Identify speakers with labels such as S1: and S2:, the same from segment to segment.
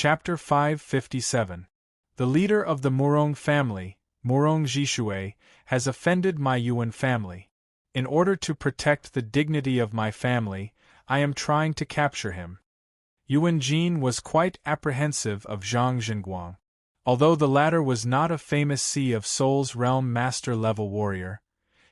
S1: Chapter 557. The leader of the Murong family, Murong Jishui, has offended my Yuan family. In order to protect the dignity of my family, I am trying to capture him. Yuan Jin was quite apprehensive of Zhang Zhenguang. Although the latter was not a famous Sea of Souls realm master-level warrior,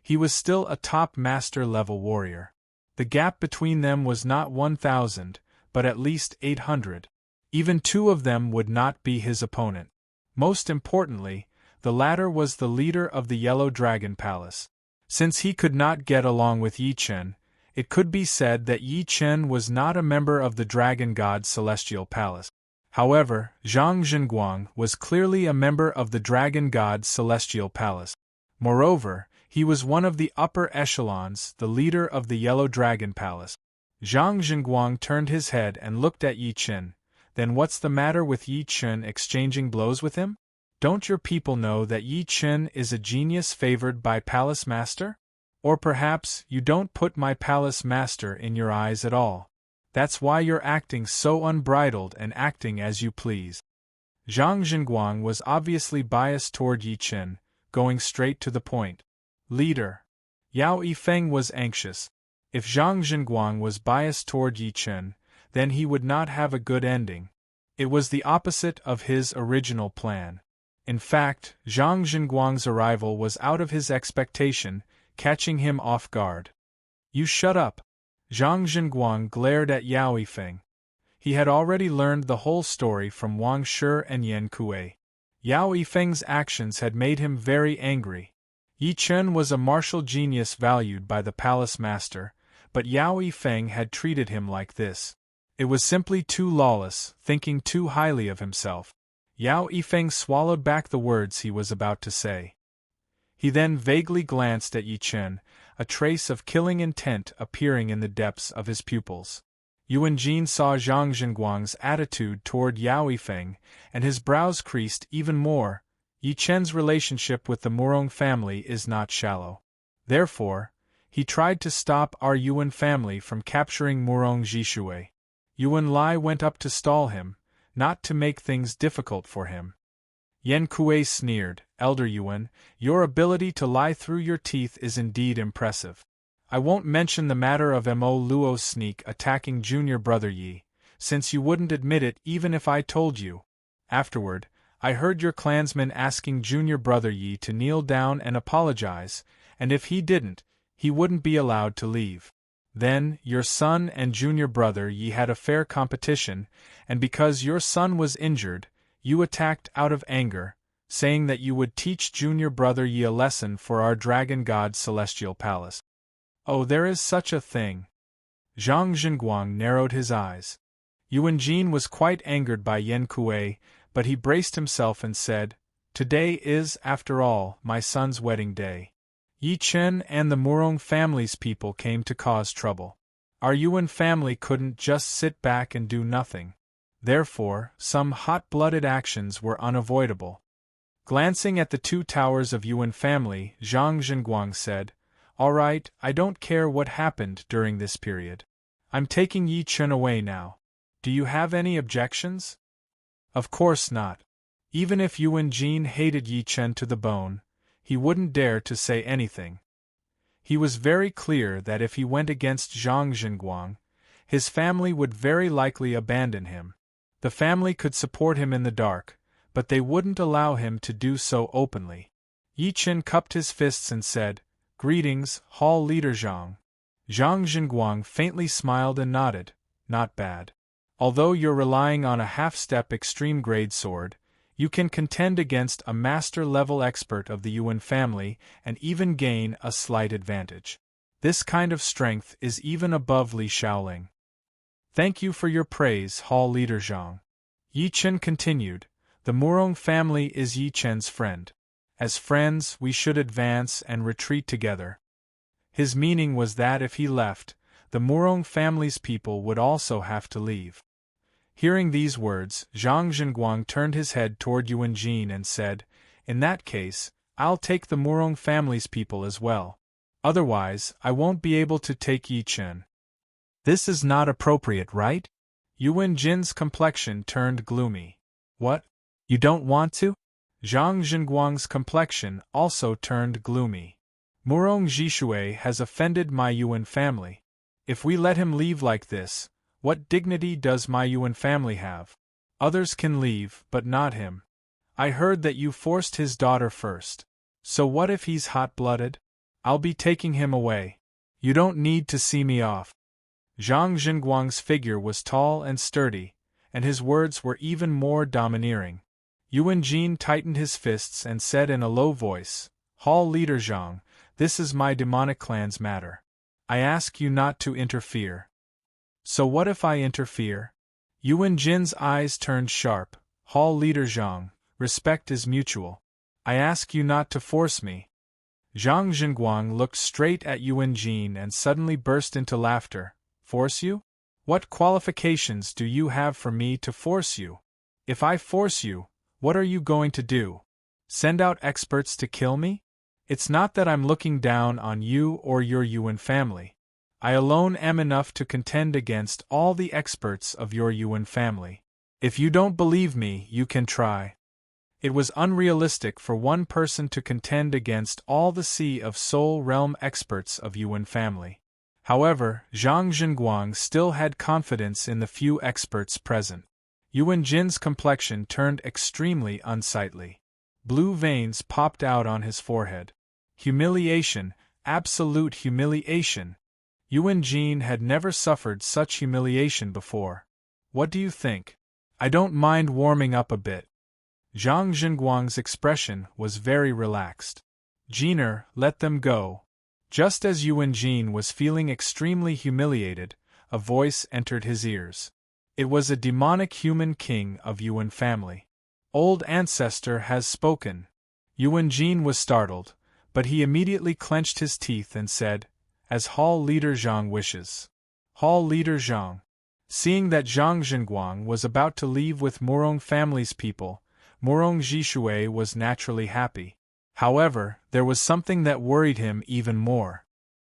S1: he was still a top master-level warrior. The gap between them was not 1,000, but at least 800. Even two of them would not be his opponent. Most importantly, the latter was the leader of the Yellow Dragon Palace. Since he could not get along with Yi Chen, it could be said that Yi Chen was not a member of the Dragon God's Celestial Palace. However, Zhang Zhenguang was clearly a member of the Dragon God's Celestial Palace. Moreover, he was one of the upper echelons, the leader of the Yellow Dragon Palace. Zhang Zhenguang turned his head and looked at Yi Chen. Then what's the matter with Yi Chen exchanging blows with him? Don't your people know that Yi Chen is a genius favored by Palace Master? Or perhaps you don't put my Palace Master in your eyes at all. That's why you're acting so unbridled and acting as you please. Zhang Zhenguang was obviously biased toward Yi Chen, going straight to the point. Leader. Yao Yifeng was anxious. If Zhang Zhenguang was biased toward Yi Chen, then he would not have a good ending. It was the opposite of his original plan. In fact, Zhang Zhenguang's arrival was out of his expectation, catching him off guard. You shut up! Zhang Zhenguang glared at Yao Yifeng. He had already learned the whole story from Wang Shi and Yan Kuei. Yao Yifeng's actions had made him very angry. Yi Chen was a martial genius valued by the Palace Master, but Yao Yifeng had treated him like this. It was simply too lawless, thinking too highly of himself. Yao Yifeng swallowed back the words he was about to say. He then vaguely glanced at Yi Chen, a trace of killing intent appearing in the depths of his pupils. Yuan Jin saw Zhang Zhenguang's attitude toward Yao Yifeng, and his brows creased even more. Yi Chen's relationship with the Murong family is not shallow. Therefore, he tried to stop our Yuan family from capturing Murong Jishui. Yuan Lai went up to stall him, not to make things difficult for him. Yan Kuei sneered, Elder Yuan, your ability to lie through your teeth is indeed impressive. I won't mention the matter of Mo Luo's sneak attacking junior brother Yi, since you wouldn't admit it even if I told you. Afterward, I heard your clansmen asking junior brother Yi to kneel down and apologize, and if he didn't, he wouldn't be allowed to leave. Then, your son and junior brother Yi had a fair competition, and because your son was injured, you attacked out of anger, saying that you would teach junior brother Yi a lesson for our Dragon God's Celestial Palace. Oh, there is such a thing. Zhang Zhenguang narrowed his eyes. Yuan Jin was quite angered by Yan Kuei, but he braced himself and said, Today is, after all, my son's wedding day. Yi Chen and the Murong family's people came to cause trouble. Our Yuan family couldn't just sit back and do nothing. Therefore, some hot-blooded actions were unavoidable. Glancing at the two towers of Yuan family, Zhang Zhenguang said, All right, I don't care what happened during this period. I'm taking Yi Chen away now. Do you have any objections? Of course not. Even if Yuan Jin hated Yi Chen to the bone, he wouldn't dare to say anything. He was very clear that if he went against Zhang Zhenguang, his family would very likely abandon him. The family could support him in the dark, but they wouldn't allow him to do so openly. Yi Chen cupped his fists and said, Greetings, Hall Leader Zhang. Zhang Zhenguang faintly smiled and nodded. Not bad. Although you're relying on a half-step extreme-grade sword, you can contend against a master-level expert of the Yuan family and even gain a slight advantage. This kind of strength is even above Li Shaoling. Thank you for your praise, Hall Leader Zhang. Yi Chen continued, The Murong family is Yi Chen's friend. As friends, we should advance and retreat together. His meaning was that if he left, the Murong family's people would also have to leave. Hearing these words, Zhang Zhenguang turned his head toward Yuan Jin and said, In that case, I'll take the Murong family's people as well. Otherwise, I won't be able to take Yi Chen. This is not appropriate, right? Yuan Jin's complexion turned gloomy. What? You don't want to? Zhang Zhenguang's complexion also turned gloomy. Murong Jishui has offended my Yuan family. If we let him leave like this, what dignity does my Yuan family have? Others can leave, but not him. I heard that you forced his daughter first. So what if he's hot-blooded? I'll be taking him away. You don't need to see me off. Zhang Zhenguang's figure was tall and sturdy, and his words were even more domineering. Yuan Jin tightened his fists and said in a low voice, Hall Leader Zhang, this is my demonic clan's matter. I ask you not to interfere. So what if I interfere? Yuan Jin's eyes turned sharp. Hall Leader Zhang, respect is mutual. I ask you not to force me. Zhang Zhenguang looked straight at Yuan Jin and suddenly burst into laughter. Force you? What qualifications do you have for me to force you? If I force you, what are you going to do? Send out experts to kill me? It's not that I'm looking down on you or your Yuan family. I alone am enough to contend against all the experts of your Yuan family. If you don't believe me, you can try. It was unrealistic for one person to contend against all the Sea of Soul Realm experts of Yuan family. However, Zhang Zhenguang still had confidence in the few experts present. Yuan Jin's complexion turned extremely unsightly. Blue veins popped out on his forehead. Humiliation, absolute humiliation. Yuan Jin had never suffered such humiliation before. What do you think? I don't mind warming up a bit. Zhang Zhenguang's expression was very relaxed. Jiner, let them go. Just as Yuan Jin was feeling extremely humiliated, a voice entered his ears. It was a demonic human king of Yuan family. Old ancestor has spoken. Yuan Jin was startled, but he immediately clenched his teeth and said, as Hall Leader Zhang wishes. Hall Leader Zhang. Seeing that Zhang Zhenguang was about to leave with Murong family's people, Murong Jishui was naturally happy. However, there was something that worried him even more.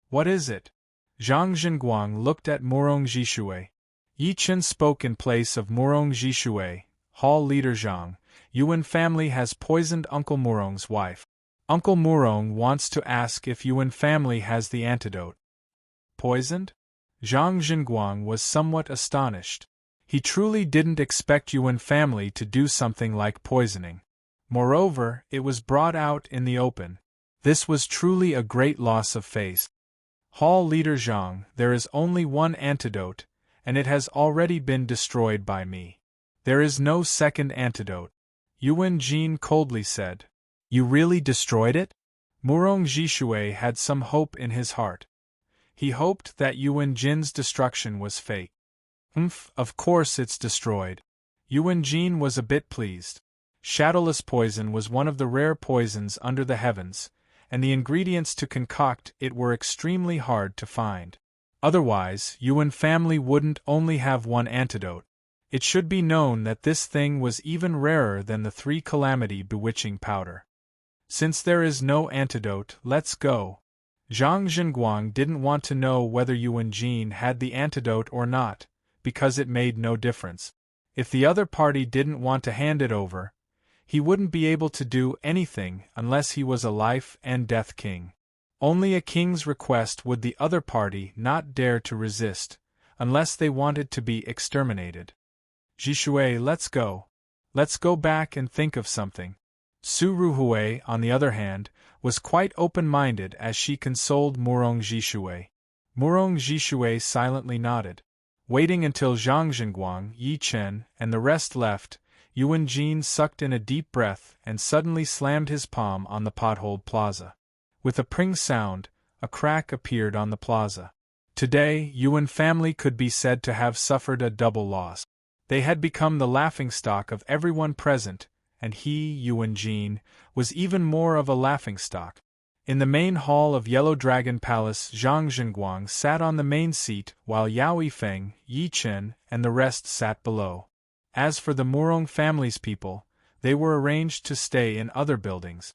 S1: What is it? Zhang Zhenguang looked at Murong Jishui. Yi Chen spoke in place of Murong Jishui. Hall Leader Zhang, Yuan family has poisoned Uncle Murong's wife. Uncle Murong wants to ask if Yuan family has the antidote. Poisoned? Zhang Zhenguang was somewhat astonished. He truly didn't expect Yuan family to do something like poisoning. Moreover, it was brought out in the open. This was truly a great loss of face. Hall Leader Zhang, there is only one antidote, and it has already been destroyed by me. There is no second antidote. Yuan Jin coldly said. You really destroyed it? Murong Jishui had some hope in his heart. He hoped that Yuan Jin's destruction was fake. Of course it's destroyed. Yuan Jin was a bit pleased. Shadowless poison was one of the rare poisons under the heavens, and the ingredients to concoct it were extremely hard to find. Otherwise, Yuan family wouldn't only have one antidote. It should be known that this thing was even rarer than the 3 calamity bewitching powder. Since there is no antidote, let's go. Zhang Zhenguang didn't want to know whether Yuan Jin had the antidote or not, because it made no difference. If the other party didn't want to hand it over, he wouldn't be able to do anything unless he was a life and death king. Only a king's request would the other party not dare to resist, unless they wanted to be exterminated. Jishui, let's go. Let's go back and think of something. Su Ruhui, on the other hand, was quite open-minded as she consoled Murong Jishui. Murong Jishui silently nodded. Waiting until Zhang Zhenguang, Yi Chen, and the rest left, Yuan Jin sucked in a deep breath and suddenly slammed his palm on the potholed plaza. With a pring sound, a crack appeared on the plaza. Today, Yuan family could be said to have suffered a double loss. They had become the laughingstock of everyone present, and he, Yuan Jin, was even more of a laughingstock. In the main hall of Yellow Dragon Palace, Zhang Zhenguang sat on the main seat while Yao Yifeng, Yi Chen, and the rest sat below. As for the Murong family's people, they were arranged to stay in other buildings.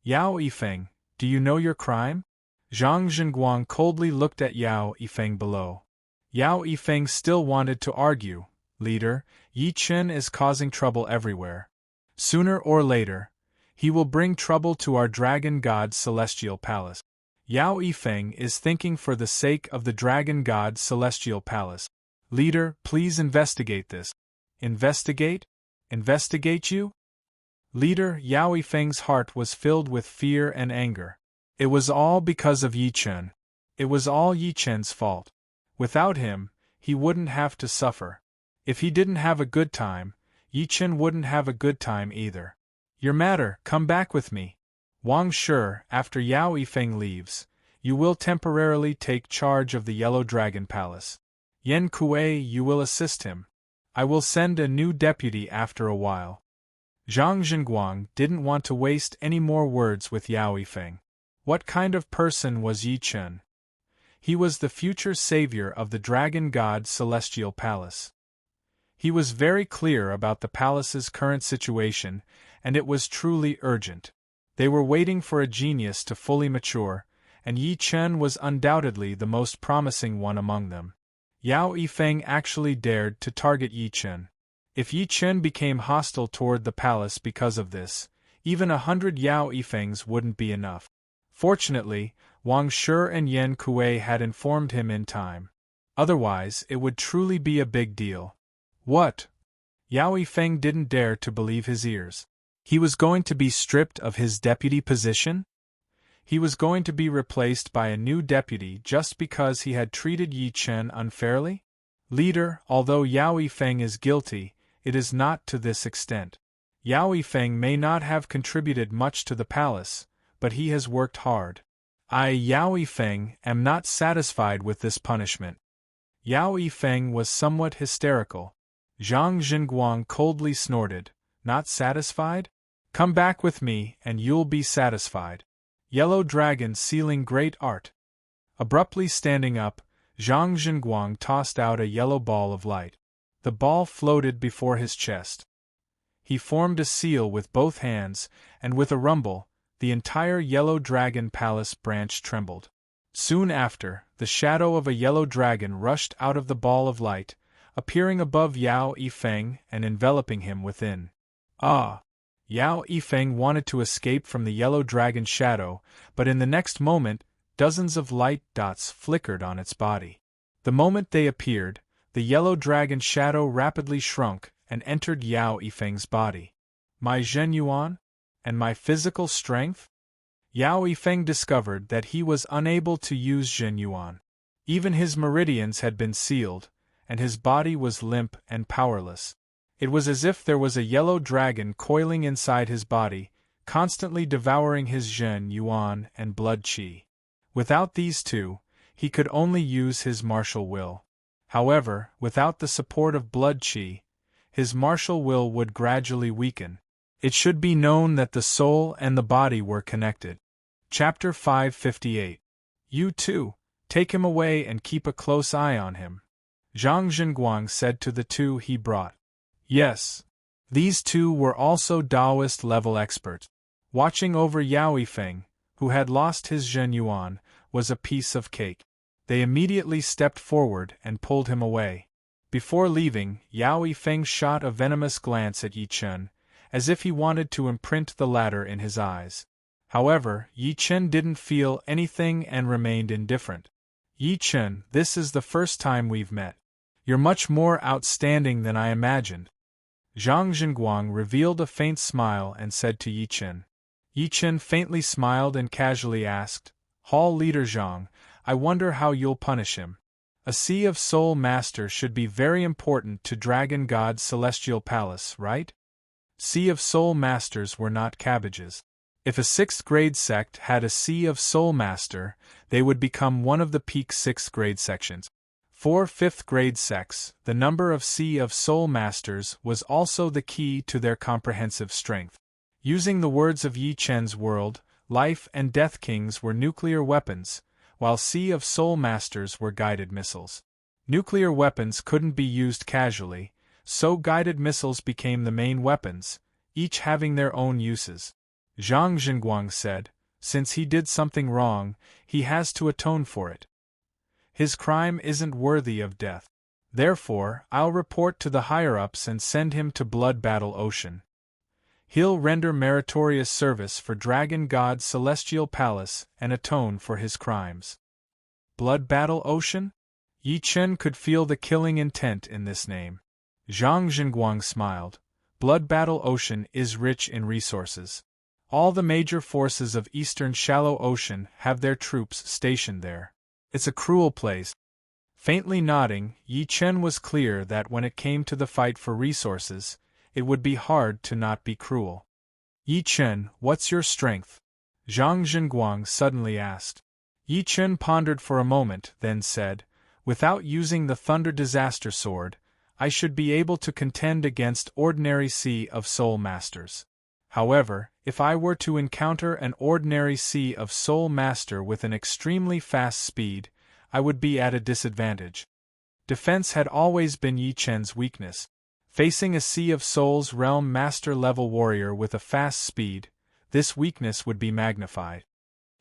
S1: Yao Yifeng, do you know your crime? Zhang Zhenguang coldly looked at Yao Yifeng below. Yao Yifeng still wanted to argue, Leader, Yi Chen is causing trouble everywhere. Sooner or later, he will bring trouble to our dragon god's celestial palace. Yao Yifeng is thinking for the sake of the dragon god's celestial palace. Leader, please investigate this. Investigate? Investigate you? Leader, Yao Yifeng's heart was filled with fear and anger. It was all because of Yi Chen. It was all Yi Chen's fault. Without him, he wouldn't have to suffer. If he didn't have a good time, Yi Chen wouldn't have a good time either. Your matter, come back with me. Wang Shi, after Yao Yifeng leaves, you will temporarily take charge of the Yellow Dragon Palace. Yan Kuei, you will assist him. I will send a new deputy after a while. Zhang Zhenguang didn't want to waste any more words with Yao Yifeng. What kind of person was Yi Chen? He was the future savior of the dragon god's celestial palace. He was very clear about the palace's current situation, and it was truly urgent. They were waiting for a genius to fully mature, and Yi Chen was undoubtedly the most promising one among them. Yao Yifeng actually dared to target Yi Chen. If Yi Chen became hostile toward the palace because of this, even 100 Yao Yifengs wouldn't be enough. Fortunately, Wang Shi and Yan Kuei had informed him in time. Otherwise, it would truly be a big deal. What? Yao Yifeng didn't dare to believe his ears. He was going to be stripped of his deputy position? He was going to be replaced by a new deputy just because he had treated Yi Chen unfairly? Leader, although Yao Yifeng is guilty, it is not to this extent. Yao Yifeng may not have contributed much to the palace, but he has worked hard. I, Yao Yifeng, am not satisfied with this punishment. Yao Yifeng was somewhat hysterical. Zhang Zhenguang coldly snorted, Not satisfied? Come back with me, and you'll be satisfied. Yellow Dragon sealing great art. Abruptly standing up, Zhang Zhenguang tossed out a yellow ball of light. The ball floated before his chest. He formed a seal with both hands, and with a rumble, the entire Yellow Dragon Palace branch trembled. Soon after, the shadow of a yellow dragon rushed out of the ball of light, appearing above Yao Yifeng and enveloping him within. Ah! Yao Yifeng wanted to escape from the yellow dragon's shadow, but in the next moment, dozens of light dots flickered on its body. The moment they appeared, the yellow dragon's shadow rapidly shrunk and entered Yao Yifeng's body. My Zhen Yuan? And my physical strength? Yao Yifeng discovered that he was unable to use Zhen Yuan. Even his meridians had been sealed, and his body was limp and powerless. It was as if there was a yellow dragon coiling inside his body, constantly devouring his Zhen Yuan and blood qi. Without these two, he could only use his martial will. However, without the support of blood qi, his martial will would gradually weaken. It should be known that the soul and the body were connected. Chapter 558. You too, take him away and keep a close eye on him. Zhang Zhenguang said to the two he brought. Yes. These two were also Taoist-level experts. Watching over Yao Yifeng, who had lost his Zhen Yuan, was a piece of cake. They immediately stepped forward and pulled him away. Before leaving, Yao Yifeng shot a venomous glance at Yi Chen, as if he wanted to imprint the latter in his eyes. However, Yi Chen didn't feel anything and remained indifferent. Yi Chen, this is the first time we've met. You're much more outstanding than I imagined. Zhang Zhenguang revealed a faint smile and said to Yi Chen. Yi Chen faintly smiled and casually asked, Hall Leader Zhang, I wonder how you'll punish him. A Sea of Soul Master should be very important to Dragon God's celestial palace, right? Sea of Soul Masters were not cabbages. If a 6th grade sect had a Sea of Soul Master, they would become one of the peak 6th grade sections. For 5th grade sects, the number of Sea of Soul Masters was also the key to their comprehensive strength. Using the words of Yi Chen's world, Life and Death Kings were nuclear weapons, while Sea of Soul Masters were guided missiles. Nuclear weapons couldn't be used casually, so guided missiles became the main weapons, each having their own uses. Zhang Zhenguang said, since he did something wrong, he has to atone for it. His crime isn't worthy of death. Therefore, I'll report to the higher-ups and send him to Blood Battle Ocean. He'll render meritorious service for Dragon God's celestial palace and atone for his crimes. Blood Battle Ocean? Yi Chen could feel the killing intent in this name. Zhang Zhenguang smiled. Blood Battle Ocean is rich in resources. All the major forces of Eastern Shallow Ocean have their troops stationed there. It's a cruel place. Faintly nodding, Yi Chen was clear that when it came to the fight for resources, it would be hard to not be cruel. Yi Chen, what's your strength? Zhang Zhenguang suddenly asked. Yi Chen pondered for a moment, then said, without using the Thunder Disaster Sword, I should be able to contend against ordinary Sea of Soul Masters. However, if I were to encounter an ordinary Sea of Soul Master with an extremely fast speed, I would be at a disadvantage. Defense had always been Yi Chen's weakness. Facing a Sea of Souls Realm Master-level warrior with a fast speed, this weakness would be magnified.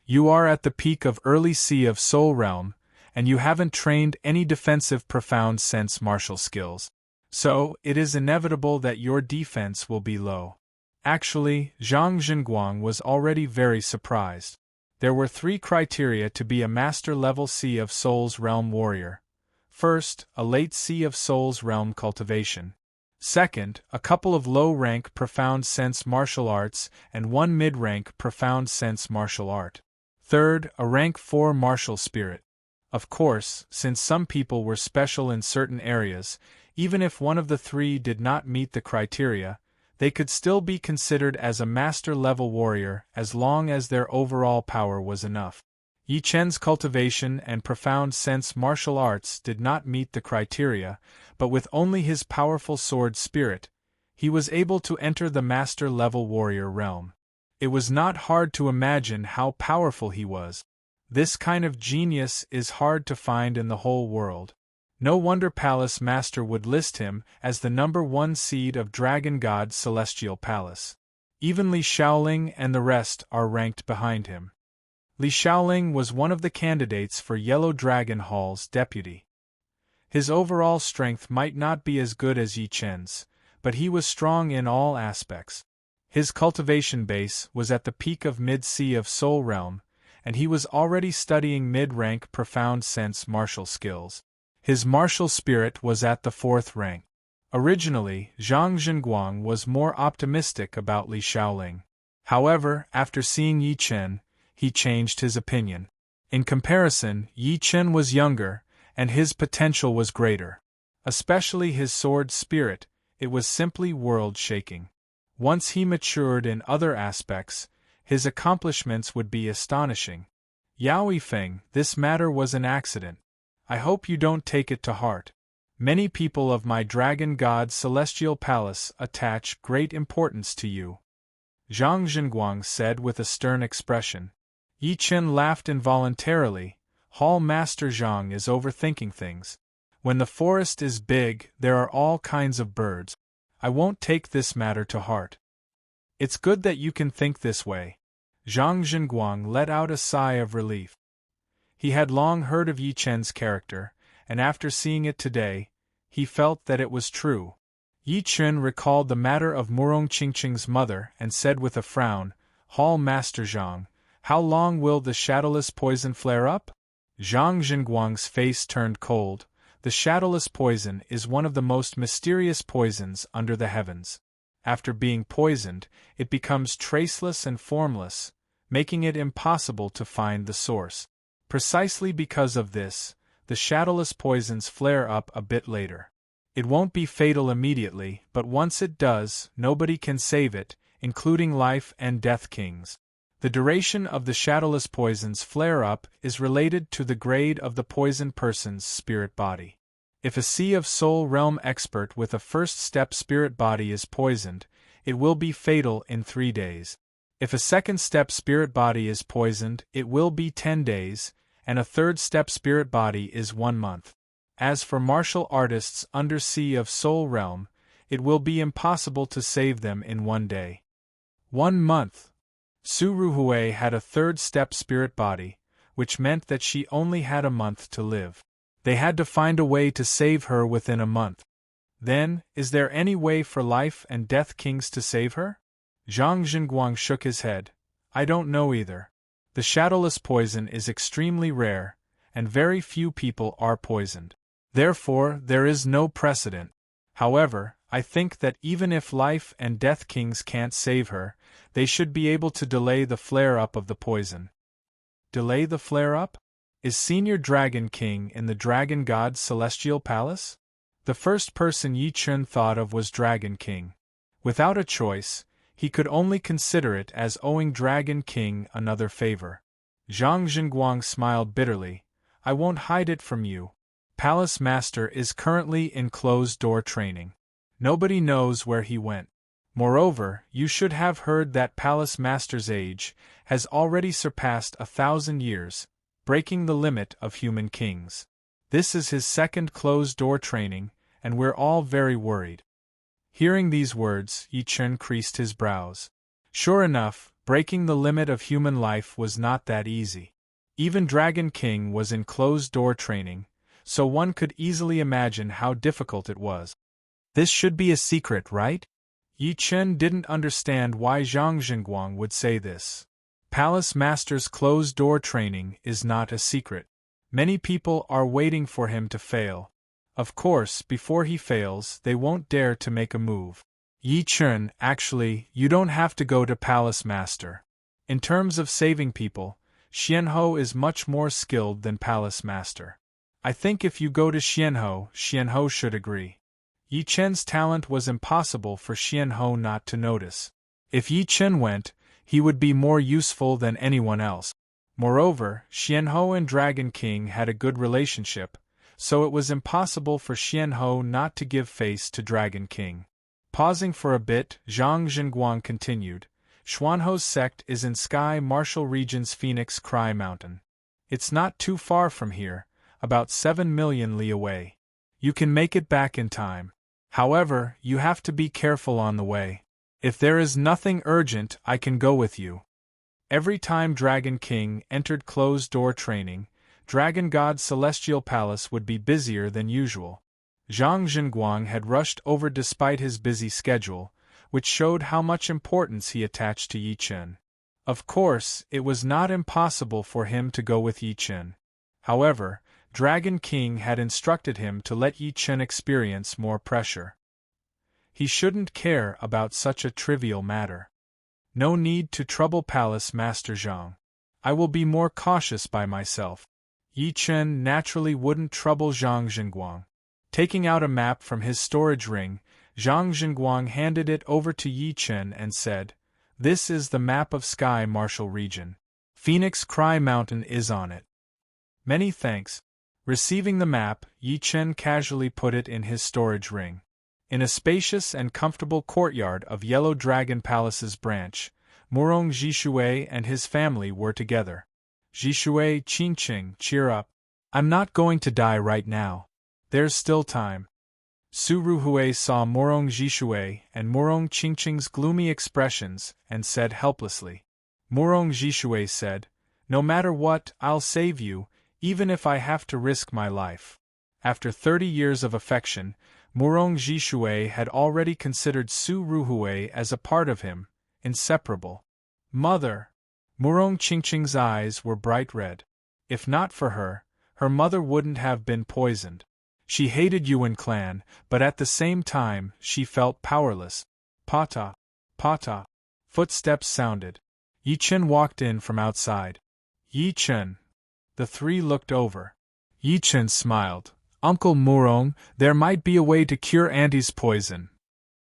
S1: You are at the peak of early Sea of Soul Realm, and you haven't trained any defensive profound sense martial skills. So, it is inevitable that your defense will be low. Actually, Zhang Zhenguang was already very surprised. There were 3 criteria to be a master-level Sea of Souls Realm warrior. First, a late Sea of Souls Realm cultivation. Second, a couple of low-rank profound sense martial arts and 1 mid-rank profound sense martial art. Third, a rank 4 martial spirit. Of course, since some people were special in certain areas, even if one of the 3 did not meet the criteria, they could still be considered as a master-level warrior as long as their overall power was enough. Yi Chen's cultivation and profound sense martial arts did not meet the criteria, but with only his powerful sword spirit, he was able to enter the master-level warrior realm. It was not hard to imagine how powerful he was. This kind of genius is hard to find in the whole world. No wonder Palace Master would list him as the number 1 seed of Dragon God's Celestial Palace. Even Li Shaoling and the rest are ranked behind him. Li Shaoling was one of the candidates for Yellow Dragon Hall's deputy. His overall strength might not be as good as Yi Chen's, but he was strong in all aspects. His cultivation base was at the peak of Mid-Sea of Soul Realm, and he was already studying mid-rank profound sense martial skills. His martial spirit was at the 4th rank. Originally, Zhang Zhenguang was more optimistic about Li Shaoling. However, after seeing Yi Chen, he changed his opinion. In comparison, Yi Chen was younger, and his potential was greater. Especially his sword spirit, it was simply world-shaking. Once he matured in other aspects, his accomplishments would be astonishing. Yao Yifeng, this matter was an accident. I hope you don't take it to heart. Many people of my Dragon God's Celestial Palace attach great importance to you. Zhang Zhenguang said with a stern expression. Yi Chen laughed involuntarily. Hall Master Zhang is overthinking things. When the forest is big, there are all kinds of birds. I won't take this matter to heart. It's good that you can think this way. Zhang Zhenguang let out a sigh of relief. He had long heard of Yi Chen's character, and after seeing it today, he felt that it was true. Yi Chen recalled the matter of Murong Qingqing's mother and said with a frown, Hall Master Zhang, how long will the shadowless poison flare up? Zhang Zhenguang's face turned cold. The shadowless poison is one of the most mysterious poisons under the heavens. After being poisoned, it becomes traceless and formless, making it impossible to find the source. Precisely because of this, the shadowless poisons flare up a bit later. It won't be fatal immediately, but once it does, nobody can save it, including life and death kings. The duration of the shadowless poison's flare-up is related to the grade of the poisoned person's spirit body. If a Sea of Soul Realm expert with a first-step spirit body is poisoned, it will be fatal in 3 days. If a second-step spirit body is poisoned, it will be 10 days, and a third-step spirit body is 1 month. As for martial artists under Sea of Soul Realm, it will be impossible to save them in 1 day. 1 month. Su Ruhui had a third-step spirit body, which meant that she only had a month to live. They had to find a way to save her within a month. Then, is there any way for life and death kings to save her? Zhang Zhenguang shook his head. I don't know either. The shadowless poison is extremely rare, and very few people are poisoned. Therefore, there is no precedent. However, I think that even if life and death kings can't save her, they should be able to delay the flare-up of the poison. Delay the flare-up? Is Senior Dragon King in the Dragon God's celestial palace? The first person Yi Chun thought of was Dragon King. Without a choice, he could only consider it as owing Dragon King another favor. Zhang Zhenguang smiled bitterly. I won't hide it from you. Palace Master is currently in closed-door training. Nobody knows where he went. Moreover, you should have heard that Palace Master's age has already surpassed 1,000 years, breaking the limit of human kings. This is his second closed-door training, and we're all very worried. Hearing these words, Yi Chun creased his brows. Sure enough, breaking the limit of human life was not that easy. Even Dragon King was in closed-door training, so one could easily imagine how difficult it was. This should be a secret, right? Yi Chun didn't understand why Zhang Zhenguang would say this. Palace Master's closed-door training is not a secret. Many people are waiting for him to fail. Of course, before he fails, they won't dare to make a move. Yi Chun, actually, you don't have to go to Palace Master. In terms of saving people, Xianhou is much more skilled than Palace Master. I think if you go to Xianhou, Xianhou should agree. Yi Chun's talent was impossible for Xianhou not to notice. If Yi Chun went, he would be more useful than anyone else. Moreover, Xianhou and Dragon King had a good relationship, so it was impossible for Xianhou not to give face to Dragon King. Pausing for a bit, Zhang Zhenguang continued, Xuanhou's sect is in Sky Martial Region's Phoenix Cry Mountain. It's not too far from here, about 7 million li away. You can make it back in time. However, you have to be careful on the way. If there is nothing urgent, I can go with you. Every time Dragon King entered closed-door training, Dragon God's celestial palace would be busier than usual. Zhang Zhenguang had rushed over despite his busy schedule, which showed how much importance he attached to Yi Chun. Of course, it was not impossible for him to go with Yi Chun. However, Dragon King had instructed him to let Yi Chun experience more pressure. He shouldn't care about such a trivial matter. No need to trouble Palace Master Zhang. I will be more cautious by myself. Yi Chun naturally wouldn't trouble Zhang Zhenguang. Taking out a map from his storage ring, Zhang Zhenguang handed it over to Yi Chun and said, This is the map of Sky Martial Region. Phoenix Cry Mountain is on it. Many thanks. Receiving the map, Yi Chun casually put it in his storage ring. In a spacious and comfortable courtyard of Yellow Dragon Palace's branch, Murong Zhishui and his family were together. Zhishui, Qingqing, cheer up. I'm not going to die right now. There's still time. Su Ruhui saw Murong Zhishui and Murong Qingqing's gloomy expressions and said helplessly. Murong Zhishui said, No matter what, I'll save you, even if I have to risk my life. After 30 years of affection, Murong Zhishui had already considered Su Ruhui as a part of him, inseparable. Mother! Murong Qingqing's eyes were bright red. If not for her, her mother wouldn't have been poisoned. She hated Yuan clan, but at the same time she felt powerless. Pata! Pata! Footsteps sounded. Yi Chun walked in from outside. Yi Chun! The three looked over. Yi Chun smiled. Uncle Murong, there might be a way to cure Auntie's poison.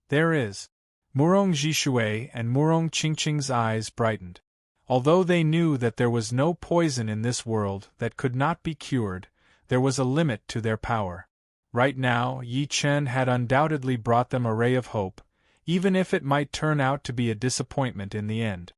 S1: There is. Murong Zhishui and Murong Qingqing's eyes brightened. Although they knew that there was no poison in this world that could not be cured, there was a limit to their power. Right now, Yi Chun had undoubtedly brought them a ray of hope, even if it might turn out to be a disappointment in the end.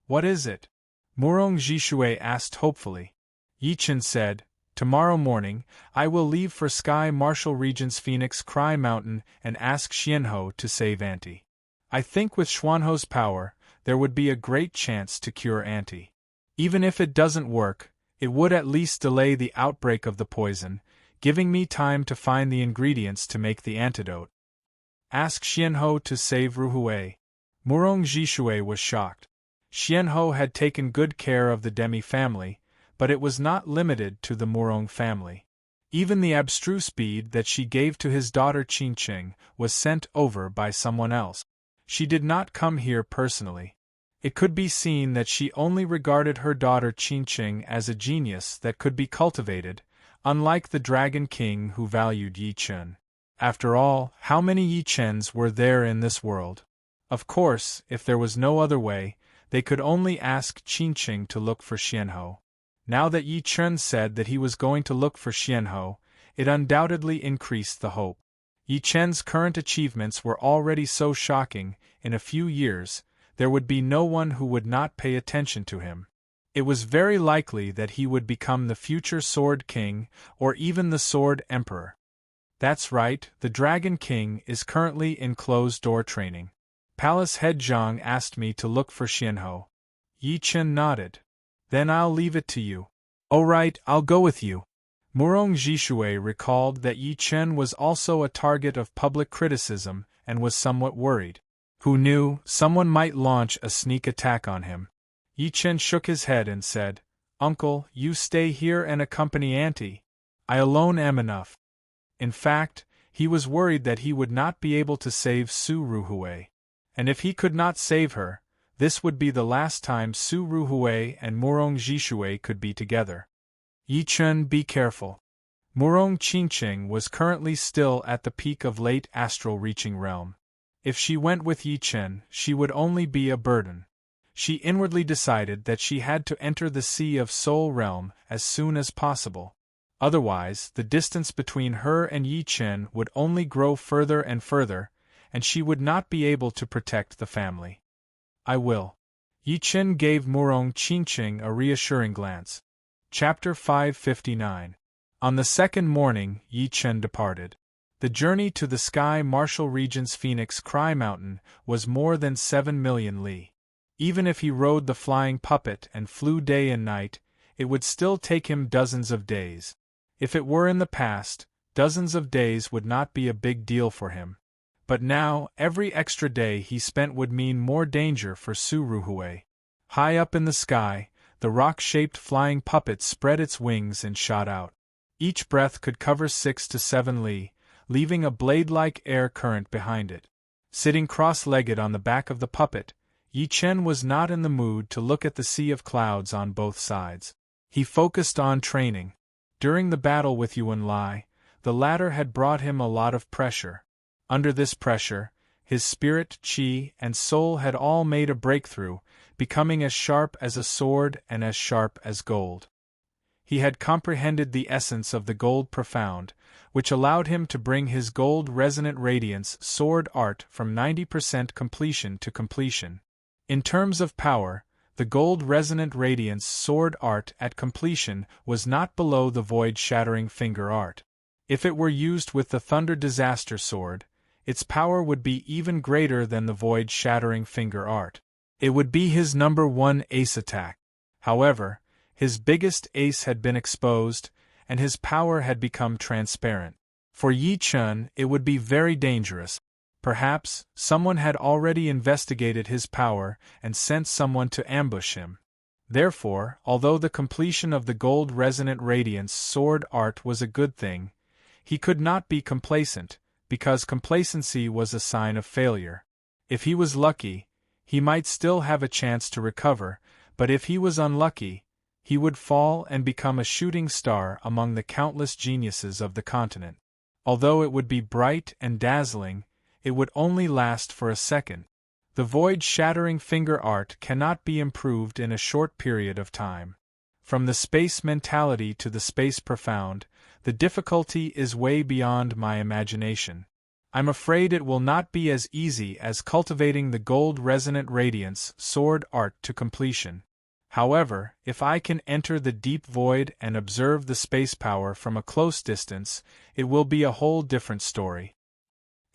S1: What is it? Murong Zhishui asked hopefully. Yi Chun said, Tomorrow morning, I will leave for Sky Martial Region's Phoenix Cry Mountain and ask Xianhou to save Auntie. I think with Xuanhou's power, there would be a great chance to cure Auntie. Even if it doesn't work, it would at least delay the outbreak of the poison, giving me time to find the ingredients to make the antidote. Ask Xianhou to save Ruhui. Murong Jishui was shocked. Xianhou had taken good care of the Demi family, but it was not limited to the Murong family. Even the abstruse bead that she gave to his daughter Qingqing was sent over by someone else. She did not come here personally. It could be seen that she only regarded her daughter Qingqing as a genius that could be cultivated, unlike the Dragon King who valued Yi Chen. After all, how many Yi Chens were there in this world? Of course, if there was no other way, they could only ask Qingqing to look for Xianhou. Now that Yi Chen said that he was going to look for Xianhou, it undoubtedly increased the hope. Yi Chen's current achievements were already so shocking, in a few years, there would be no one who would not pay attention to him. It was very likely that he would become the future Sword King, or even the Sword Emperor. That's right, the Dragon King is currently in closed-door training. Palace head Zhang asked me to look for Xianhou. Yi Chen nodded. Then I'll leave it to you. Oh right, I'll go with you. Murong Jishui recalled that Yi Chen was also a target of public criticism and was somewhat worried. Who knew, someone might launch a sneak attack on him. Yi Chen shook his head and said, Uncle, you stay here and accompany Auntie. I alone am enough. In fact, he was worried that he would not be able to save Su Ruhui. And if he could not save her, this would be the last time Su Ruhui and Murong Jishui could be together. Yi Chen, be careful. Murong Qingqing was currently still at the peak of late astral reaching realm. If she went with Yi Chen, she would only be a burden. She inwardly decided that she had to enter the Sea of Soul realm as soon as possible. Otherwise, the distance between her and Yi Chen would only grow further and further, and she would not be able to protect the family. I will. Yi Chen gave Murong Qingqing a reassuring glance. Chapter 559. On the second morning, Yi Chen departed. The journey to the Sky Martial Region's Phoenix Cry Mountain was more than 7 million li. Even if he rode the flying puppet and flew day and night, it would still take him dozens of days. If it were in the past, dozens of days would not be a big deal for him. But now, every extra day he spent would mean more danger for Su Ruhui. High up in the sky, the rock-shaped flying puppet spread its wings and shot out. Each breath could cover 6 to 7 li, leaving a blade-like air current behind it. Sitting cross-legged on the back of the puppet, Yi Chen was not in the mood to look at the sea of clouds on both sides. He focused on training. During the battle with Yuan Lai, the latter had brought him a lot of pressure. Under this pressure, his spirit, qi, and soul had all made a breakthrough, becoming as sharp as a sword and as sharp as gold. He had comprehended the essence of the gold profound, which allowed him to bring his gold resonant radiance sword art from 90% completion to completion. In terms of power, the gold resonant radiance sword art at completion was not below the void-shattering finger art. If it were used with the Thunder Disaster Sword, its power would be even greater than the void-shattering finger art. It would be his #1 ace attack. However, his biggest ace had been exposed, and his power had become transparent. For Yi Chen, it would be very dangerous. Perhaps, someone had already investigated his power and sent someone to ambush him. Therefore, although the completion of the gold resonant radiance sword art was a good thing, he could not be complacent, because complacency was a sign of failure. If he was lucky, he might still have a chance to recover, but if he was unlucky, he would fall and become a shooting star among the countless geniuses of the continent. Although it would be bright and dazzling, it would only last for a second. The void-shattering finger art cannot be improved in a short period of time. From the space mentality to the space profound, the difficulty is way beyond my imagination. I'm afraid it will not be as easy as cultivating the gold resonant radiance sword art to completion. However, if I can enter the deep void and observe the space power from a close distance, it will be a whole different story.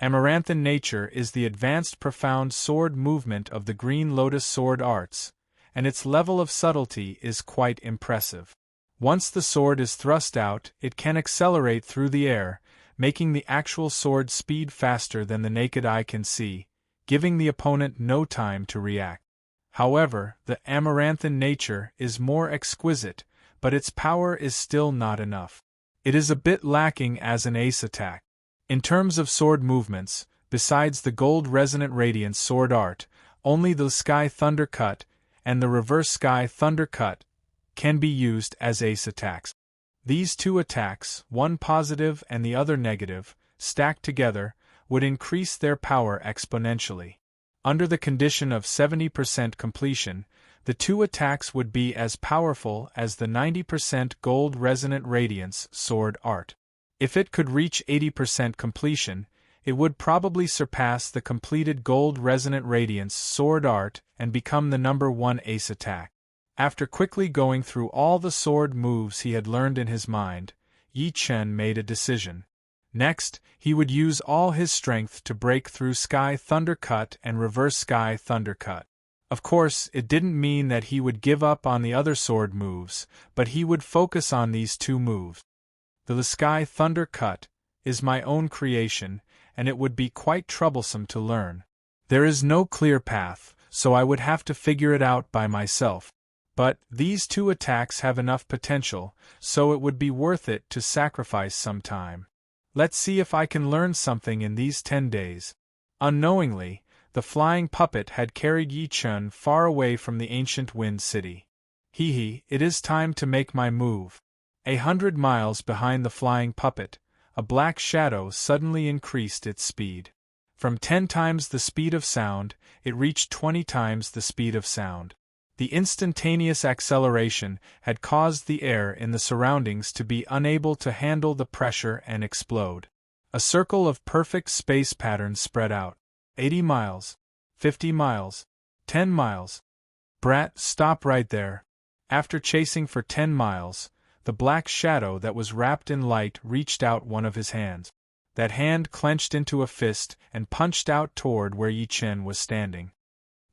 S1: Amaranthan nature is the advanced profound sword movement of the Green Lotus sword arts, and its level of subtlety is quite impressive. Once the sword is thrust out, it can accelerate through the air, making the actual sword speed faster than the naked eye can see, giving the opponent no time to react. However, the amaranthine nature is more exquisite, but its power is still not enough. It is a bit lacking as an ace attack. In terms of sword movements, besides the gold resonant radiance sword art, only the Sky Thunder Cut and the reverse Sky Thunder Cut can be used as ace attacks. These two attacks, one positive and the other negative, stacked together, would increase their power exponentially. Under the condition of 70% completion, the two attacks would be as powerful as the 90% gold resonant radiance sword art. If it could reach 80% completion, it would probably surpass the completed gold resonant radiance sword art and become the #1 ace attack. After quickly going through all the sword moves he had learned in his mind, Yi Chen made a decision. Next, he would use all his strength to break through Sky Thunder Cut and reverse Sky Thunder Cut. Of course, it didn't mean that he would give up on the other sword moves, but he would focus on these two moves. The Sky Thunder Cut is my own creation, and it would be quite troublesome to learn. There is no clear path, so I would have to figure it out by myself. But these two attacks have enough potential, so it would be worth it to sacrifice some time. Let's see if I can learn something in these 10 days. Unknowingly, the flying puppet had carried Yi Chen far away from the ancient Wind City. It is time to make my move. 100 miles behind the flying puppet, a black shadow suddenly increased its speed. From 10 times the speed of sound, it reached 20 times the speed of sound. The instantaneous acceleration had caused the air in the surroundings to be unable to handle the pressure and explode. A circle of perfect space patterns spread out. 80 miles. 50 miles. 10 miles. Brat, stop right there. After chasing for 10 miles, the black shadow that was wrapped in light reached out one of his hands. That hand clenched into a fist and punched out toward where Yi Chen was standing.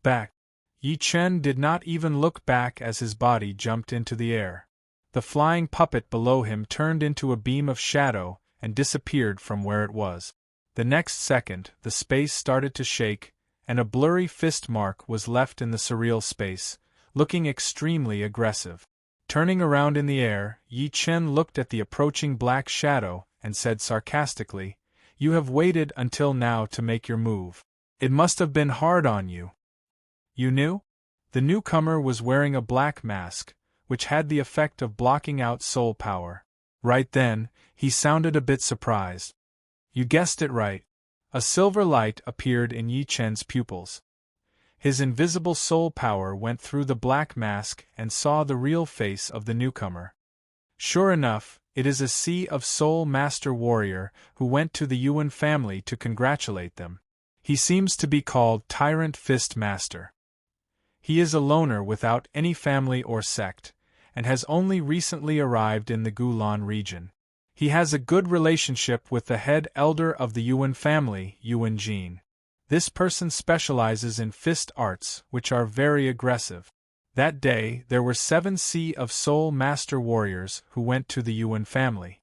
S1: Back. Yi Chen did not even look back as his body jumped into the air. The flying puppet below him turned into a beam of shadow and disappeared from where it was. The next second, the space started to shake, and a blurry fist mark was left in the surreal space, looking extremely aggressive. Turning around in the air, Yi Chen looked at the approaching black shadow and said sarcastically, "You have waited until now to make your move. It must have been hard on you." "You knew?" The newcomer was wearing a black mask, which had the effect of blocking out soul power. Right then, he sounded a bit surprised. "You guessed it right." A silver light appeared in Yi Chen's pupils. His invisible soul power went through the black mask and saw the real face of the newcomer. Sure enough, it is a Sea of Soul Master Warrior who went to the Yuan family to congratulate them. He seems to be called Tyrant Fist Master. He is a loner without any family or sect, and has only recently arrived in the Gulan region. He has a good relationship with the head elder of the Yuan family, Yuan Jin. This person specializes in fist arts, which are very aggressive. That day, there were 7 Sea of Soul Master Warriors who went to the Yuan family.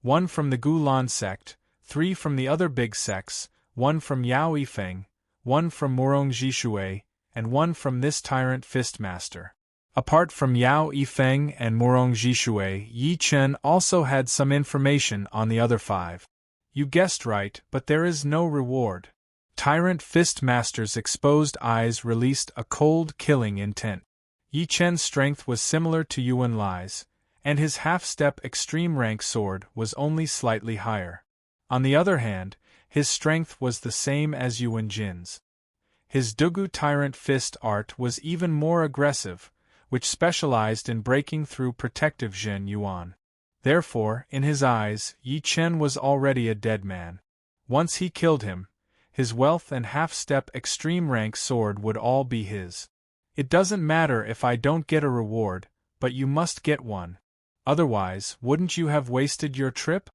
S1: 1 from the Gulan sect, 3 from the other big sects, 1 from Yao Yifeng, 1 from Murong Jishui, and 1 from this Tyrant Fist Master. Apart from Yao Yifeng and Murong Jishui, Yi Chen also had some information on the other 5. You guessed right, but there is no reward. Tyrant Fist Master's exposed eyes released a cold killing intent. Yi Chen's strength was similar to Yuan Lai's, and his half-step extreme rank sword was only slightly higher. On the other hand, his strength was the same as Yuan Jin's. His Dugu Tyrant Fist art was even more aggressive, which specialized in breaking through protective Zhen Yuan. Therefore, in his eyes, Yi Chen was already a dead man. Once he killed him, his wealth and half-step extreme rank sword would all be his. It doesn't matter if I don't get a reward, but you must get one. Otherwise, wouldn't you have wasted your trip?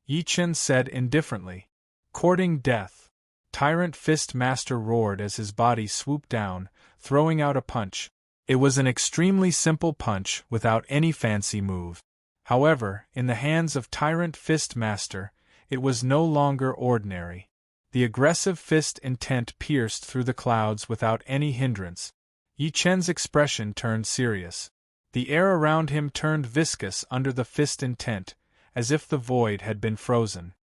S1: Yi Chen said indifferently. Courting death. Tyrant Fist Master roared as his body swooped down, throwing out a punch. It was an extremely simple punch without any fancy move. However, in the hands of Tyrant Fist Master, it was no longer ordinary. The aggressive fist intent pierced through the clouds without any hindrance. Yi Chen's expression turned serious. The air around him turned viscous under the fist intent, as if the void had been frozen.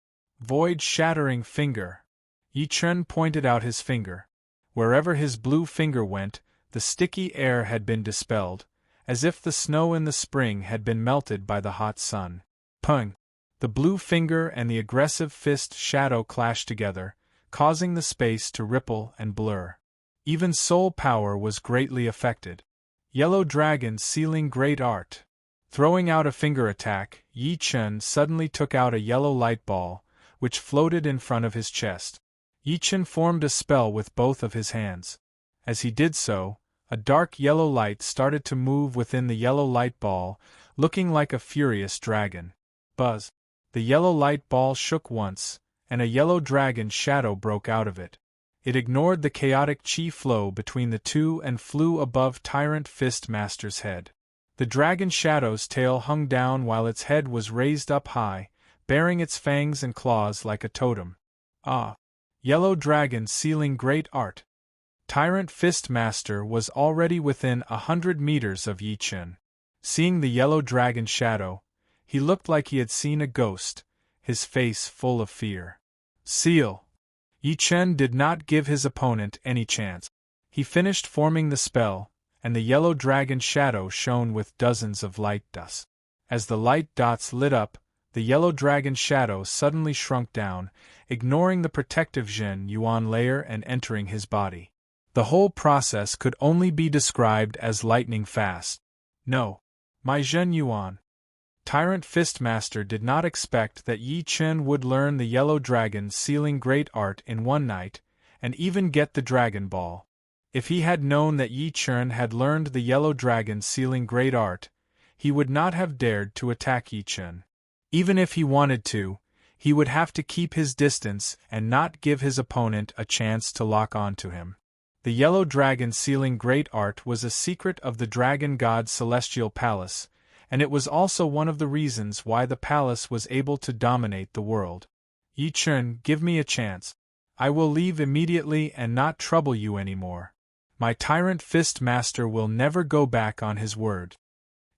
S1: Void-shattering finger. Yi Chen pointed out his finger. Wherever his blue finger went, the sticky air had been dispelled, as if the snow in the spring had been melted by the hot sun. Pung! The blue finger and the aggressive fist shadow clashed together, causing the space to ripple and blur. Even soul power was greatly affected. Yellow Dragon sealing great art. Throwing out a finger attack, Yi Chen suddenly took out a yellow light ball, which floated in front of his chest. Yi Chen formed a spell with both of his hands. As he did so, a dark yellow light started to move within the yellow light ball, looking like a furious dragon. Buzz! The yellow light ball shook once, and a yellow dragon shadow broke out of it. It ignored the chaotic chi flow between the two and flew above Tyrant Fist Master's head. The dragon shadow's tail hung down while its head was raised up high, bearing its fangs and claws like a totem. Ah! Yellow Dragon sealing great art! Tyrant Fist Master was already within 100 meters of Yi Chen. Seeing the yellow dragon shadow, he looked like he had seen a ghost, his face full of fear. Seal! Yi Chen did not give his opponent any chance. He finished forming the spell, and the yellow dragon shadow shone with dozens of light dots. As the light dots lit up, the yellow dragon shadow suddenly shrunk down, ignoring the protective Zhen Yuan layer and entering his body. The whole process could only be described as lightning fast. No. My Zhen Yuan. Tyrant Fistmaster did not expect that Yi Chen would learn the yellow dragon sealing great art in one night, and even get the Dragon Ball. If he had known that Yi Chen had learned the yellow dragon sealing great art, he would not have dared to attack Yi Chen. Even if he wanted to, he would have to keep his distance and not give his opponent a chance to lock on to him. The yellow dragon sealing great art was a secret of the Dragon God's celestial palace, and it was also one of the reasons why the palace was able to dominate the world. Yi Chen, give me a chance. I will leave immediately and not trouble you anymore. My Tyrant Fist Master will never go back on his word.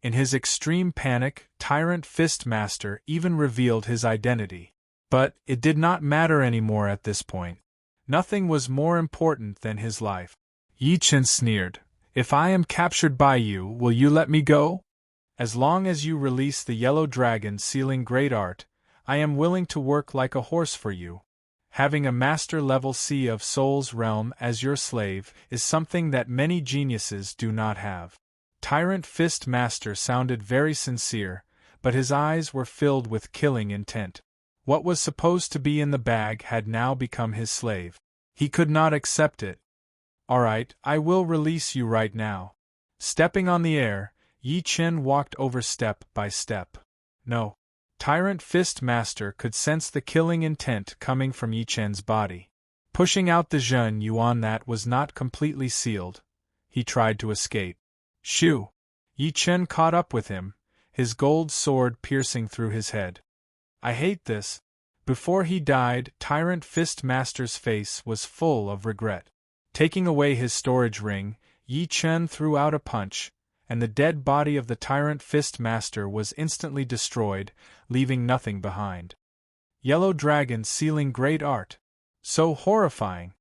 S1: In his extreme panic, Tyrant Fist Master even revealed his identity. But it did not matter anymore at this point. Nothing was more important than his life. Yi Chen sneered, "If I am captured by you, will you let me go? As long as you release the yellow dragon sealing great art, I am willing to work like a horse for you. Having a master level C of Soul's realm as your slave is something that many geniuses do not have." Tyrant Fist Master sounded very sincere, but his eyes were filled with killing intent. What was supposed to be in the bag had now become his slave. He could not accept it. "All right, I will release you right now." Stepping on the air, Yi Chen walked over step by step. No. Tyrant Fist Master could sense the killing intent coming from Yi Chen's body. Pushing out the Zhen Yuan that was not completely sealed, he tried to escape. Shoo! Yi Chen caught up with him, his gold sword piercing through his head. "I hate this." Before he died, Tyrant Fist Master's face was full of regret. Taking away his storage ring, Yi Chen threw out a punch, and the dead body of the Tyrant Fist Master was instantly destroyed, leaving nothing behind. Yellow dragon sealing great art. So horrifying.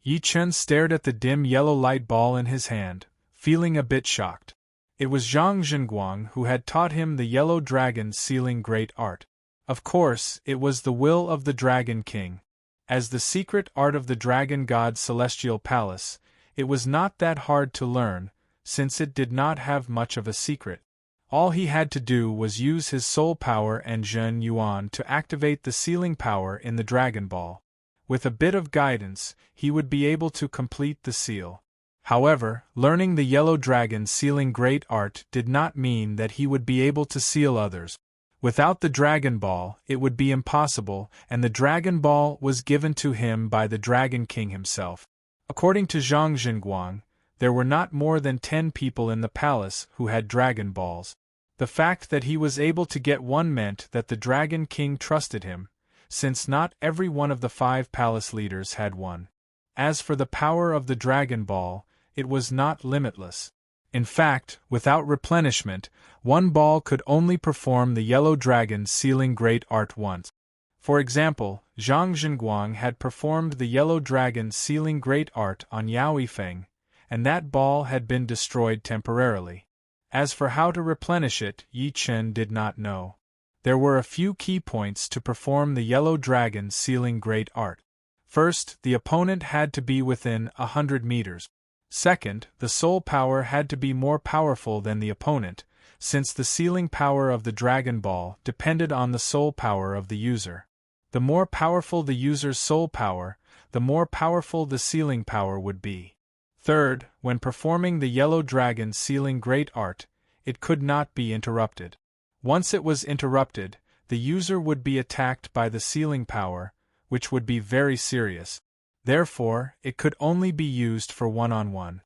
S1: Yi Chen stared at the dim yellow light ball in his hand, feeling a bit shocked. It was Zhang Zhenguang who had taught him the yellow dragon sealing great art. Of course, it was the will of the Dragon King. As the secret art of the Dragon God's celestial palace, it was not that hard to learn, since it did not have much of a secret. All he had to do was use his soul power and Zhen Yuan to activate the sealing power in the Dragon Ball. With a bit of guidance, he would be able to complete the seal. However, learning the yellow dragon sealing great art did not mean that he would be able to seal others. Without the Dragon Ball, it would be impossible, and the Dragon Ball was given to him by the Dragon King himself. According to Zhang Zhenguang, There were not more than 10 people in the palace who had Dragon Balls. The fact that he was able to get one meant that the Dragon King trusted him, since not every one of the 5 palace leaders had one. As for the power of the Dragon Ball, it was not limitless. In fact, without replenishment, one ball could only perform the Yellow Dragon's sealing great art once. For example, Zhang Zhenguang had performed the Yellow Dragon's sealing great art on Yao Yifeng, and that ball had been destroyed temporarily. As for how to replenish it, Yi Chen did not know. There were a few key points to perform the Yellow Dragon's sealing great art. First, the opponent had to be within 100 meters. Second, the soul power had to be more powerful than the opponent, since the sealing power of the Dragon Ball depended on the soul power of the user. The more powerful the user's soul power, the more powerful the sealing power would be. Third, when performing the Yellow Dragon's sealing great art, it could not be interrupted. Once it was interrupted, the user would be attacked by the sealing power, which would be very serious. Therefore, it could only be used for one-on-one.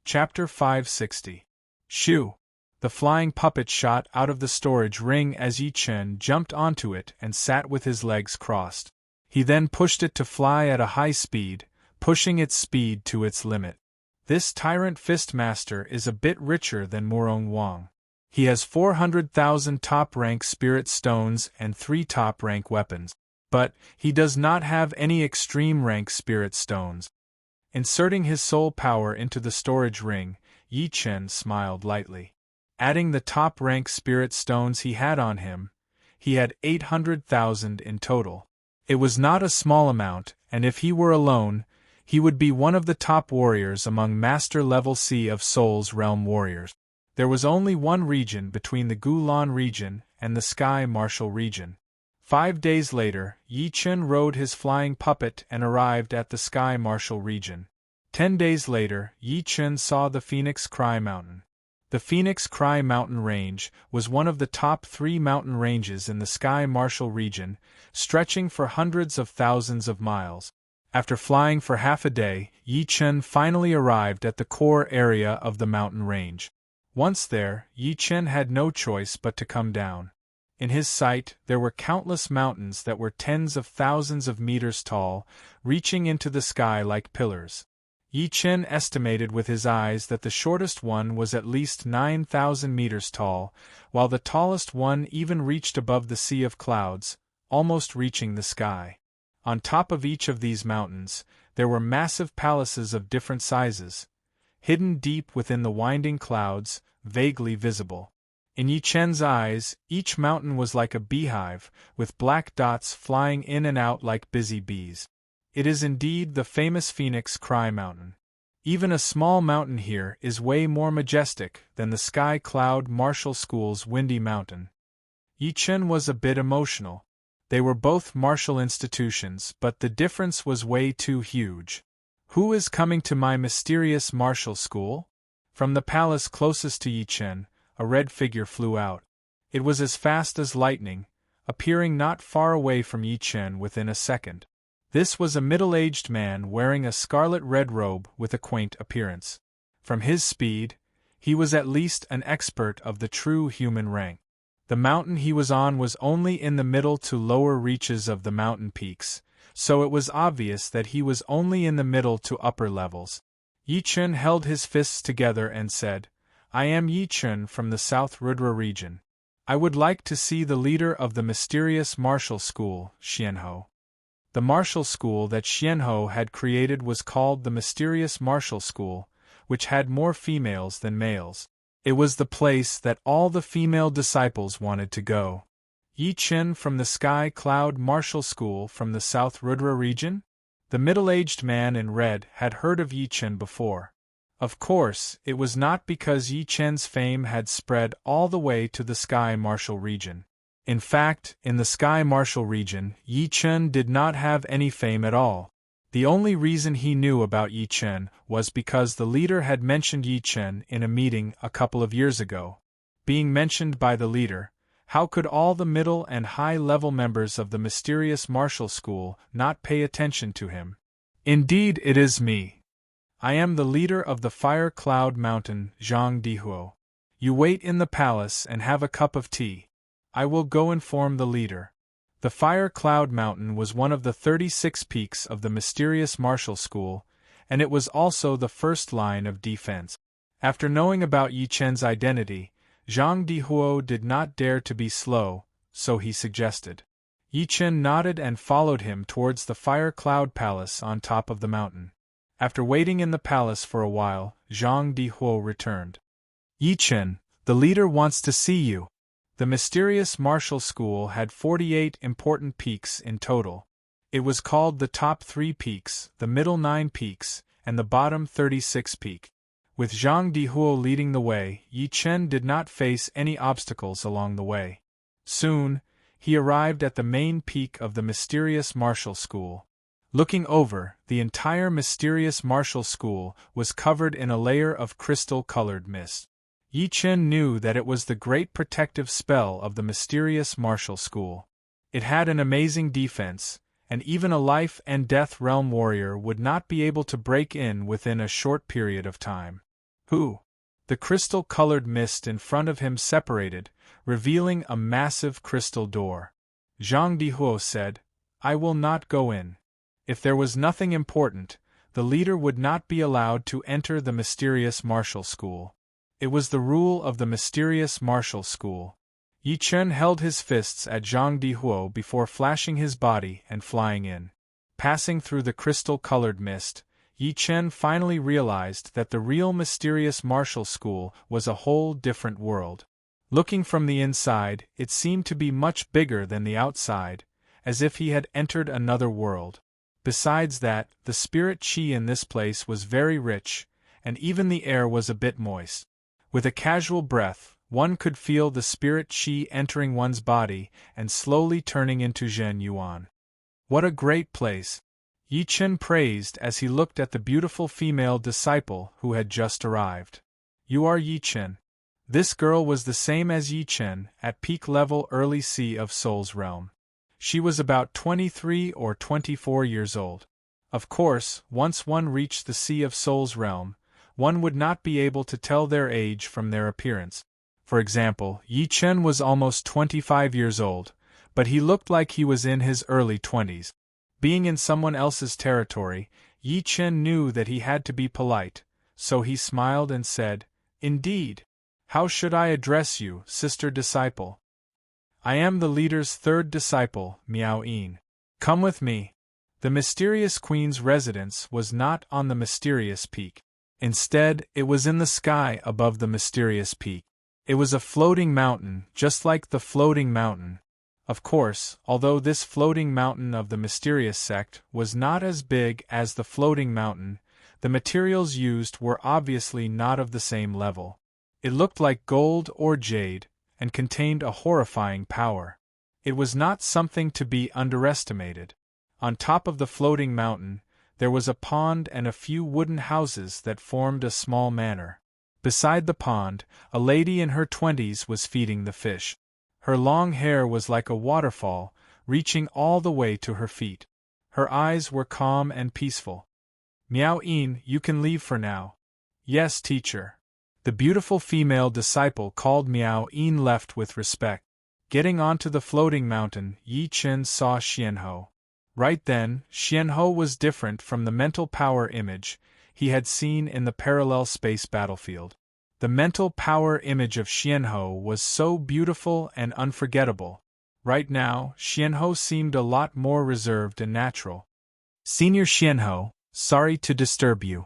S1: Chapter 560. Shoo! The flying puppet shot out of the storage ring as Yi Chen jumped onto it and sat with his legs crossed. He then pushed it to fly at a high speed, pushing its speed to its limit. This Tyrant Fist Master is a bit richer than Murong Wang. He has 400,000 top-rank spirit stones and 3 top-rank weapons. But he does not have any extreme-rank spirit stones. Inserting his soul power into the storage ring, Yi Chen smiled lightly. Adding the top-rank spirit stones he had on him, he had 800,000 in total. It was not a small amount, and if he were alone, he would be one of the top warriors among Master-level Sea of Souls realm warriors. There was only one region between the Gulan region and the Sky Martial region. 5 days later, Yi Chen rode his flying puppet and arrived at the Sky Martial region. 10 days later, Yi Chen saw the Phoenix Cry Mountain. The Phoenix Cry Mountain Range was one of the top 3 mountain ranges in the Sky Martial region, stretching for hundreds of thousands of miles. After flying for half a day, Yi Chen finally arrived at the core area of the mountain range. Once there, Yi Chen had no choice but to come down. In his sight, there were countless mountains that were tens of thousands of meters tall, reaching into the sky like pillars. Yi Chen estimated with his eyes that the shortest one was at least 9,000 meters tall, while the tallest one even reached above the sea of clouds, almost reaching the sky. On top of each of these mountains, there were massive palaces of different sizes, hidden deep within the winding clouds, vaguely visible. In Yi Chen's eyes, each mountain was like a beehive, with black dots flying in and out like busy bees. It is indeed the famous Phoenix Cry Mountain. Even a small mountain here is way more majestic than the Sky Cloud Martial School's Windy Mountain. Yi Chen was a bit emotional. They were both martial institutions, but the difference was way too huge. Who is coming to my mysterious martial school? From the palace closest to Yi Chen, a red figure flew out. It was as fast as lightning, appearing not far away from Yi Chen within a second. This was a middle-aged man wearing a scarlet-red robe with a quaint appearance. From his speed, he was at least an expert of the true human rank. The mountain he was on was only in the middle to lower reaches of the mountain peaks, so it was obvious that he was only in the middle to upper levels. Yi Chen held his fists together and said, "I am Yi Chen from the South Rudra region. I would like to see the leader of the mysterious martial school, Xianhou." The martial school that Xianhou had created was called the Mysterious Martial School, which had more females than males. It was the place that all the female disciples wanted to go. Yi Chen from the Sky Cloud Martial School from the South Rudra region? The middle-aged man in red had heard of Yi Chen before. Of course, it was not because Yi Chen's fame had spread all the way to the Sky Martial region. In fact, in the Sky Martial region, Yi Chen did not have any fame at all. The only reason he knew about Yi Chen was because the leader had mentioned Yi Chen in a meeting a couple of years ago. Being mentioned by the leader, how could all the middle and high-level members of the mysterious martial school not pay attention to him? "Indeed it is me. I am the leader of the Fire Cloud Mountain, Zhang Dihuo. You wait in the palace and have a cup of tea. I will go inform the leader. The Fire Cloud Mountain was one of the 36 peaks of the mysterious martial school, and it was also the first line of defense. After knowing about Yi Chen's identity, Zhang Dihuo did not dare to be slow, so he suggested. Yi Chen nodded and followed him towards the Fire Cloud Palace on top of the mountain. After waiting in the palace for a while, Zhang Dihuo returned. Yi Chen, the leader wants to see you. The mysterious martial school had 48 important peaks in total. It was called the top 3 peaks, the middle 9 peaks, and the bottom 36 peak. With Zhang Dihuo leading the way, Yi Chen did not face any obstacles along the way. Soon, he arrived at the main peak of the mysterious martial school. Looking over, the entire mysterious martial school was covered in a layer of crystal-colored mist. Yi Chen knew that it was the great protective spell of the mysterious martial school. It had an amazing defense, and even a life-and-death realm warrior would not be able to break in within a short period of time. Who? The crystal-colored mist in front of him separated, revealing a massive crystal door. Zhang Dihuo said, I will not go in. If there was nothing important, the leader would not be allowed to enter the mysterious martial school. It was the rule of the mysterious martial school. Yi Chen held his fists at Zhang Dihuo before flashing his body and flying in. Passing through the crystal-colored mist, Yi Chen finally realized that the real mysterious martial school was a whole different world. Looking from the inside, it seemed to be much bigger than the outside, as if he had entered another world. Besides that, the spirit qi in this place was very rich, and even the air was a bit moist. With a casual breath, one could feel the spirit qi entering one's body and slowly turning into Zhen Yuan. What a great place! Yi Chen praised as he looked at the beautiful female disciple who had just arrived. You are Yi Chen. This girl was the same as Yi Chen, at peak level early Sea of Soul's realm. She was about 23 or 24 years old. Of course, once one reached the Sea of Soul's realm, one would not be able to tell their age from their appearance. For example, Yi Chen was almost 25 years old, but he looked like he was in his early 20s. Being in someone else's territory, Yi Chen knew that he had to be polite, so he smiled and said, Indeed. How should I address you, sister disciple? I am the leader's third disciple, Miao Yin. Come with me. The mysterious queen's residence was not on the mysterious peak. Instead, it was in the sky above the mysterious peak. It was a floating mountain, just like the floating mountain. Of course, although this floating mountain of the mysterious sect was not as big as the floating mountain, the materials used were obviously not of the same level. It looked like gold or jade, and contained a horrifying power. It was not something to be underestimated. On top of the floating mountain, there was a pond and a few wooden houses that formed a small manor. Beside the pond, a lady in her 20s was feeding the fish. Her long hair was like a waterfall, reaching all the way to her feet. Her eyes were calm and peaceful. Miao Yin, you can leave for now. Yes, teacher. The beautiful female disciple called Miao Yin left with respect. Getting onto the floating mountain, Yi Chen saw Xianhou. Right then, Xianhou was different from the mental power image he had seen in the parallel space battlefield. The mental power image of Xianhou was so beautiful and unforgettable. Right now, Xianhou seemed a lot more reserved and natural. Senior Xianhou, sorry to disturb you.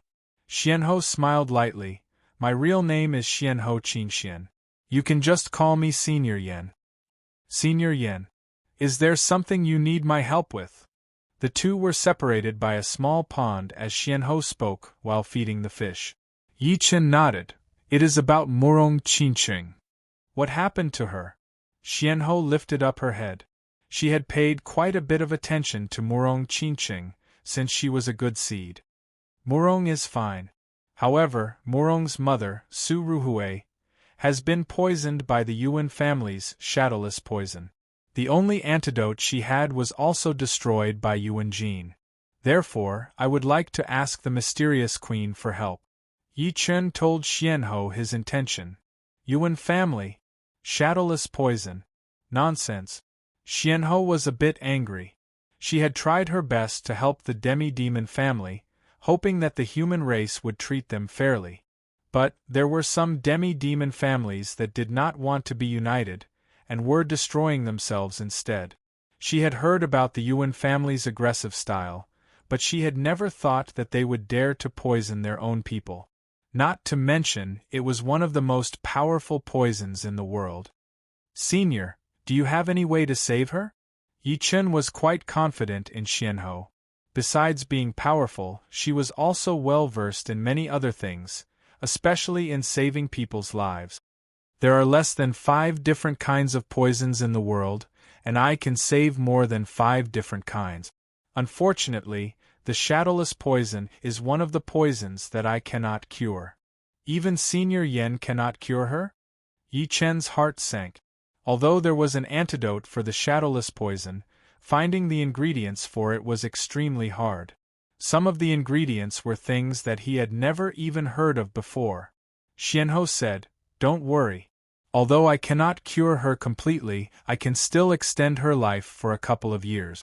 S1: Xianhou smiled lightly. My real name is Xianhou Qinxian. You can just call me Senior Yan. Senior Yan. Is there something you need my help with? The two were separated by a small pond as Xianhou spoke while feeding the fish. Yi Chen nodded. It is about Murong Qinqing. What happened to her? Xianhou lifted up her head. She had paid quite a bit of attention to Murong Qinqing, since she was a good seed. Murong is fine. However, Murong's mother, Su Ruhui, has been poisoned by the Yuan family's shadowless poison. The only antidote she had was also destroyed by Yuan Jin. Therefore, I would like to ask the mysterious queen for help. Yi Chen told Xianhou his intention. Yuan family. Shadowless poison. Nonsense. Xianhou was a bit angry. She had tried her best to help the demi-demon family, hoping that the human race would treat them fairly. But there were some demi-demon families that did not want to be united, and were destroying themselves instead. She had heard about the Yuan family's aggressive style, but she had never thought that they would dare to poison their own people. Not to mention, it was one of the most powerful poisons in the world. Senior, do you have any way to save her? Yi Chen was quite confident in Xianhou. Besides being powerful, she was also well versed in many other things, especially in saving people's lives. There are less than 5 different kinds of poisons in the world, and I can save more than 5 different kinds. Unfortunately, the shadowless poison is one of the poisons that I cannot cure. Even Senior Yen cannot cure her? Yi Chen's heart sank. Although there was an antidote for the shadowless poison, finding the ingredients for it was extremely hard. Some of the ingredients were things that he had never even heard of before. Xianhou said, "Don't worry. Although I cannot cure her completely, I can still extend her life for a couple of years."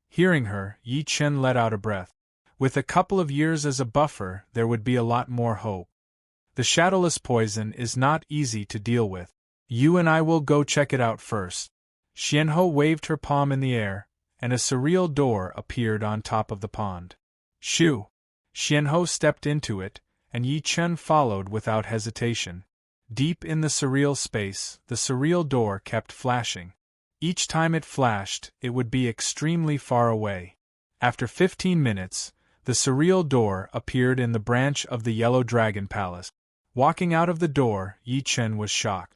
S1: Hearing her, Yi Chen let out a breath. With a couple of years as a buffer, there would be a lot more hope. The shadowless poison is not easy to deal with. You and I will go check it out first. Xianhou waved her palm in the air, and a surreal door appeared on top of the pond. Shoo! Xianhou stepped into it, and Yi Chen followed without hesitation. Deep in the surreal space, the surreal door kept flashing. Each time it flashed, it would be extremely far away. After 15 minutes, the surreal door appeared in the branch of the Yellow Dragon Palace. Walking out of the door, Yi Chen was shocked.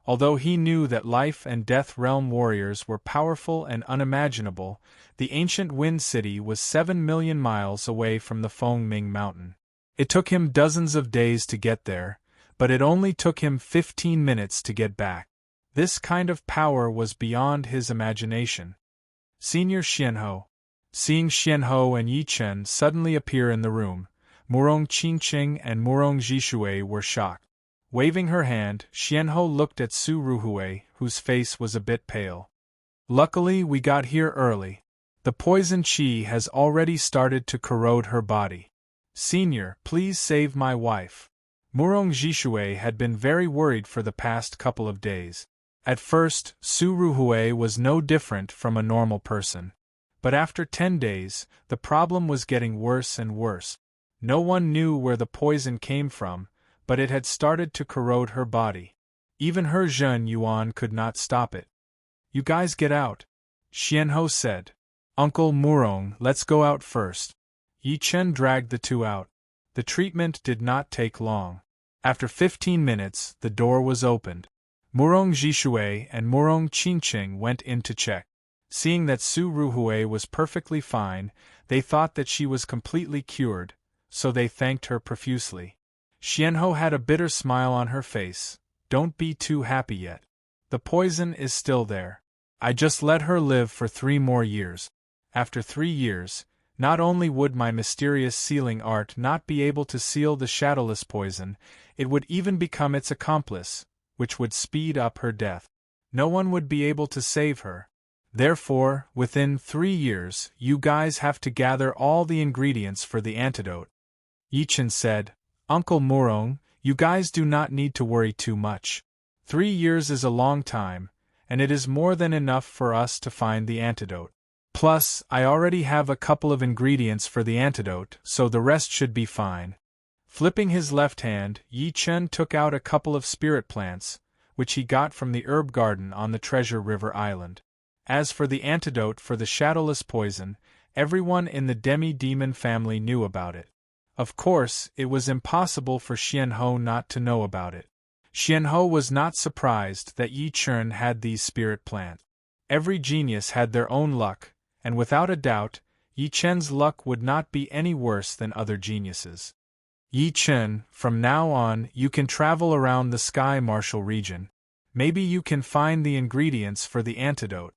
S1: Although he knew that life and death realm warriors were powerful and unimaginable, the ancient Wind City was 7 million miles away from the Fengming Mountain. It took him dozens of days to get there, but it only took him 15 minutes to get back. This kind of power was beyond his imagination. Senior Xianhou. Seeing Xianhou and Yi Chen suddenly appear in the room, Murong Qingqing and Murong Zhishui were shocked. Waving her hand, Xianhou looked at Su Ruhui, whose face was a bit pale. Luckily, we got here early. The poison qi has already started to corrode her body. Senior, please save my wife. Murong Zhishui had been very worried for the past couple of days. At first, Su Ruhui was no different from a normal person. But after 10 days, the problem was getting worse and worse. No one knew where the poison came from, but it had started to corrode her body. Even her Zhen Yuan could not stop it. You guys get out, Xianhou said. Uncle Murong, let's go out first. Yi Chen dragged the two out. The treatment did not take long. After 15 minutes, the door was opened. Murong Zhishui and Murong Qingqing went in to check. Seeing that Su Ruhui was perfectly fine, they thought that she was completely cured, so they thanked her profusely. Xianhou had a bitter smile on her face. Don't be too happy yet. The poison is still there. I just let her live for 3 more years. After 3 years, not only would my mysterious sealing art not be able to seal the shadowless poison, it would even become its accomplice, which would speed up her death. No one would be able to save her. Therefore, within 3 years, you guys have to gather all the ingredients for the antidote. Yi Chen said, Uncle Murong, you guys do not need to worry too much. 3 years is a long time, and it is more than enough for us to find the antidote. Plus, I already have a couple of ingredients for the antidote, so the rest should be fine. Flipping his left hand, Yi Chen took out a couple of spirit plants, which he got from the herb garden on the Treasure River Island. As for the antidote for the shadowless poison, everyone in the demi-demon family knew about it. Of course, it was impossible for Xianhou not to know about it. Xianhou was not surprised that Yi Chen had these spirit plants. Every genius had their own luck, and without a doubt, Yi Chen's luck would not be any worse than other geniuses. Yi Chen, from now on, you can travel around the Sky Martial region. Maybe you can find the ingredients for the antidote.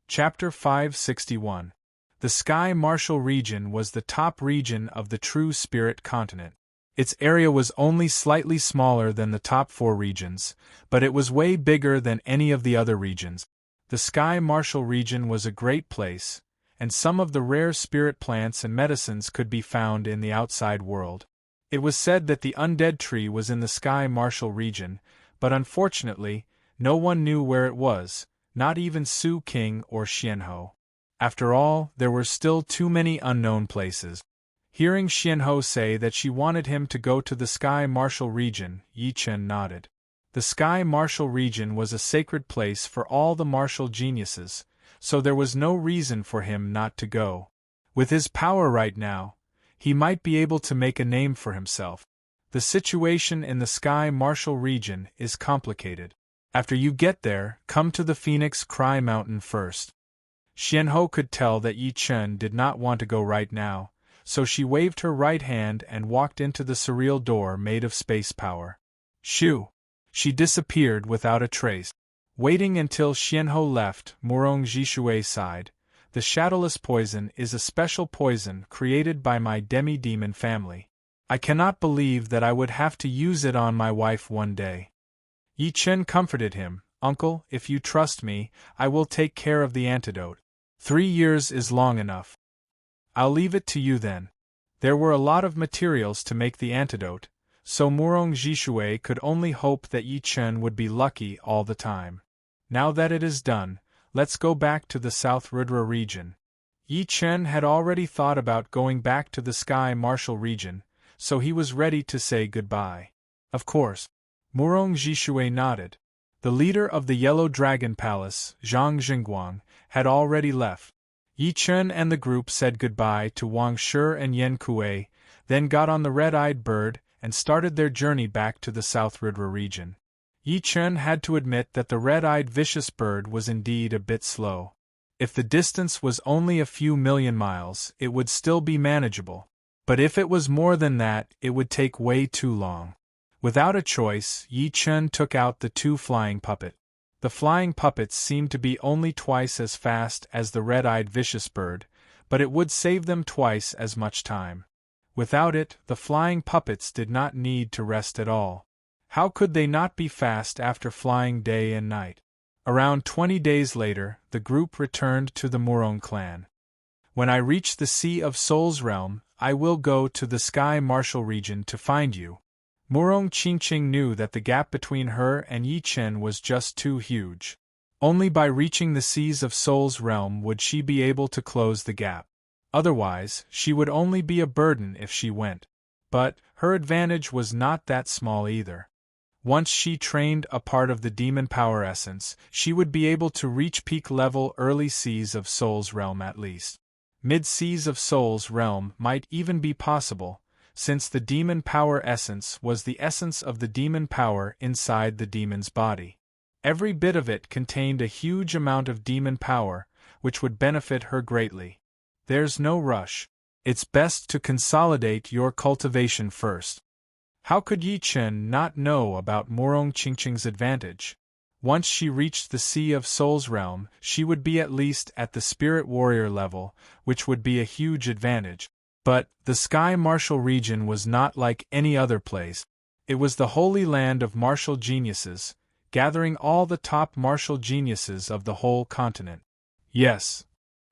S1: Chapter 561. The Sky Martial region was the top region of the True Spirit continent. Its area was only slightly smaller than the top 4 regions, but it was way bigger than any of the other regions. The Sky Martial region was a great place, and some of the rare spirit plants and medicines could be found in the outside world. It was said that the undead tree was in the Sky Martial region, but unfortunately, no one knew where it was, not even Su King or Xianhou. After all, there were still too many unknown places. Hearing Xianhou say that she wanted him to go to the Sky Martial region, Yi Chen nodded. The Sky Martial region was a sacred place for all the martial geniuses, so there was no reason for him not to go. With his power right now, he might be able to make a name for himself. The situation in the Sky Martial region is complicated. After you get there, come to the Phoenix Cry Mountain first. Xianhou could tell that Yi Chen did not want to go right now, so she waved her right hand and walked into the surreal door made of space power. Shoo! She disappeared without a trace. Waiting until Xianhou left, Murong Jishui sighed. The shadowless poison is a special poison created by my demi-demon family. I cannot believe that I would have to use it on my wife one day. Yi Chen comforted him. Uncle, if you trust me, I will take care of the antidote. 3 years is long enough. I'll leave it to you then. There were a lot of materials to make the antidote, so Murong Jishui could only hope that Yi Chen would be lucky all the time. Now that it is done, let's go back to the South Rudra region. Yi Chen had already thought about going back to the Sky Martial region, so he was ready to say goodbye. Of course. Murong Jishui nodded. The leader of the Yellow Dragon Palace, Zhang Jingguang, had already left. Yi Chen and the group said goodbye to Wang Shi and Yen Kuei, then got on the red-eyed bird and started their journey back to the South Rudra region. Yi Chen had to admit that the red-eyed vicious bird was indeed a bit slow. If the distance was only a few million miles, it would still be manageable. But if it was more than that, it would take way too long. Without a choice, Yi Chen took out the 2 flying puppet. The flying puppets seemed to be only twice as fast as the red-eyed vicious bird, but it would save them twice as much time. Without it, the flying puppets did not need to rest at all. How could they not be fast after flying day and night? Around 20 days later, the group returned to the Murong clan. When I reach the Sea of Souls realm, I will go to the Sky Martial region to find you. Murong Qingqing knew that the gap between her and Yi Chen was just too huge. Only by reaching the Seas of Souls realm would she be able to close the gap. Otherwise, she would only be a burden if she went. But her advantage was not that small either. Once she trained a part of the demon power essence, she would be able to reach peak level early Seas of Souls realm at least. Mid Seas of Souls realm might even be possible, since the demon power essence was the essence of the demon power inside the demon's body. Every bit of it contained a huge amount of demon power, which would benefit her greatly. There's no rush. It's best to consolidate your cultivation first. How could Yi Chen not know about Murong Qingqing's advantage? Once she reached the Sea of Souls realm, she would be at least at the Spirit Warrior level, which would be a huge advantage. But the Sky Martial region was not like any other place. It was the holy land of martial geniuses, gathering all the top martial geniuses of the whole continent. Yes.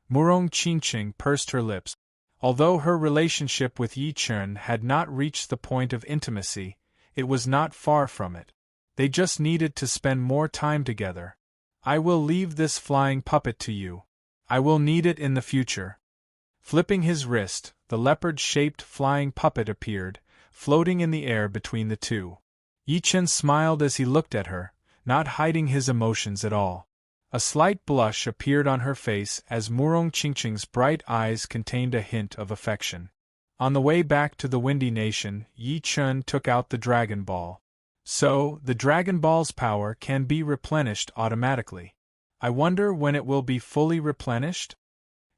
S1: Murong Qingqing pursed her lips. Although her relationship with Yi Chen had not reached the point of intimacy, it was not far from it. They just needed to spend more time together. I will leave this flying puppet to you. I will need it in the future. Flipping his wrist, the leopard-shaped flying puppet appeared, floating in the air between the two. Yi Chen smiled as he looked at her, not hiding his emotions at all. A slight blush appeared on her face as Murong Qingqing's bright eyes contained a hint of affection. On the way back to the Windy Nation, Yi Chen took out the Dragon Ball. So, the Dragon Ball's power can be replenished automatically. I wonder when it will be fully replenished?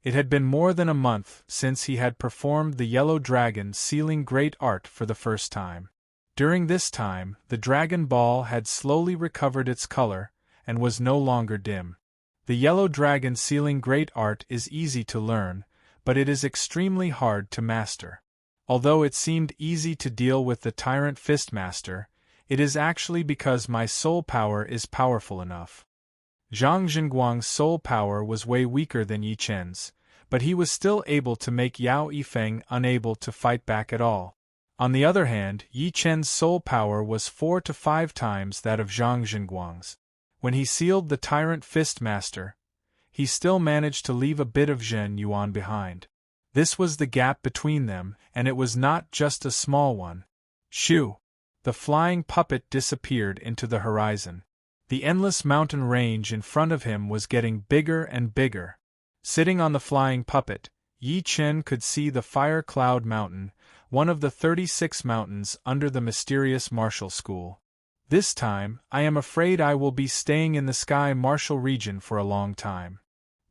S1: It had been more than a month since he had performed the Yellow Dragon sealing great art for the first time. During this time, the Dragon Ball had slowly recovered its color, and was no longer dim. The Yellow Dragon sealing great art is easy to learn, but it is extremely hard to master. Although it seemed easy to deal with the Tyrant Fistmaster, it is actually because my soul power is powerful enough. Zhang Zhenguang's soul power was way weaker than Yi Chen's, but he was still able to make Yao Yifeng unable to fight back at all. On the other hand, Yi Chen's soul power was 4 to 5 times that of Zhang Zhenguang's. When he sealed the Tyrant Fistmaster, he still managed to leave a bit of Zhen Yuan behind. This was the gap between them, and it was not just a small one. Shoo! The flying puppet disappeared into the horizon. The endless mountain range in front of him was getting bigger and bigger. Sitting on the flying puppet, Yi Chen could see the Fire Cloud Mountain, one of the 36 mountains under the mysterious martial school. This time, I am afraid I will be staying in the Sky Martial region for a long time.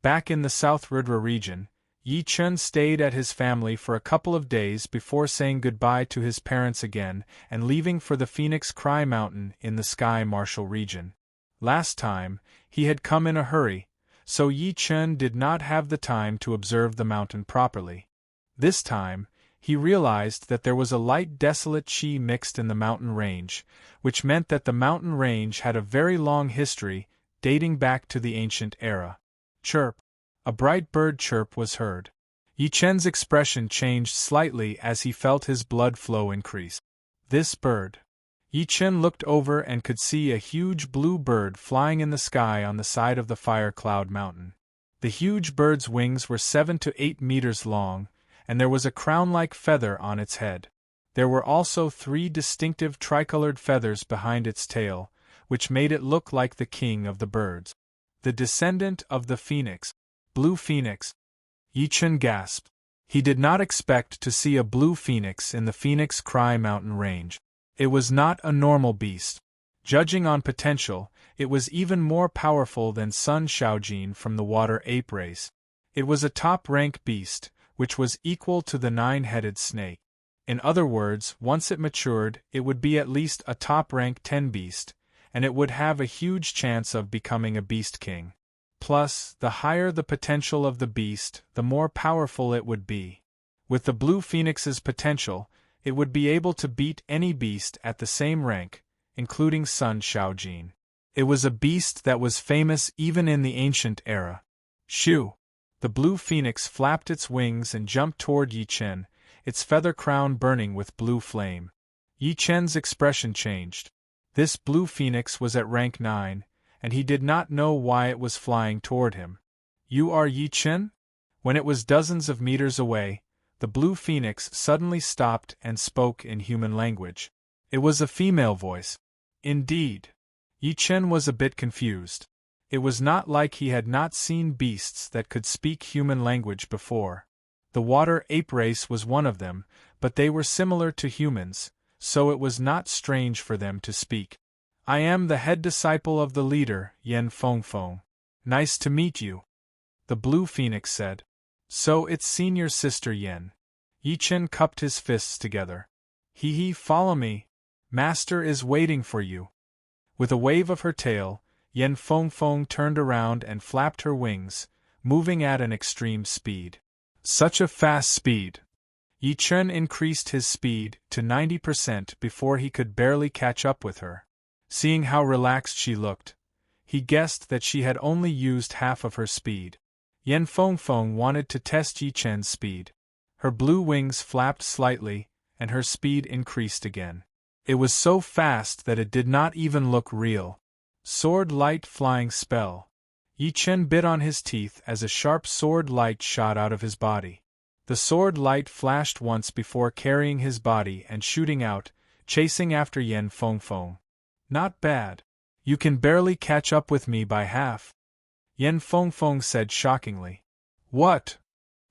S1: Back in the South Rudra region, Yi Chen stayed at his family for a couple of days before saying goodbye to his parents again and leaving for the Phoenix Cry Mountain in the Sky Martial region. Last time, he had come in a hurry, so Yi Chen did not have the time to observe the mountain properly. This time, he realized that there was a light desolate qi mixed in the mountain range, which meant that the mountain range had a very long history, dating back to the ancient era. Chirp! A bright bird chirp was heard. Yi Chen's expression changed slightly as he felt his blood flow increase. This bird. Yi Chen looked over and could see a huge blue bird flying in the sky on the side of the Fire Cloud Mountain. The huge bird's wings were 7 to 8 meters long, and there was a crown-like feather on its head. There were also 3 distinctive tricolored feathers behind its tail, which made it look like the king of the birds. The descendant of the phoenix. Blue phoenix. Yi Chen gasped. He did not expect to see a blue phoenix in the Phoenix Cry Mountain range. It was not a normal beast. Judging on potential, it was even more powerful than Sun Shaojin from the water ape race. It was a top-rank beast, which was equal to the 9-headed snake. In other words, once it matured, it would be at least a top-rank 10 beast, and it would have a huge chance of becoming a beast king. Plus, the higher the potential of the beast, the more powerful it would be. With the blue phoenix's potential, it would be able to beat any beast at the same rank, including Sun Shaojin. It was a beast that was famous even in the ancient era. Shoo! The blue phoenix flapped its wings and jumped toward Yi Chen, its feather crown burning with blue flame. Yi Chen's expression changed. This blue phoenix was at rank 9, and he did not know why it was flying toward him. You are Yi Chen? When it was dozens of meters away, the blue phoenix suddenly stopped and spoke in human language. It was a female voice. Indeed. Yi Chen was a bit confused. It was not like he had not seen beasts that could speak human language before. The water ape race was one of them, but they were similar to humans, so it was not strange for them to speak. I am the head disciple of the leader, Yan Fengfeng. Nice to meet you. The blue phoenix said. So it's senior sister Yan. Yi Chen cupped his fists together. Hee, follow me. Master is waiting for you. With a wave of her tail, Yan Fengfeng turned around and flapped her wings, moving at an extreme speed. Such a fast speed! Yi Chen increased his speed to 90% before he could barely catch up with her. Seeing how relaxed she looked, he guessed that she had only used half of her speed. Yan Fengfeng wanted to test Yi Chen's speed. Her blue wings flapped slightly, and her speed increased again. It was so fast that it did not even look real. Sword light flying spell. Yi Chen bit on his teeth as a sharp sword light shot out of his body. The sword light flashed once before carrying his body and shooting out, chasing after Yan Fengfeng. Not bad. You can barely catch up with me by half. Yan Fengfeng said shockingly. What?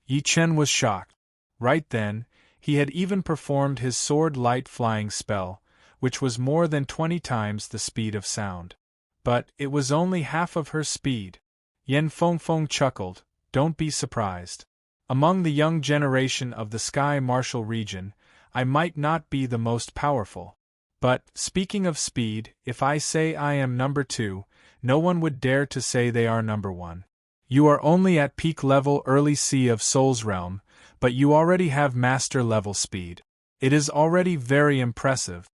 S1: Yi Chen was shocked. Right then, he had even performed his sword light flying spell, which was more than 20 times the speed of sound. But it was only half of her speed. Yan Fengfeng chuckled. Don't be surprised. Among the young generation of the Sky Martial region, I might not be the most powerful. But, speaking of speed, if I say I am number 2, no one would dare to say they are number 1. You are only at peak level early Sea of Souls realm, but you already have master level speed. It is already very impressive.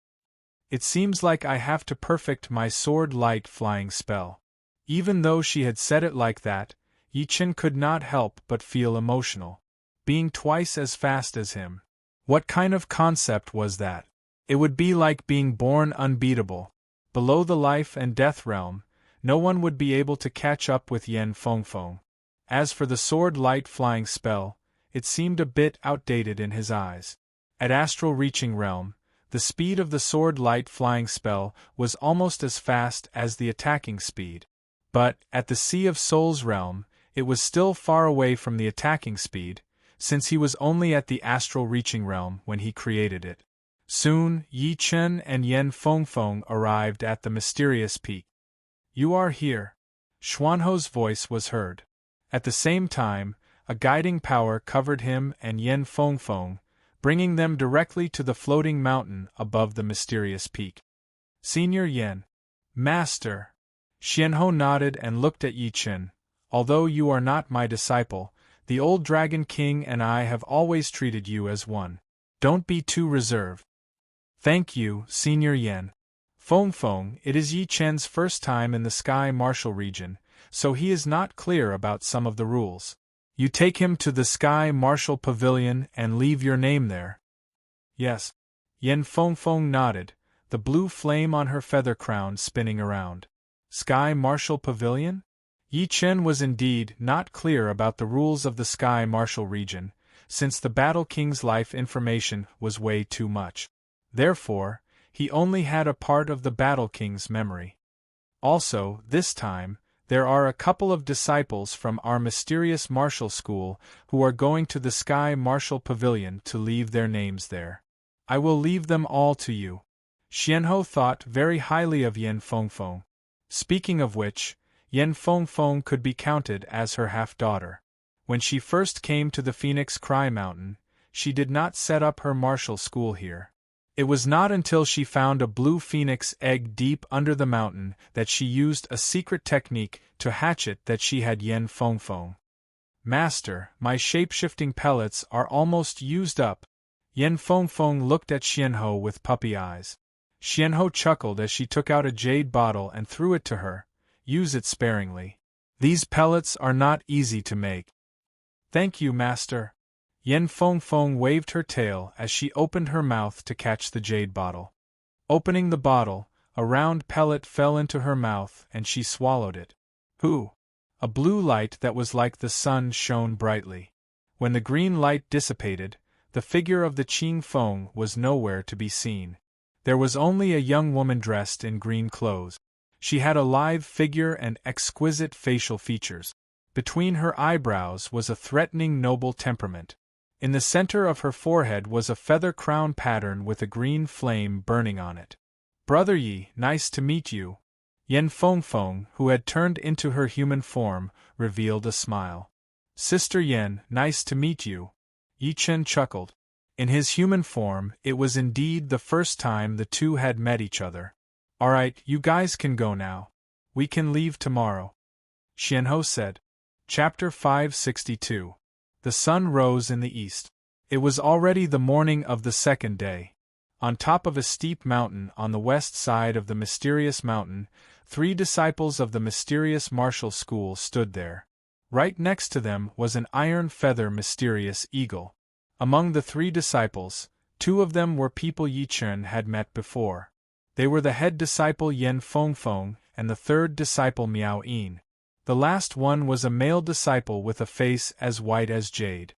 S1: It seems like I have to perfect my sword light flying spell. Even though she had said it like that, Yi Chen could not help but feel emotional. Being twice as fast as him. What kind of concept was that? It would be like being born unbeatable. Below the life and death realm, no one would be able to catch up with Yen Fengfeng. As for the sword light flying spell, it seemed a bit outdated in his eyes. At astral reaching realm, the speed of the sword light flying spell was almost as fast as the attacking speed. But, at the Sea of Souls realm, it was still far away from the attacking speed, since he was only at the astral reaching realm when he created it. Soon, Yi Chen and Yen Fengfeng arrived at the mysterious peak. You are here. Xuanho's voice was heard. At the same time, a guiding power covered him and Yen Fengfeng, bringing them directly to the floating mountain above the mysterious peak. Senior Yen. Master. Xianhou nodded and looked at Yi Chen. Although you are not my disciple, the old Dragon King and I have always treated you as one. Don't be too reserved. Thank you, Senior Yen. Fengfeng, it is Yi Chen's first time in the Sky Martial region, so he is not clear about some of the rules. You take him to the Sky Martial Pavilion and leave your name there. Yes. Yen Fengfeng nodded, the blue flame on her feather crown spinning around. Sky Martial Pavilion? Yi Chen was indeed not clear about the rules of the Sky Martial region, since the Battle King's life information was way too much. Therefore, he only had a part of the Battle King's memory. Also, this time, there are a couple of disciples from our mysterious martial school who are going to the Sky Martial Pavilion to leave their names there. I will leave them all to you. Xianhou thought very highly of Yen Fengfeng. Speaking of which, Yen Fengfeng could be counted as her half-daughter. When she first came to the Phoenix Cry Mountain, she did not set up her martial school here. It was not until she found a blue phoenix egg deep under the mountain that she used a secret technique to hatch it that she had Yen Fengfeng. Master, my shape-shifting pellets are almost used up. Yen Fengfeng looked at Xianhou with puppy eyes. Xianhou chuckled as she took out a jade bottle and threw it to her. Use it sparingly. These pellets are not easy to make. Thank you, Master. Yen Fengfeng waved her tail as she opened her mouth to catch the jade bottle. Opening the bottle, a round pellet fell into her mouth and she swallowed it. Hoo! A blue light that was like the sun shone brightly. When the green light dissipated, the figure of the Qing Feng was nowhere to be seen. There was only a young woman dressed in green clothes. She had a lithe figure and exquisite facial features. Between her eyebrows was a threatening noble temperament. In the center of her forehead was a feather crown pattern with a green flame burning on it. Brother Yi, nice to meet you. Yen Fengfeng, who had turned into her human form, revealed a smile. Sister Yen, nice to meet you. Yi Chen chuckled. In his human form, it was indeed the first time the two had met each other. Alright, you guys can go now. We can leave tomorrow. Xianhou said. Chapter 562. The sun rose in the east. It was already the morning of the second day. On top of a steep mountain on the west side of the mysterious mountain, 3 disciples of the mysterious martial school stood there. Right next to them was an iron feather mysterious eagle. Among the 3 disciples, 2 of them were people Yi Chen had met before. They were the head disciple Yen Fengfeng and the 3rd disciple Miao Yin. The last one was a male disciple with a face as white as jade.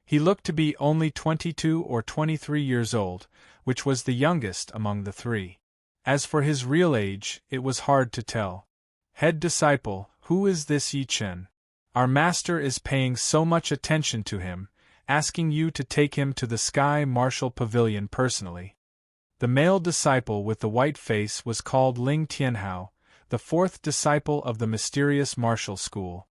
S1: He looked to be only 22 or 23 years old, which was the youngest among the 3. As for his real age, it was hard to tell. Head disciple, who is this Yi Chen? Our master is paying so much attention to him, asking you to take him to the Sky Martial Pavilion personally. The male disciple with the white face was called Ling Tianhao, the 4th disciple of the mysterious martial school.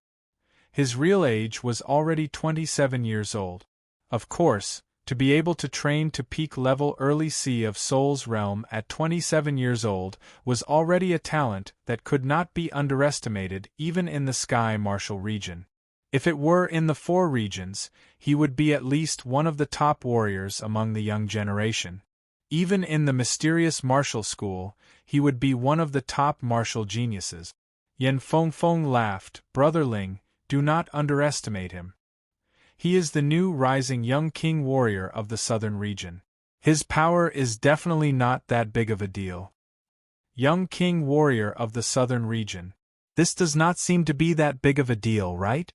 S1: His real age was already 27 years old. Of course, To be able to train to peak level early Sea of Souls realm at 27 years old was already a talent that could not be underestimated even in the Sky Martial region. If it were in the 4 regions, he would be at least one of the top warriors among the young generation. Even in the mysterious martial school, he would be one of the top martial geniuses. Yan Fengfeng laughed. Brother Ling, do not underestimate him. He is the new rising young king warrior of the southern region. His power is definitely not that big of a deal. Young king warrior of the southern region. This does not seem to be that big of a deal, right?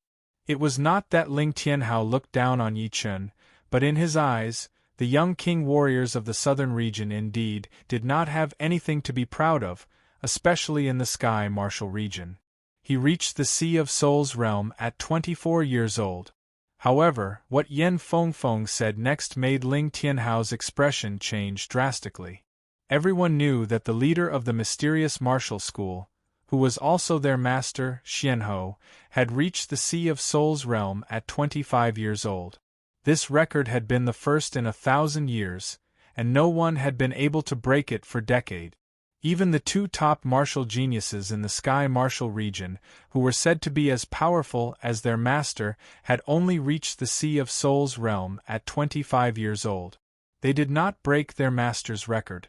S1: It was not that Ling Tianhao looked down on Yi Chen, but in his eyes, the young king warriors of the southern region indeed did not have anything to be proud of, especially in the Sky Martial region. He reached the Sea of Souls realm at 24 years old. However, what Yan Fengfeng said next made Ling Tianhao's expression change drastically. Everyone knew that the leader of the mysterious martial school, who was also their master, Xianhou, had reached the Sea of Souls realm at 25 years old. This record had been the first in 1,000 years, and no one had been able to break it for decades. Even the 2 top martial geniuses in the Sky Martial region, who were said to be as powerful as their master, had only reached the Sea of Souls realm at 25 years old. They did not break their master's record.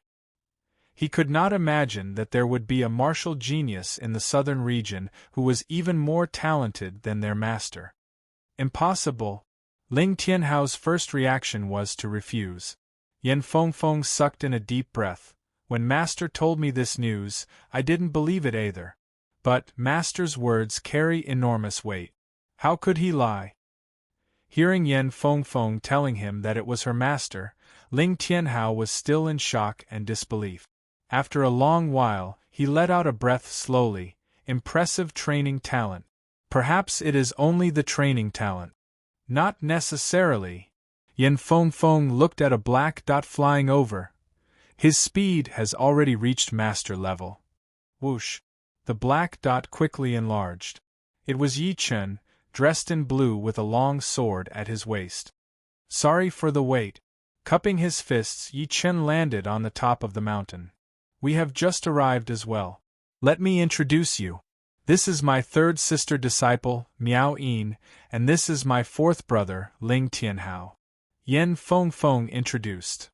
S1: He could not imagine that there would be a martial genius in the southern region who was even more talented than their master. Impossible. Ling Tianhao's first reaction was to refuse. Yan Fengfeng sucked in a deep breath. When Master told me this news, I didn't believe it either. But Master's words carry enormous weight. How could he lie? Hearing Yan Fengfeng telling him that it was her master, Ling Tianhao was still in shock and disbelief. After a long while, he let out a breath slowly. Impressive training talent. Perhaps it is only the training talent. Not necessarily. Yan Fengfeng looked at a black dot flying over. His speed has already reached master level. Whoosh! The black dot quickly enlarged. It was Yi Chen, dressed in blue with a long sword at his waist. Sorry for the wait. Cupping his fists, Yi Chen landed on the top of the mountain. We have just arrived as well. Let me introduce you. This is my 3rd sister disciple, Miao Yin, and this is my 4th brother, Ling Tianhao. Yan Fengfeng introduced.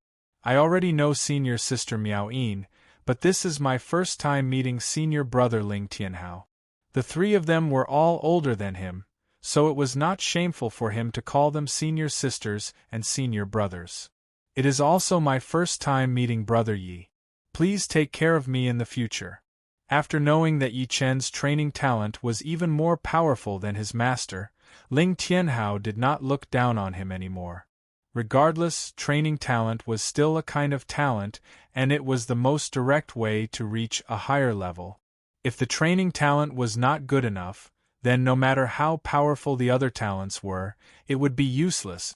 S1: I already know senior sister Miao Yin, but this is my first time meeting senior brother Ling Tianhao. The 3 of them were all older than him, so it was not shameful for him to call them senior sisters and senior brothers. It is also my first time meeting brother Yi. Please take care of me in the future. After knowing that Yi Chen's training talent was even more powerful than his master, Ling Tianhao did not look down on him anymore. Regardless, training talent was still a kind of talent, and it was the most direct way to reach a higher level. If the training talent was not good enough, then no matter how powerful the other talents were, it would be useless.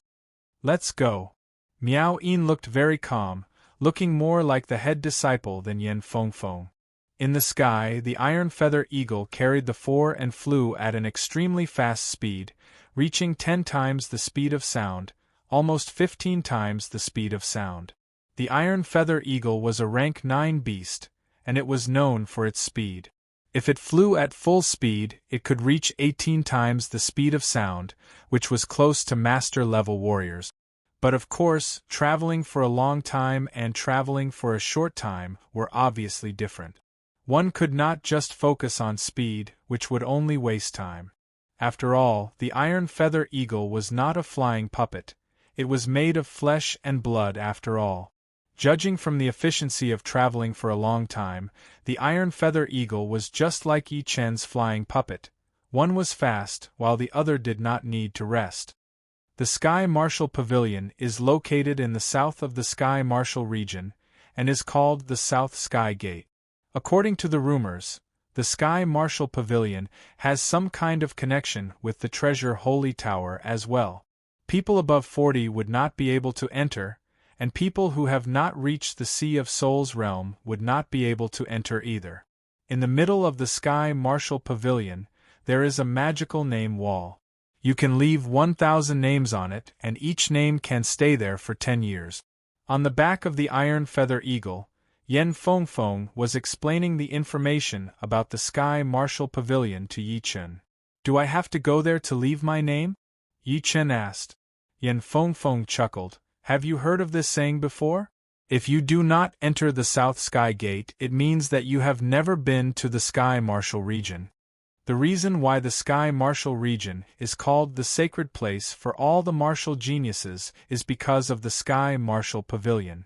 S1: Let's go. Miao Yin looked very calm, looking more like the head disciple than Yan Fengfeng. In the sky, the iron feather eagle carried the 4 and flew at an extremely fast speed, reaching 10 times the speed of sound, almost 15 times the speed of sound. The iron feather eagle was a rank 9 beast, and it was known for its speed. If it flew at full speed, it could reach 18 times the speed of sound, which was close to master-level warriors. But of course, traveling for a long time and traveling for a short time were obviously different. One could not just focus on speed, which would only waste time. After all, the iron feather eagle was not a flying puppet. It was made of flesh and blood after all. Judging from the efficiency of traveling for a long time, the iron feather eagle was just like Yi Chen's flying puppet. One was fast, while the other did not need to rest. The Sky Martial Pavilion is located in the south of the Sky Martial region, and is called the South Sky Gate. According to the rumors, the Sky Martial Pavilion has some kind of connection with the Treasure Holy Tower as well. People above 40 would not be able to enter, and people who have not reached the Sea of Souls realm would not be able to enter either. In the middle of the Sky Martial Pavilion, there is a magical name wall. You can leave 1,000 names on it, and each name can stay there for 10 years. On the back of the iron feather eagle, Yen Fengfeng was explaining the information about the Sky Martial Pavilion to Yi Chen. Do I have to go there to leave my name? Yi Chen asked. Yen Fengfeng chuckled. Have you heard of this saying before? If you do not enter the South Sky Gate, it means that you have never been to the Sky Martial region. The reason why the Sky Martial region is called the sacred place for all the martial geniuses is because of the Sky Martial Pavilion.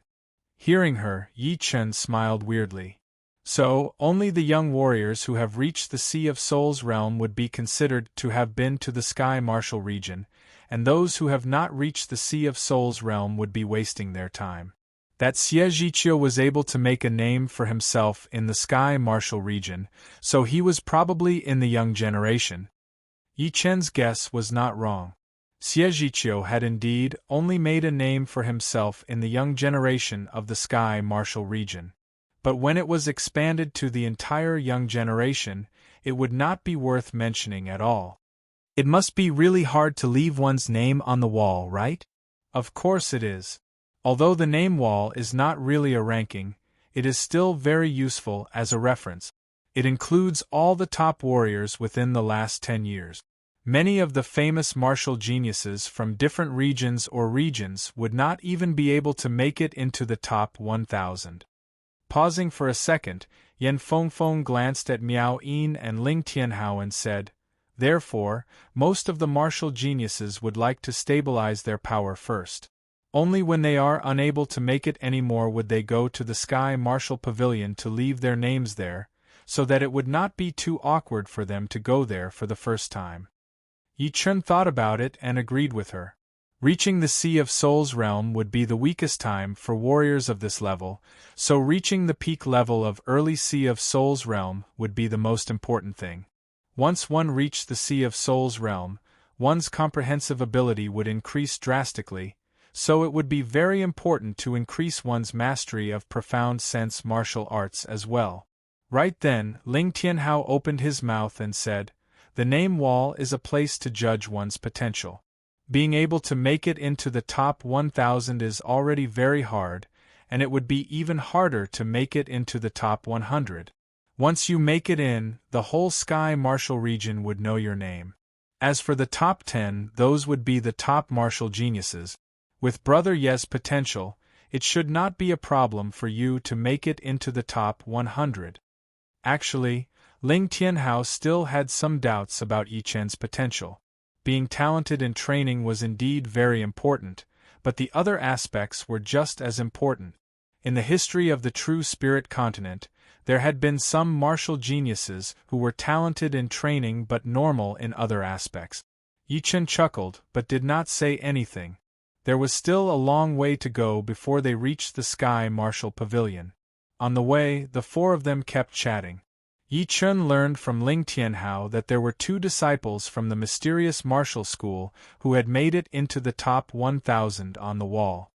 S1: Hearing her, Yi Chen smiled weirdly. So, only the young warriors who have reached the Sea of Souls realm would be considered to have been to the Sky Martial region, and those who have not reached the Sea of Souls realm would be wasting their time. That Xie Zhiqiu was able to make a name for himself in the Sky Martial region, so he was probably in the young generation. Yi Chen's guess was not wrong. Xie Zhiqiu had indeed only made a name for himself in the young generation of the Sky Martial region. But when it was expanded to the entire young generation, it would not be worth mentioning at all. It must be really hard to leave one's name on the wall, right? Of course it is. Although the name wall is not really a ranking, it is still very useful as a reference. It includes all the top warriors within the last 10 years. Many of the famous martial geniuses from different regions would not even be able to make it into the top 1,000. Pausing for a second, Yen Fengfeng glanced at Miao Yin and Ling Tianhao and said, therefore, most of the martial geniuses would like to stabilize their power first. Only when they are unable to make it anymore would they go to the Sky Martial Pavilion to leave their names there, so that it would not be too awkward for them to go there for the first time. Yi Chen thought about it and agreed with her. Reaching the Sea of Souls realm would be the weakest time for warriors of this level, so reaching the peak level of early Sea of Souls realm would be the most important thing. Once one reached the Sea of Souls realm, one's comprehensive ability would increase drastically, so it would be very important to increase one's mastery of profound sense martial arts as well. Right then, Ling Tianhao opened his mouth and said, the name wall is a place to judge one's potential. Being able to make it into the top 1,000 is already very hard, and it would be even harder to make it into the top 100. Once you make it in, the whole Sky Martial region would know your name. As for the top 10, those would be the top martial geniuses. With Brother Ye's potential, it should not be a problem for you to make it into the top 100. Actually, Ling Tianhao still had some doubts about Yi Chen's potential. Being talented in training was indeed very important, but the other aspects were just as important. In the history of the true spirit continent, there had been some martial geniuses who were talented in training but normal in other aspects. Yi Chen chuckled but did not say anything. There was still a long way to go before they reached the Sky Martial Pavilion. On the way, the four of them kept chatting. Yi Chen learned from Ling Tianhao that there were 2 disciples from the mysterious martial school who had made it into the top 1,000 on the wall.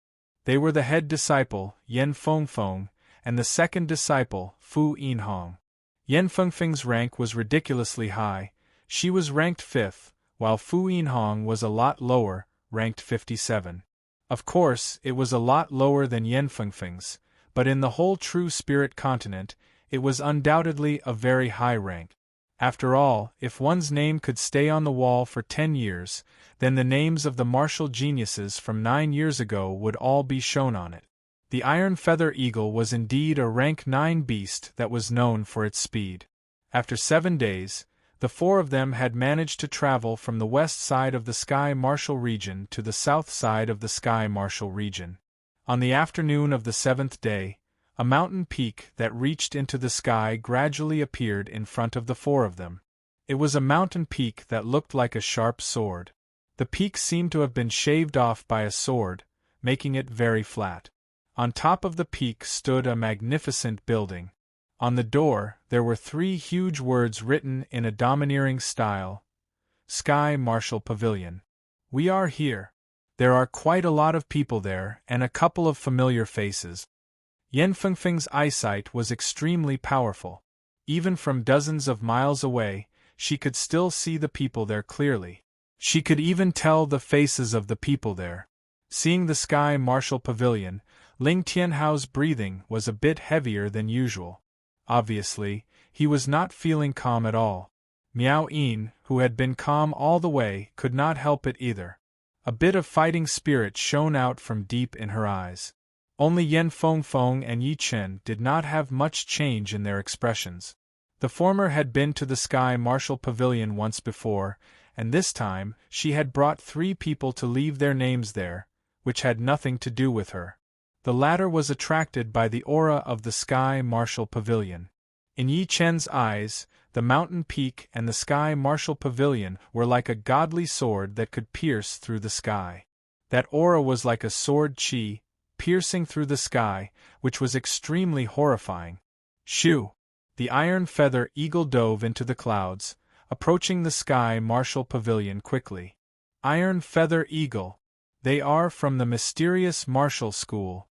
S1: They were the head disciple, Yen Fengfeng, and the second disciple, Fu Yinhong. Yen Fengfeng's rank was ridiculously high. She was ranked 5th, while Fu Yinhong was a lot lower, ranked 57. Of course, it was a lot lower than Yen Fengfeng's, but in the whole true spirit continent, it was undoubtedly a very high rank. After all, if one's name could stay on the wall for 10 years, then the names of the martial geniuses from 9 years ago would all be shown on it. The Iron Feather Eagle was indeed a rank 9 beast that was known for its speed. After 7 days, the 4 of them had managed to travel from the west side of the Sky Martial region to the south side of the Sky Martial region. On the afternoon of the 7th day, a mountain peak that reached into the sky gradually appeared in front of the 4 of them. It was a mountain peak that looked like a sharp sword. The peak seemed to have been shaved off by a sword, making it very flat. On top of the peak stood a magnificent building. On the door, there were 3 huge words written in a domineering style. Sky Martial Pavilion. We are here. There are quite a lot of people there, and a couple of familiar faces. Yen Fengfeng's eyesight was extremely powerful. Even from dozens of miles away, she could still see the people there clearly. She could even tell the faces of the people there. Seeing the Sky Martial Pavilion, Ling Tianhao's breathing was a bit heavier than usual. Obviously, he was not feeling calm at all. Miao Yin, who had been calm all the way, could not help it either. A bit of fighting spirit shone out from deep in her eyes. Only Yan Fengfeng and Yi Chen did not have much change in their expressions. The former had been to the Sky Martial Pavilion once before, and this time she had brought 3 people to leave their names there, which had nothing to do with her. The latter was attracted by the aura of the Sky Martial Pavilion. In Yi Chen's eyes, the mountain peak and the Sky Martial Pavilion were like a godly sword that could pierce through the sky. That aura was like a sword qi, piercing through the sky, which was extremely horrifying. Shoo! The iron feather eagle dove into the clouds, approaching the Sky Martial Pavilion quickly. Iron feather eagle. They are from the mysterious martial school.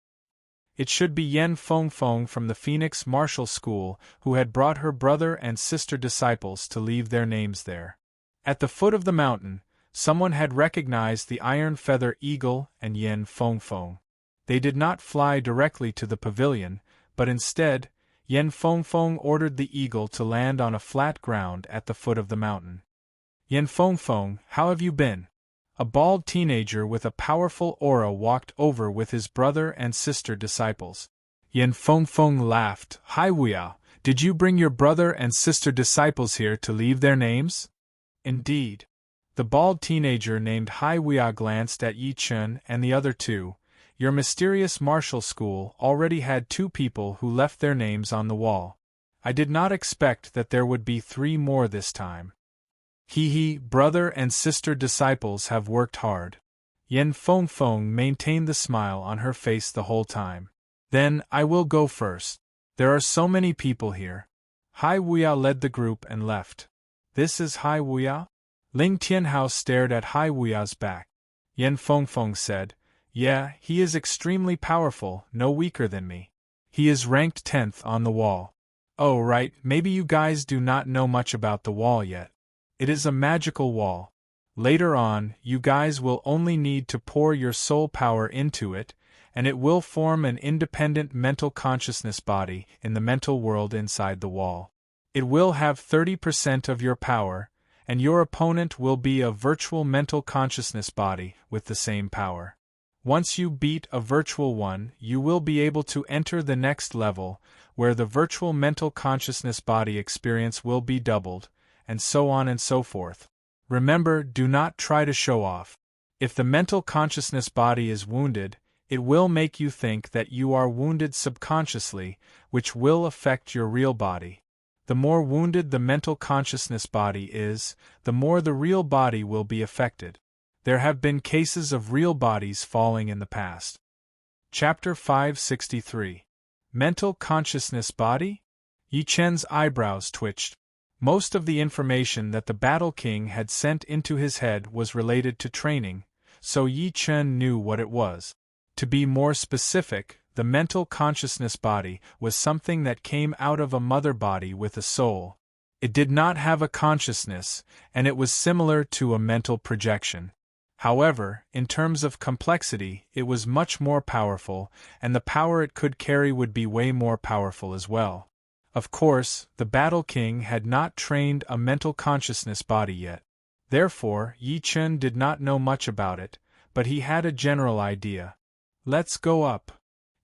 S1: It should be Yan Fengfeng from the Phoenix Martial School who had brought her brother and sister disciples to leave their names there. At the foot of the mountain, someone had recognized the iron feather eagle and Yan Fengfeng. They did not fly directly to the pavilion, but instead, Yan Fengfeng ordered the eagle to land on a flat ground at the foot of the mountain. Yan Fengfeng, how have you been? A bald teenager with a powerful aura walked over with his brother and sister disciples. Yan Fengfeng laughed. Hai Wuya, did you bring your brother and sister disciples here to leave their names? Indeed. The bald teenager named Hai Wuya glanced at Yi Chen and the other 2. Your mysterious martial school already had 2 people who left their names on the wall. I did not expect that there would be 3 more this time. He, brother and sister disciples have worked hard. Yan Fengfeng maintained the smile on her face the whole time. Then, I will go first. There are so many people here. Hai Wuya led the group and left. This is Hai Wuya? Ling Tianhao stared at Hai Wuya's back. Yan Fengfeng said, Yeah, he is extremely powerful, no weaker than me. He is ranked 10th on the wall. Oh right, maybe you guys do not know much about the wall yet. It is a magical wall. Later on, you guys will only need to pour your soul power into it, and it will form an independent mental consciousness body in the mental world inside the wall. It will have 30% of your power, and your opponent will be a virtual mental consciousness body with the same power. Once you beat a virtual one, you will be able to enter the next level, where the virtual mental consciousness body experience will be doubled, and so on and so forth. Remember, do not try to show off. If the mental consciousness body is wounded, it will make you think that you are wounded subconsciously, which will affect your real body. The more wounded the mental consciousness body is, the more the real body will be affected. There have been cases of real bodies falling in the past. Chapter 563. Mental Consciousness Body? Yi Chen's eyebrows twitched. Most of the information that the Battle King had sent into his head was related to training, so Yi Chen knew what it was. To be more specific, the mental consciousness body was something that came out of a mother body with a soul. It did not have a consciousness, and it was similar to a mental projection. However, in terms of complexity, it was much more powerful, and the power it could carry would be way more powerful as well. Of course, the Battle King had not trained a mental consciousness body yet. Therefore, Yi Chen did not know much about it, but he had a general idea. Let's go up.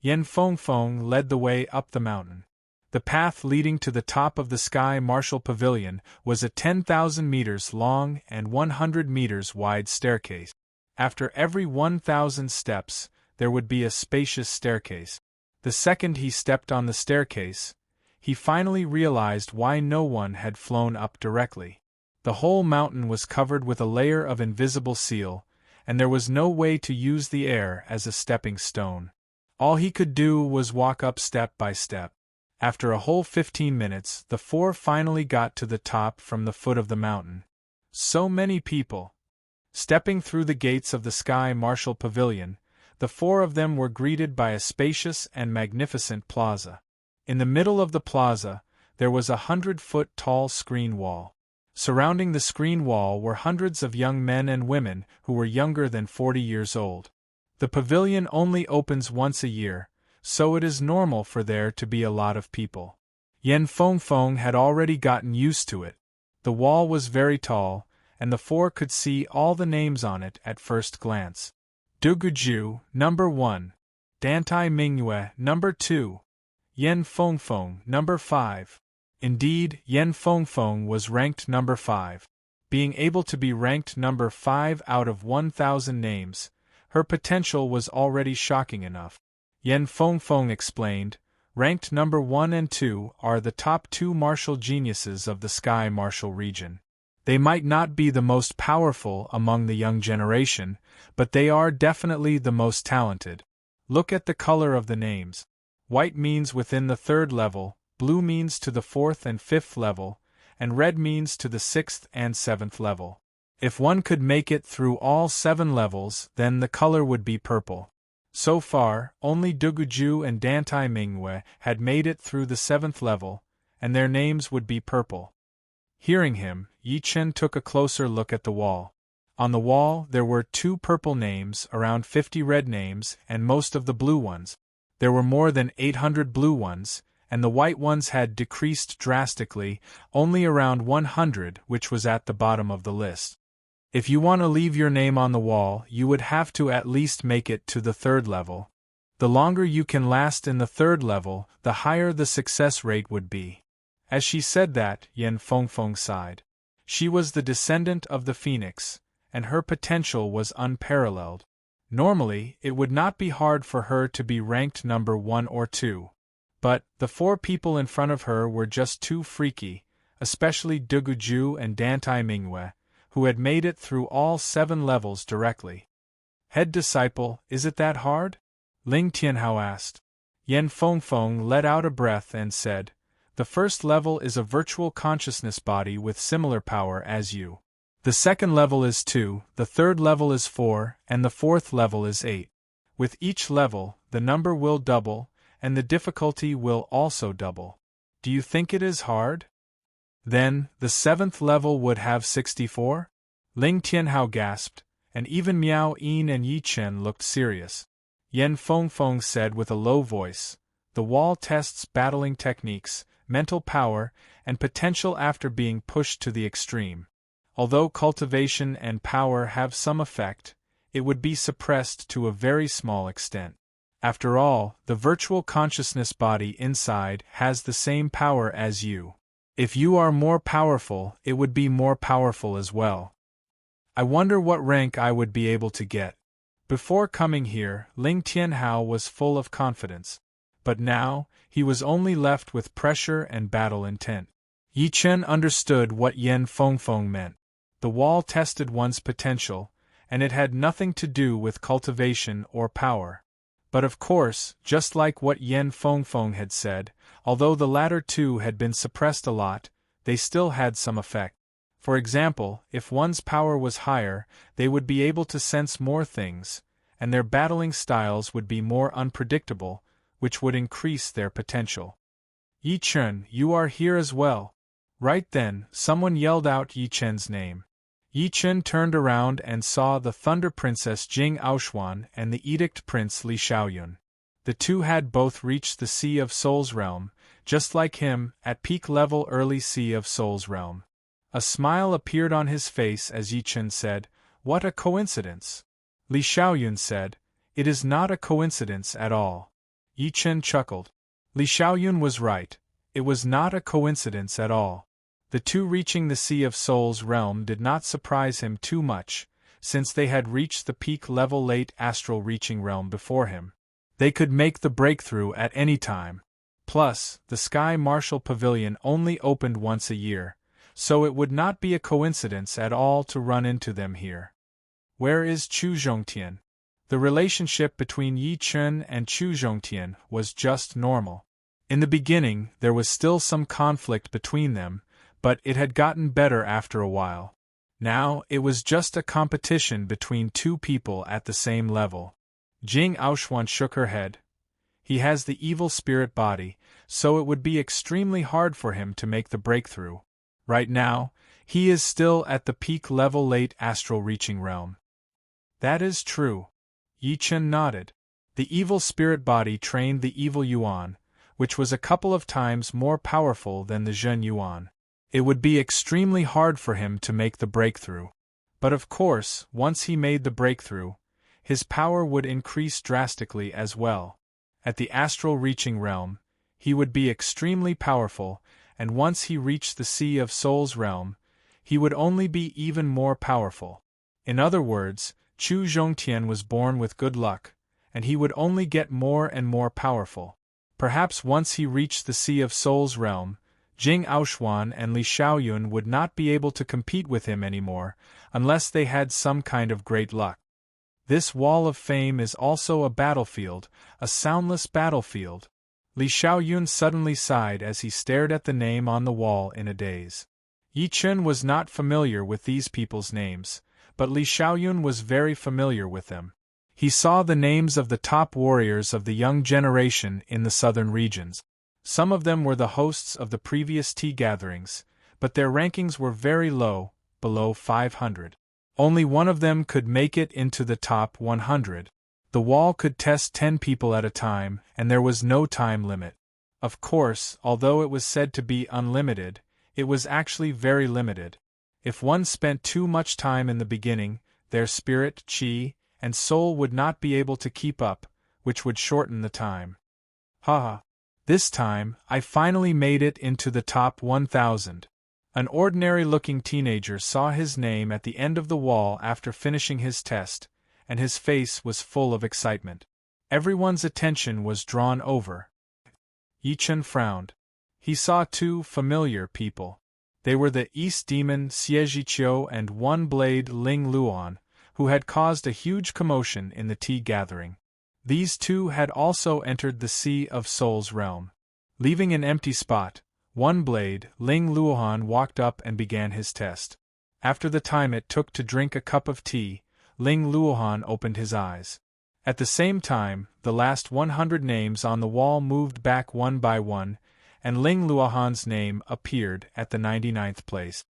S1: Yan Fengfeng led the way up the mountain. The path leading to the top of the Sky Martial Pavilion was a 10,000 meters long and 100 meters wide staircase. After every 1,000 steps, there would be a spacious staircase. The second he stepped on the staircase, he finally realized why no one had flown up directly. The whole mountain was covered with a layer of invisible seal, and there was no way to use the air as a stepping stone. All he could do was walk up step by step. After a whole 15 minutes, the 4 finally got to the top from the foot of the mountain. So many people. Stepping through the gates of the Sky Martial Pavilion, the 4 of them were greeted by a spacious and magnificent plaza. In the middle of the plaza, there was a 100-foot-tall screen wall. Surrounding the screen wall were hundreds of young men and women who were younger than 40 years old. The pavilion only opens once a year, so it is normal for there to be a lot of people. Yen Fengfeng had already gotten used to it. The wall was very tall, and the four could see all the names on it at first glance. Duguju, number 1. Dantai Mingyue, number 2. Yen Fengfeng, number 5. Indeed, Yen Fengfeng was ranked number 5. Being able to be ranked number 5 out of 1,000 names, her potential was already shocking enough. Yen Fengfeng explained, ranked number 1 and 2 are the top 2 martial geniuses of the Sky Martial region. They might not be the most powerful among the young generation, but they are definitely the most talented. Look at the color of the names. White means within the 3rd level, blue means to the 4th and 5th level, and red means to the 6th and 7th level. If one could make it through all 7 levels, then the color would be purple. So far, only Duguju and Dantai Mingyue had made it through the 7th level, and their names would be purple. Hearing him, Yi Chen took a closer look at the wall. On the wall there were 2 purple names, around 50 red names, and most of the blue ones. There were more than 800 blue ones, and the white ones had decreased drastically, only around 100, which was at the bottom of the list. If you want to leave your name on the wall, you would have to at least make it to the 3rd level. The longer you can last in the 3rd level, the higher the success rate would be. As she said that, Yen Fengfeng sighed. She was the descendant of the phoenix, and her potential was unparalleled. Normally, it would not be hard for her to be ranked number 1 or 2. But the 4 people in front of her were just too freaky, especially Duguju and Dantai Mingyue, who had made it through all 7 levels directly. Head disciple, is it that hard? Ling Tianhao asked. Yen Fengfeng let out a breath and said, the 1st level is a virtual consciousness body with similar power as you. The 2nd level is 2, the 3rd level is 4, and the 4th level is 8. With each level, the number will double, and the difficulty will also double. Do you think it is hard? Then, the 7th level would have 64? Ling Tianhao gasped, and even Miao Yin and Yi Chen looked serious. Yen Fengfeng said with a low voice, the wall tests battling techniques, mental power, and potential after being pushed to the extreme. Although cultivation and power have some effect, it would be suppressed to a very small extent. After all, the virtual consciousness body inside has the same power as you. If you are more powerful, it would be more powerful as well. I wonder what rank I would be able to get. Before coming here, Ling Tianhao was full of confidence. But now, he was only left with pressure and battle intent. Yi Chen understood what Yen Fengfeng meant. The wall tested one's potential, and it had nothing to do with cultivation or power. But of course, just like what Yen Fengfeng had said, although the latter two had been suppressed a lot, they still had some effect. For example, if one's power was higher, they would be able to sense more things, and their battling styles would be more unpredictable, which would increase their potential. Yi Chen, you are here as well. Right then, someone yelled out Yi Chen's name. Yi Chen turned around and saw the Thunder Princess Jing Aoshuan and the Edict Prince Li Xiaoyun. The two had both reached the Sea of Souls realm, just like him, at peak level early Sea of Souls realm. A smile appeared on his face as Yi Chen said, "What a coincidence!" Li Xiaoyun said, "It is not a coincidence at all." Yi Chen chuckled. Li Xiaoyun was right, it was not a coincidence at all. The two reaching the Sea of Souls realm did not surprise him too much, since they had reached the peak level late astral reaching realm before him. They could make the breakthrough at any time. Plus, the Sky Martial Pavilion only opened once a year, so it would not be a coincidence at all to run into them here. Where is Chu Zhongtian? The relationship between Yi Chen and Chu Zhongtian was just normal. In the beginning, there was still some conflict between them, but it had gotten better after a while. Now, it was just a competition between two people at the same level. Jing Aoshuan shook her head. He has the evil spirit body, so it would be extremely hard for him to make the breakthrough. Right now, he is still at the peak level late astral reaching realm. That is true. Yi Chen nodded. The evil spirit body trained the evil Yuan, which was a couple of times more powerful than the Zhen Yuan. It would be extremely hard for him to make the breakthrough. But of course, once he made the breakthrough, his power would increase drastically as well. At the astral reaching realm, he would be extremely powerful, and once he reached the Sea of Souls realm, he would only be even more powerful. In other words, Chu Zhongtian was born with good luck, and he would only get more and more powerful. Perhaps once he reached the Sea of Souls realm, Jing Aoshuan and Li Xiaoyun would not be able to compete with him anymore, unless they had some kind of great luck. This wall of fame is also a battlefield, a soundless battlefield. Li Xiaoyun suddenly sighed as he stared at the name on the wall in a daze. Yi Chen was not familiar with these people's names, but Li Xiaoyun was very familiar with them. He saw the names of the top warriors of the young generation in the southern regions. Some of them were the hosts of the previous tea gatherings, but their rankings were very low, below 500. Only one of them could make it into the top 100. The wall could test 10 people at a time, and there was no time limit. Of course, although it was said to be unlimited, it was actually very limited. If one spent too much time in the beginning, their spirit, qi, and soul would not be able to keep up, which would shorten the time. Haha. This time, I finally made it into the top 1,000. An ordinary-looking teenager saw his name at the end of the wall after finishing his test, and his face was full of excitement. Everyone's attention was drawn over. Yi Chen frowned. He saw two familiar people. They were the East Demon Xie Zhiqiu and One-Blade Ling Luan, who had caused a huge commotion in the tea gathering. These two had also entered the Sea of Souls realm. Leaving an empty spot, One-Blade Ling Luohan walked up and began his test. After the time it took to drink a cup of tea, Ling Luohan opened his eyes. At the same time, the last 100 names on the wall moved back one by one, and Ling Luohan's name appeared at the 99th place.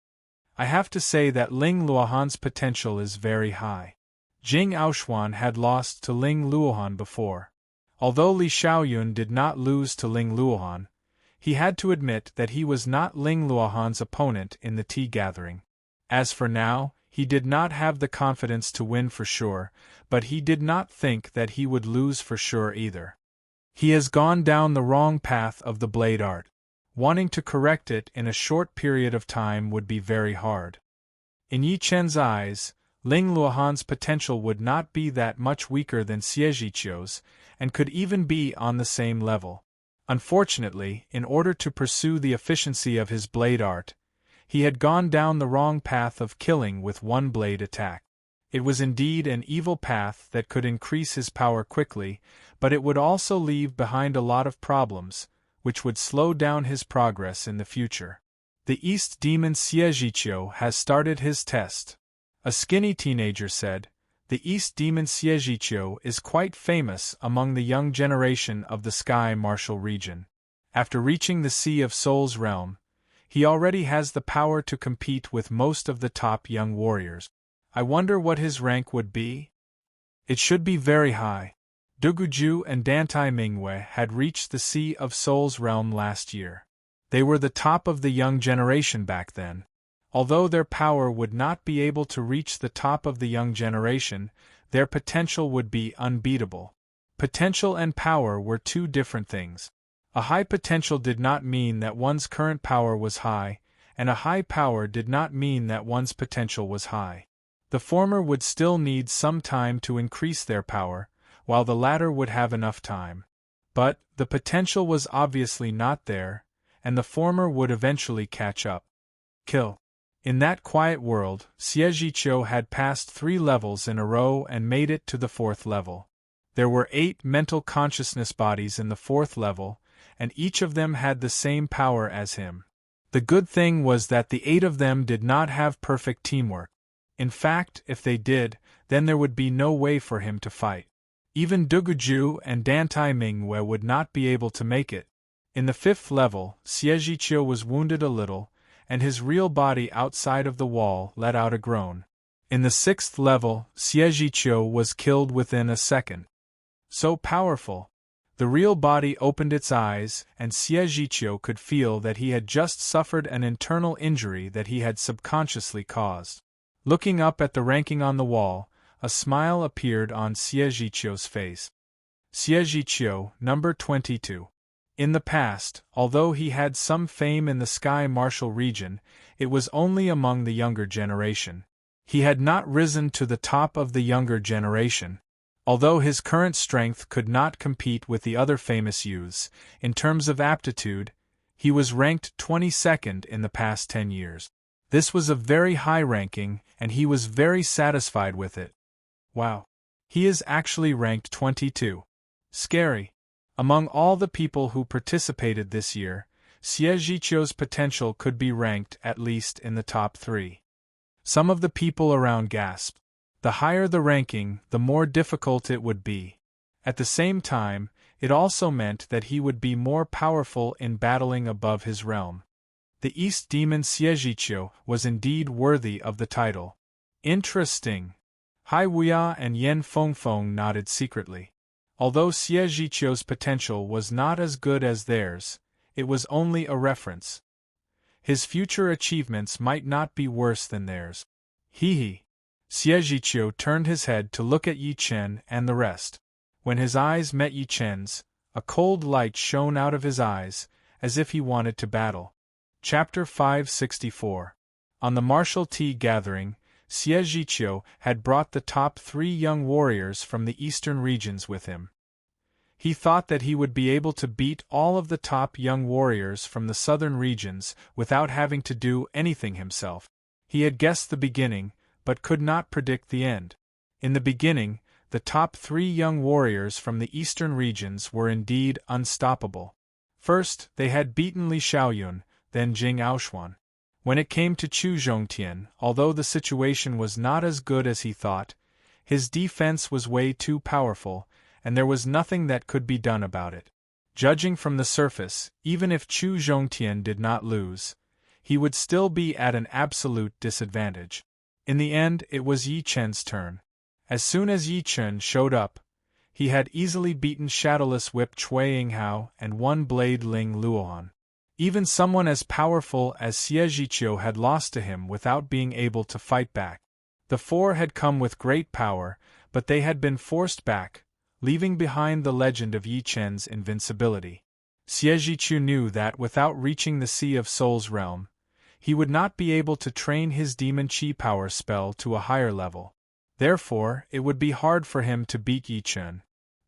S1: I have to say that Ling Luohan's potential is very high. Jing Aoshuan had lost to Ling Luohan before. Although Li Xiaoyun did not lose to Ling Luohan, he had to admit that he was not Ling Luohan's opponent in the tea gathering. As for now, he did not have the confidence to win for sure, but he did not think that he would lose for sure either. He has gone down the wrong path of the blade art. Wanting to correct it in a short period of time would be very hard. In Yi Chen's eyes, Ling Luohan's potential would not be that much weaker than Xie Zhiqiu's, and could even be on the same level. Unfortunately, in order to pursue the efficiency of his blade art, he had gone down the wrong path of killing with one blade attack. It was indeed an evil path that could increase his power quickly, but it would also leave behind a lot of problems, which would slow down his progress in the future. The East Demon Xie Zhiqiu has started his test. A skinny teenager said, "The East Demon Xie Zhiqiu is quite famous among the young generation of the Sky Martial region. After reaching the Sea of Souls realm, he already has the power to compete with most of the top young warriors. I wonder what his rank would be? It should be very high." Duguju and Dantai Mingwei had reached the Sea of Souls realm last year. They were the top of the young generation back then. Although their power would not be able to reach the top of the young generation, their potential would be unbeatable. Potential and power were two different things. A high potential did not mean that one's current power was high, and a high power did not mean that one's potential was high. The former would still need some time to increase their power, while the latter would have enough time. But the potential was obviously not there, and the former would eventually catch up. Kill. In that quiet world, Xie Zhiqiu had passed 3 levels in a row and made it to the 4th level. There were 8 mental consciousness bodies in the 4th level, and each of them had the same power as him. The good thing was that the 8 of them did not have perfect teamwork. In fact, if they did, then there would be no way for him to fight. Even Duguju and Dantai Mingwei would not be able to make it. In the 5th level, Xie Zhiqiu was wounded a little, and his real body outside of the wall let out a groan. In the 6th level, Xiejiqiu was killed within a second. So powerful! The real body opened its eyes, and Xiejiqiu could feel that he had just suffered an internal injury that he had subconsciously caused. Looking up at the ranking on the wall, a smile appeared on Xiejiqiu's face. Xiejiqiu, number 22. In the past, although he had some fame in the sky martial region, it was only among the younger generation. He had not risen to the top of the younger generation. Although his current strength could not compete with the other famous youths, in terms of aptitude, he was ranked 22nd in the past 10 years. This was a very high ranking, and he was very satisfied with it. Wow! He is actually ranked 22. Scary. Among all the people who participated this year, Xiejiqiu's potential could be ranked at least in the top 3. Some of the people around gasped. The higher the ranking, the more difficult it would be. At the same time, it also meant that he would be more powerful in battling above his realm. The East Demon Xiejiqiu was indeed worthy of the title. Interesting. Hai Wuya and Yen Fengfeng nodded secretly. Although Xiejiqiu's potential was not as good as theirs, it was only a reference. His future achievements might not be worse than theirs. Hee. Xiejiqiu turned his head to look at Yi Chen and the rest. When his eyes met Yi Chen's, a cold light shone out of his eyes, as if he wanted to battle. Chapter 564. On the martial tea gathering, Xiejiqiu had brought the top 3 young warriors from the eastern regions with him. He thought that he would be able to beat all of the top young warriors from the southern regions without having to do anything himself. He had guessed the beginning, but could not predict the end. In the beginning, the top 3 young warriors from the eastern regions were indeed unstoppable. First, they had beaten Li Xiaoyun, then Jing Aoshuan. When it came to Chu Zhongtian, although the situation was not as good as he thought, his defense was way too powerful, and there was nothing that could be done about it. Judging from the surface, even if Chu Zhongtian did not lose, he would still be at an absolute disadvantage. In the end, it was Yi Chen's turn. As soon as Yi Chen showed up, he had easily beaten Shadowless Whip Chui Yinghao and One Blade Ling Luohan. Even someone as powerful as Xiejiqiu had lost to him without being able to fight back. The 4 had come with great power, but they had been forced back, leaving behind the legend of Yi Chen's invincibility. Xiejiqiu knew that without reaching the Sea of Souls realm, he would not be able to train his demon chi power spell to a higher level. Therefore, it would be hard for him to beat Yi Chen.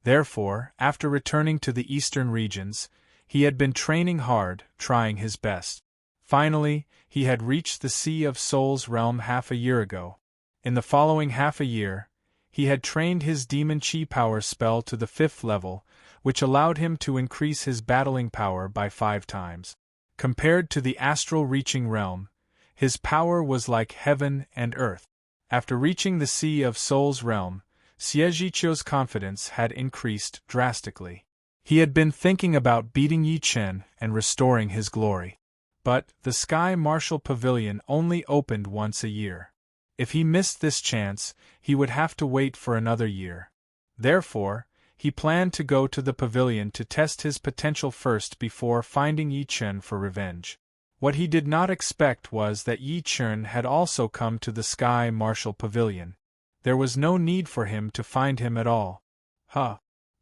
S1: Therefore, after returning to the eastern regions, he had been training hard, trying his best. Finally, he had reached the Sea of Souls realm half a year ago. In the following half a year, he had trained his demon chi power spell to the 5th level, which allowed him to increase his battling power by 5 times. Compared to the astral reaching realm, his power was like heaven and earth. After reaching the Sea of Souls realm, Xiejiqiu's confidence had increased drastically. He had been thinking about beating Yi Chen and restoring his glory. But the Sky Martial Pavilion only opened once a year. If he missed this chance, he would have to wait for another year. Therefore, he planned to go to the pavilion to test his potential first before finding Yi Chen for revenge. What he did not expect was that Yi Chen had also come to the Sky Martial Pavilion. There was no need for him to find him at all.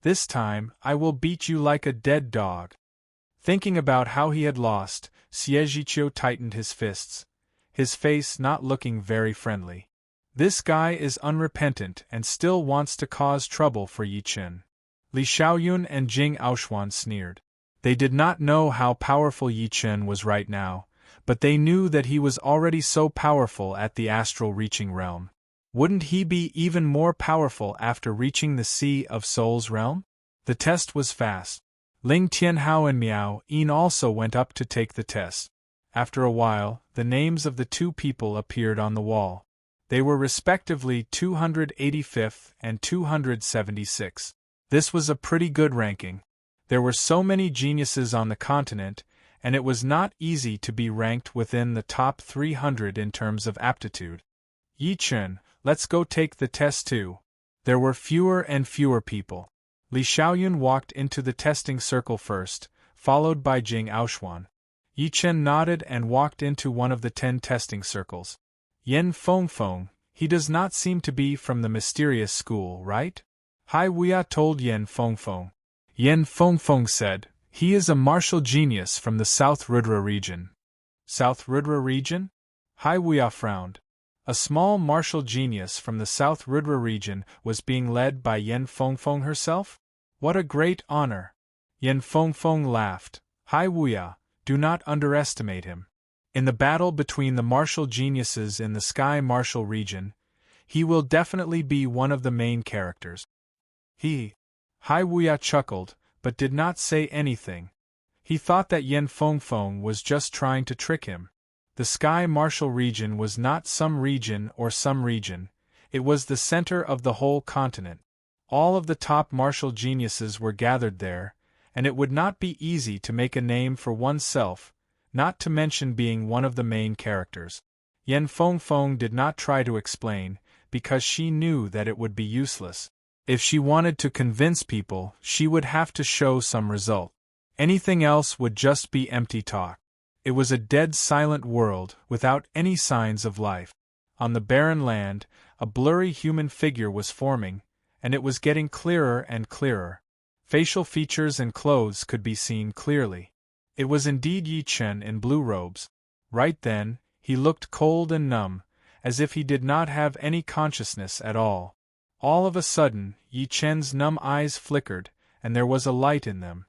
S1: This time, I will beat you like a dead dog. Thinking about how he had lost, Xiejiqiu tightened his fists, his face not looking very friendly. This guy is unrepentant and still wants to cause trouble for Yi Chen. Li Xiaoyun and Jing Aoshuan sneered. They did not know how powerful Yi Chen was right now, but they knew that he was already so powerful at the astral reaching realm. Wouldn't he be even more powerful after reaching the Sea of Souls realm? The test was fast. Ling Tianhao and Miao Yin also went up to take the test. After a while, the names of the 2 people appeared on the wall. They were respectively 285th and 276. This was a pretty good ranking. There were so many geniuses on the continent, and it was not easy to be ranked within the top 300 in terms of aptitude. Yi Chen, let's go take the test too. There were fewer and fewer people. Li Xiaoyun walked into the testing circle first, followed by Jing Aoxuan. Yi Chen nodded and walked into one of the 10 testing circles. Yan Fengfeng, he does not seem to be from the mysterious school, right? Hai Wuya told Yan Fengfeng. Yan Fengfeng said, he is a martial genius from the South Rudra region. South Rudra region? Hai Wuya frowned. A small martial genius from the South Rudra region was being led by Yan Fengfeng herself? What a great honor! Yan Fengfeng laughed. Hai Wuya, do not underestimate him. In the battle between the martial geniuses in the Sky Martial region, he will definitely be one of the main characters. Hai Wuya chuckled, but did not say anything. He thought that Yan Fengfeng was just trying to trick him. The Sky Martial region was not some region, it was the center of the whole continent. All of the top martial geniuses were gathered there, and it would not be easy to make a name for oneself, not to mention being one of the main characters. Yan Fengfeng did not try to explain, because she knew that it would be useless. If she wanted to convince people, she would have to show some result. Anything else would just be empty talk. It was a dead silent world, without any signs of life. On the barren land, a blurry human figure was forming, and it was getting clearer and clearer. Facial features and clothes could be seen clearly. It was indeed Yi Chen in blue robes. Right then, he looked cold and numb, as if he did not have any consciousness at all. All of a sudden, Yi Chen's numb eyes flickered, and there was a light in them.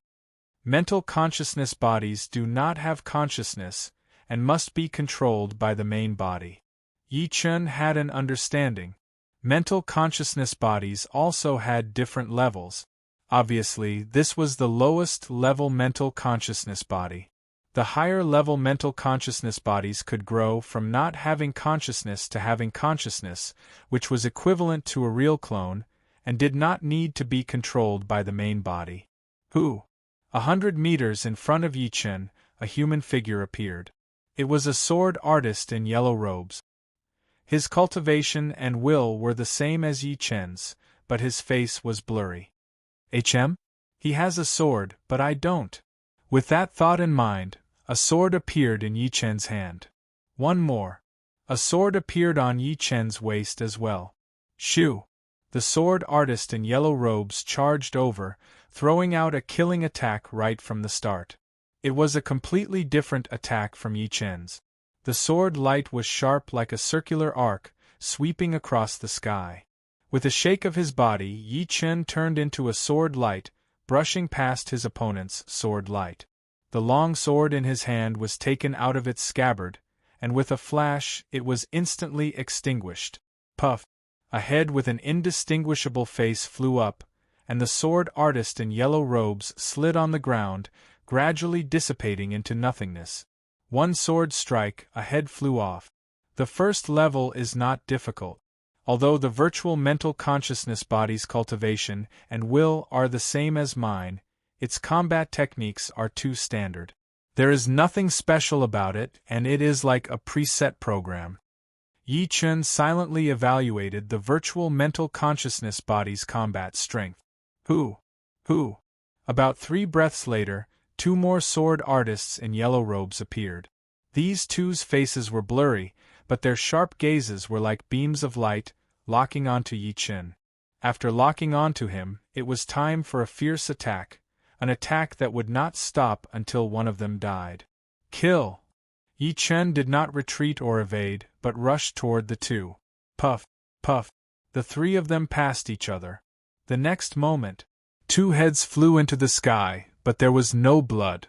S1: Mental consciousness bodies do not have consciousness, and must be controlled by the main body. Yi Chen had an understanding. Mental consciousness bodies also had different levels. Obviously, this was the lowest level mental consciousness body. The higher level mental consciousness bodies could grow from not having consciousness to having consciousness, which was equivalent to a real clone, and did not need to be controlled by the main body. 100 meters in front of Yi Chen, a human figure appeared. It was a sword artist in yellow robes. His cultivation and will were the same as Yi Chen's, but his face was blurry. HM? He has a sword, but I don't. With that thought in mind, a sword appeared in Yi Chen's hand. One more. A sword appeared on Yi Chen's waist as well. Shoo! The sword artist in yellow robes charged over, throwing out a killing attack right from the start. It was a completely different attack from Yi Chen's. The sword light was sharp like a circular arc, sweeping across the sky. With a shake of his body, Yi Chen turned into a sword light, brushing past his opponent's sword light. The long sword in his hand was taken out of its scabbard, and with a flash, it was instantly extinguished. Puff! A head with an indistinguishable face flew up, and the sword artist in yellow robes slid on the ground, gradually dissipating into nothingness. One sword strike, a head flew off. The first level is not difficult. Although the virtual mental consciousness body's cultivation and will are the same as mine, its combat techniques are too standard. There is nothing special about it, and it is like a preset program. Yi Chen silently evaluated the virtual mental consciousness body's combat strength. About 3 breaths later, 2 more sword artists in yellow robes appeared. These two's faces were blurry, but their sharp gazes were like beams of light, locking onto Yi Chen. After locking onto him, it was time for a fierce attack, an attack that would not stop until one of them died. Kill! Yi Chen did not retreat or evade, but rushed toward the two. Puff, puff, the 3 of them passed each other. The next moment, 2 heads flew into the sky, but there was no blood.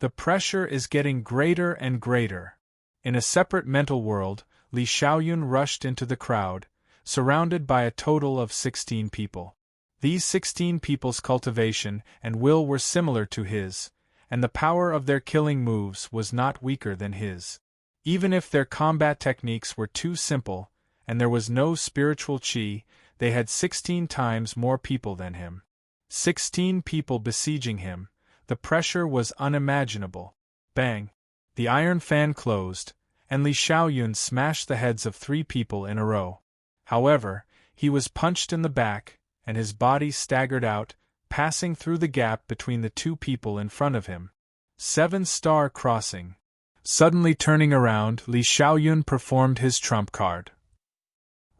S1: The pressure is getting greater and greater. In a separate mental world, Li Xiaoyun rushed into the crowd, surrounded by a total of 16 people. These 16 people's cultivation and will were similar to his, and the power of their killing moves was not weaker than his. Even if their combat techniques were too simple, and there was no spiritual qi, they had 16 times more people than him. 16 people besieging him, the pressure was unimaginable. Bang! The iron fan closed, and Li Xiaoyun smashed the heads of 3 people in a row. However, he was punched in the back, and his body staggered out, passing through the gap between the 2 people in front of him. 7-star crossing. Suddenly turning around, Li Xiaoyun performed his trump card.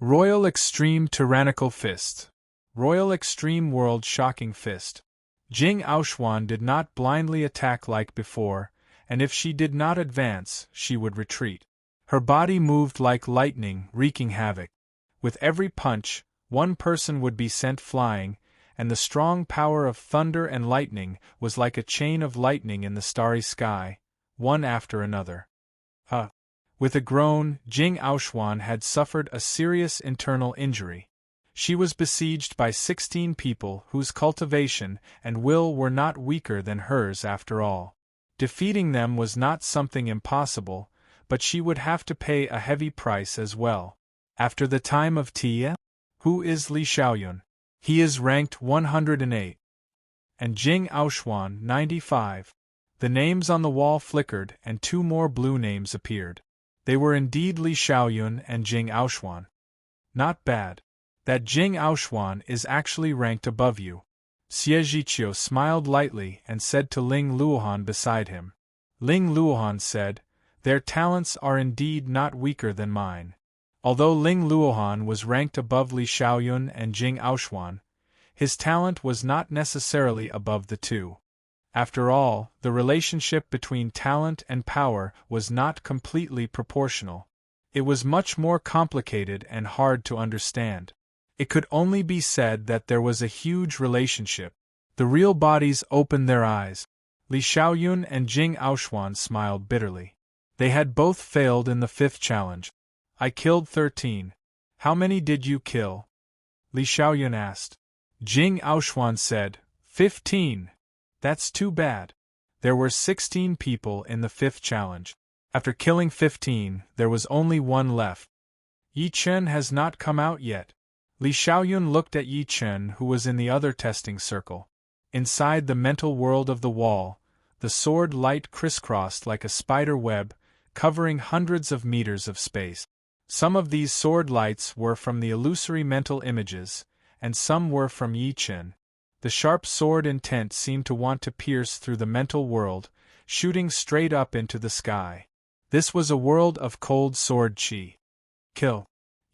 S1: Royal Extreme Tyrannical Fist. Royal Extreme World Shocking Fist. Jing Aoshuan did not blindly attack like before, and if she did not advance, she would retreat. Her body moved like lightning, wreaking havoc. With every punch, 1 person would be sent flying, and the strong power of thunder and lightning was like a chain of lightning in the starry sky, one after another. With a groan, Jing Aoshuan had suffered a serious internal injury. She was besieged by 16 people whose cultivation and will were not weaker than hers after all. Defeating them was not something impossible, but she would have to pay a heavy price as well. After the time of Tia? Who is Li Xiaoyun? He is ranked 108. And Jing Aoshuan 95. The names on the wall flickered and 2 more blue names appeared. They were indeed Li Xiaoyun and Jing Aoshuan. Not bad. That Jing Aoshuan is actually ranked above you. Xie Zhiqiu smiled lightly and said to Ling Luohan beside him. Ling Luohan said, "Their talents are indeed not weaker than mine." Although Ling Luohan was ranked above Li Xiaoyun and Jing Aoshuan, his talent was not necessarily above the 2. After all, the relationship between talent and power was not completely proportional. It was much more complicated and hard to understand. It could only be said that there was a huge relationship. The real bodies opened their eyes. Li Xiaoyun and Jing Aoshuan smiled bitterly. They had both failed in the 5th challenge. I killed 13. How many did you kill? Li Xiaoyun asked. Jing Aoshuan said, 15. That's too bad. There were 16 people in the 5th challenge. After killing 15, there was only 1 left. Yi Chen has not come out yet. Li Xiaoyun looked at Yi Chen, who was in the other testing circle. Inside the mental world of the wall, the sword light crisscrossed like a spider web, covering hundreds of meters of space. Some of these sword lights were from the illusory mental images, and some were from Yi Chen. The sharp sword intent seemed to want to pierce through the mental world, shooting straight up into the sky. This was a world of cold sword chi. Kill.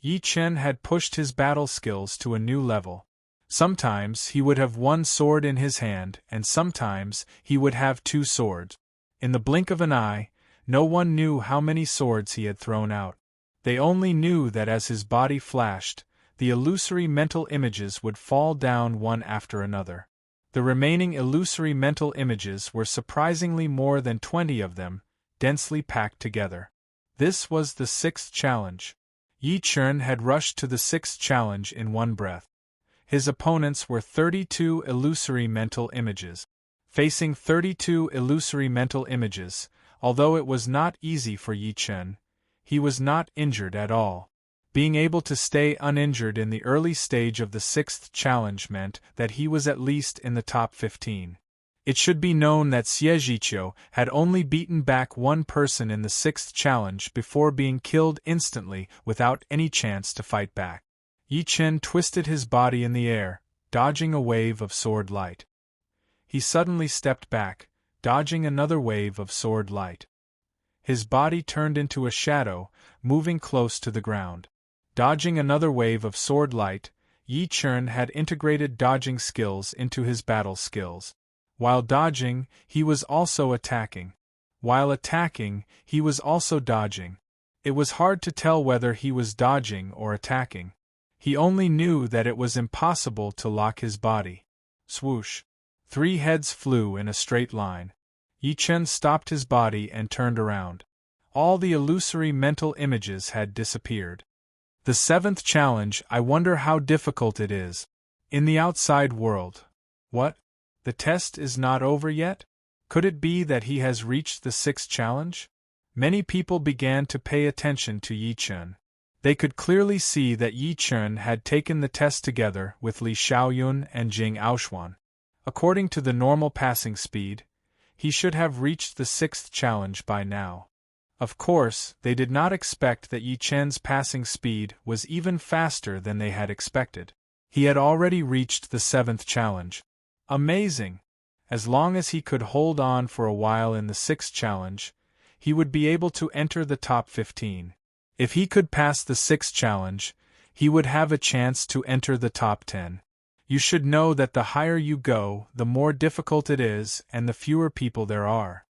S1: Yi Chen had pushed his battle skills to a new level. Sometimes he would have 1 sword in his hand, and sometimes he would have 2 swords. In the blink of an eye, no one knew how many swords he had thrown out. They only knew that as his body flashed, the illusory mental images would fall down one after another. The remaining illusory mental images were surprisingly more than 20 of them, densely packed together. This was the 6th challenge. Yi Chen had rushed to the 6th challenge in one breath. His opponents were 32 illusory mental images. Facing 32 illusory mental images, although it was not easy for Yi Chen, he was not injured at all. Being able to stay uninjured in the early stage of the 6th challenge meant that he was at least in the top 15. It should be known that Xie Zhiqiu had only beaten back 1 person in the 6th challenge before being killed instantly without any chance to fight back. Yi Chen twisted his body in the air, dodging a wave of sword light. He suddenly stepped back, dodging another wave of sword light. His body turned into a shadow, moving close to the ground. Dodging another wave of sword light, Yi Chen had integrated dodging skills into his battle skills. While dodging, he was also attacking. While attacking, he was also dodging. It was hard to tell whether he was dodging or attacking. He only knew that it was impossible to lock his body. Swoosh! 3 heads flew in a straight line. Yi Chen stopped his body and turned around. All the illusory mental images had disappeared. The 7th challenge. I wonder how difficult it is. In the outside world. What? The test is not over yet? Could it be that he has reached the 6th challenge? Many people began to pay attention to Yi Chen. They could clearly see that Yi Chen had taken the test together with Li Xiaoyun and Jing Aoshuan. According to the normal passing speed, He should have reached the 6th challenge by now. Of course, they did not expect that Yi Chen's passing speed was even faster than they had expected. He had already reached the 7th challenge. Amazing! As long as he could hold on for a while in the 6th challenge, he would be able to enter the top 15. If he could pass the 6th challenge, he would have a chance to enter the top 10. You should know that the higher you go, the more difficult it is and the fewer people there are.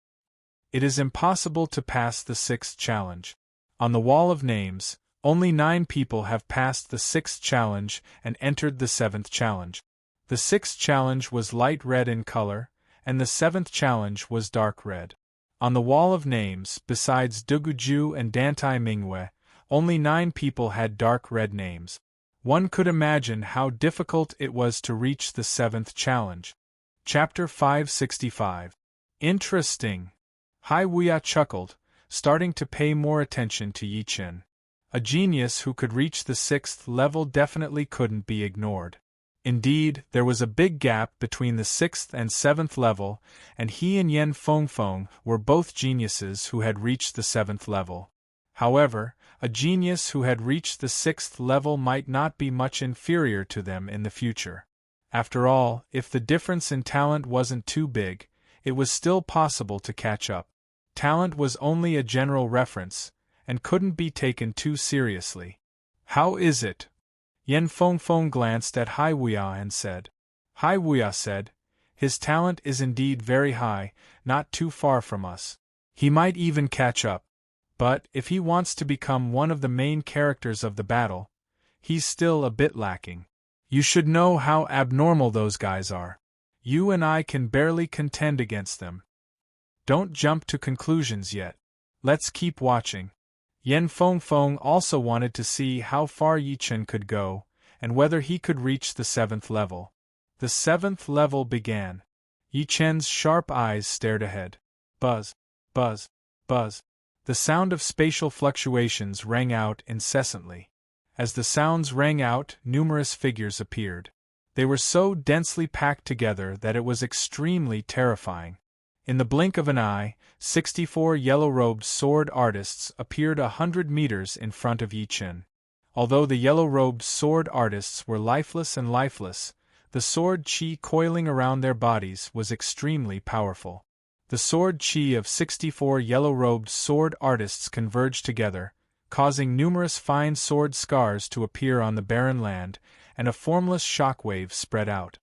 S1: It is impossible to pass the 6th challenge. On the wall of names, only 9 people have passed the 6th challenge and entered the 7th challenge. The 6th challenge was light red in color, and the 7th challenge was dark red. On the wall of names, besides Duguju and Dantai Mingwei, only 9 people had dark red names. One could imagine how difficult it was to reach the 7th challenge. Chapter 565. Interesting. Hai Wuya chuckled, starting to pay more attention to Yi Chen. A genius who could reach the 6th level definitely couldn't be ignored. Indeed, there was a big gap between the 6th and 7th level, and he and Yen Fengfeng were both geniuses who had reached the 7th level. However, a genius who had reached the 6th level might not be much inferior to them in the future. After all, if the difference in talent wasn't too big, it was still possible to catch up. Talent was only a general reference, and couldn't be taken too seriously. How is it? Yen Fengfeng glanced at Hai Wuya and said. Hai Wuya said, his talent is indeed very high, not too far from us. He might even catch up. But, if he wants to become one of the main characters of the battle, he's still a bit lacking. You should know how abnormal those guys are. You and I can barely contend against them. Don't jump to conclusions yet. Let's keep watching. Yen Fengfeng also wanted to see how far Yi Chen could go, and whether he could reach the 7th level. The 7th level began. Yi Chen's sharp eyes stared ahead. Buzz, buzz, buzz. The sound of spatial fluctuations rang out incessantly. As the sounds rang out, numerous figures appeared. They were so densely packed together that it was extremely terrifying. In the blink of an eye, 64 yellow-robed sword artists appeared 100 meters in front of Yi Chen. Although the yellow-robed sword artists were lifeless, the sword chi coiling around their bodies was extremely powerful. The sword chi of 64 yellow-robed sword artists converged together, causing numerous fine sword scars to appear on the barren land, and a formless shockwave spread out.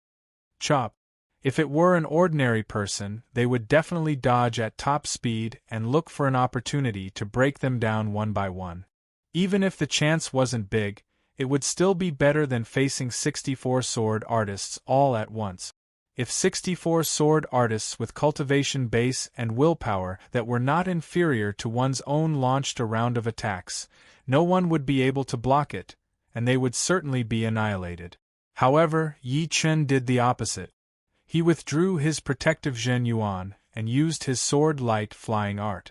S1: Chop! If it were an ordinary person, they would definitely dodge at top speed and look for an opportunity to break them down one by one. Even if the chance wasn't big, it would still be better than facing 64 sword artists all at once. If 64 sword artists with cultivation base and willpower that were not inferior to one's own launched a round of attacks, no one would be able to block it, and they would certainly be annihilated. However, Yi Chen did the opposite. He withdrew his protective Zhen Yuan and used his sword light flying art.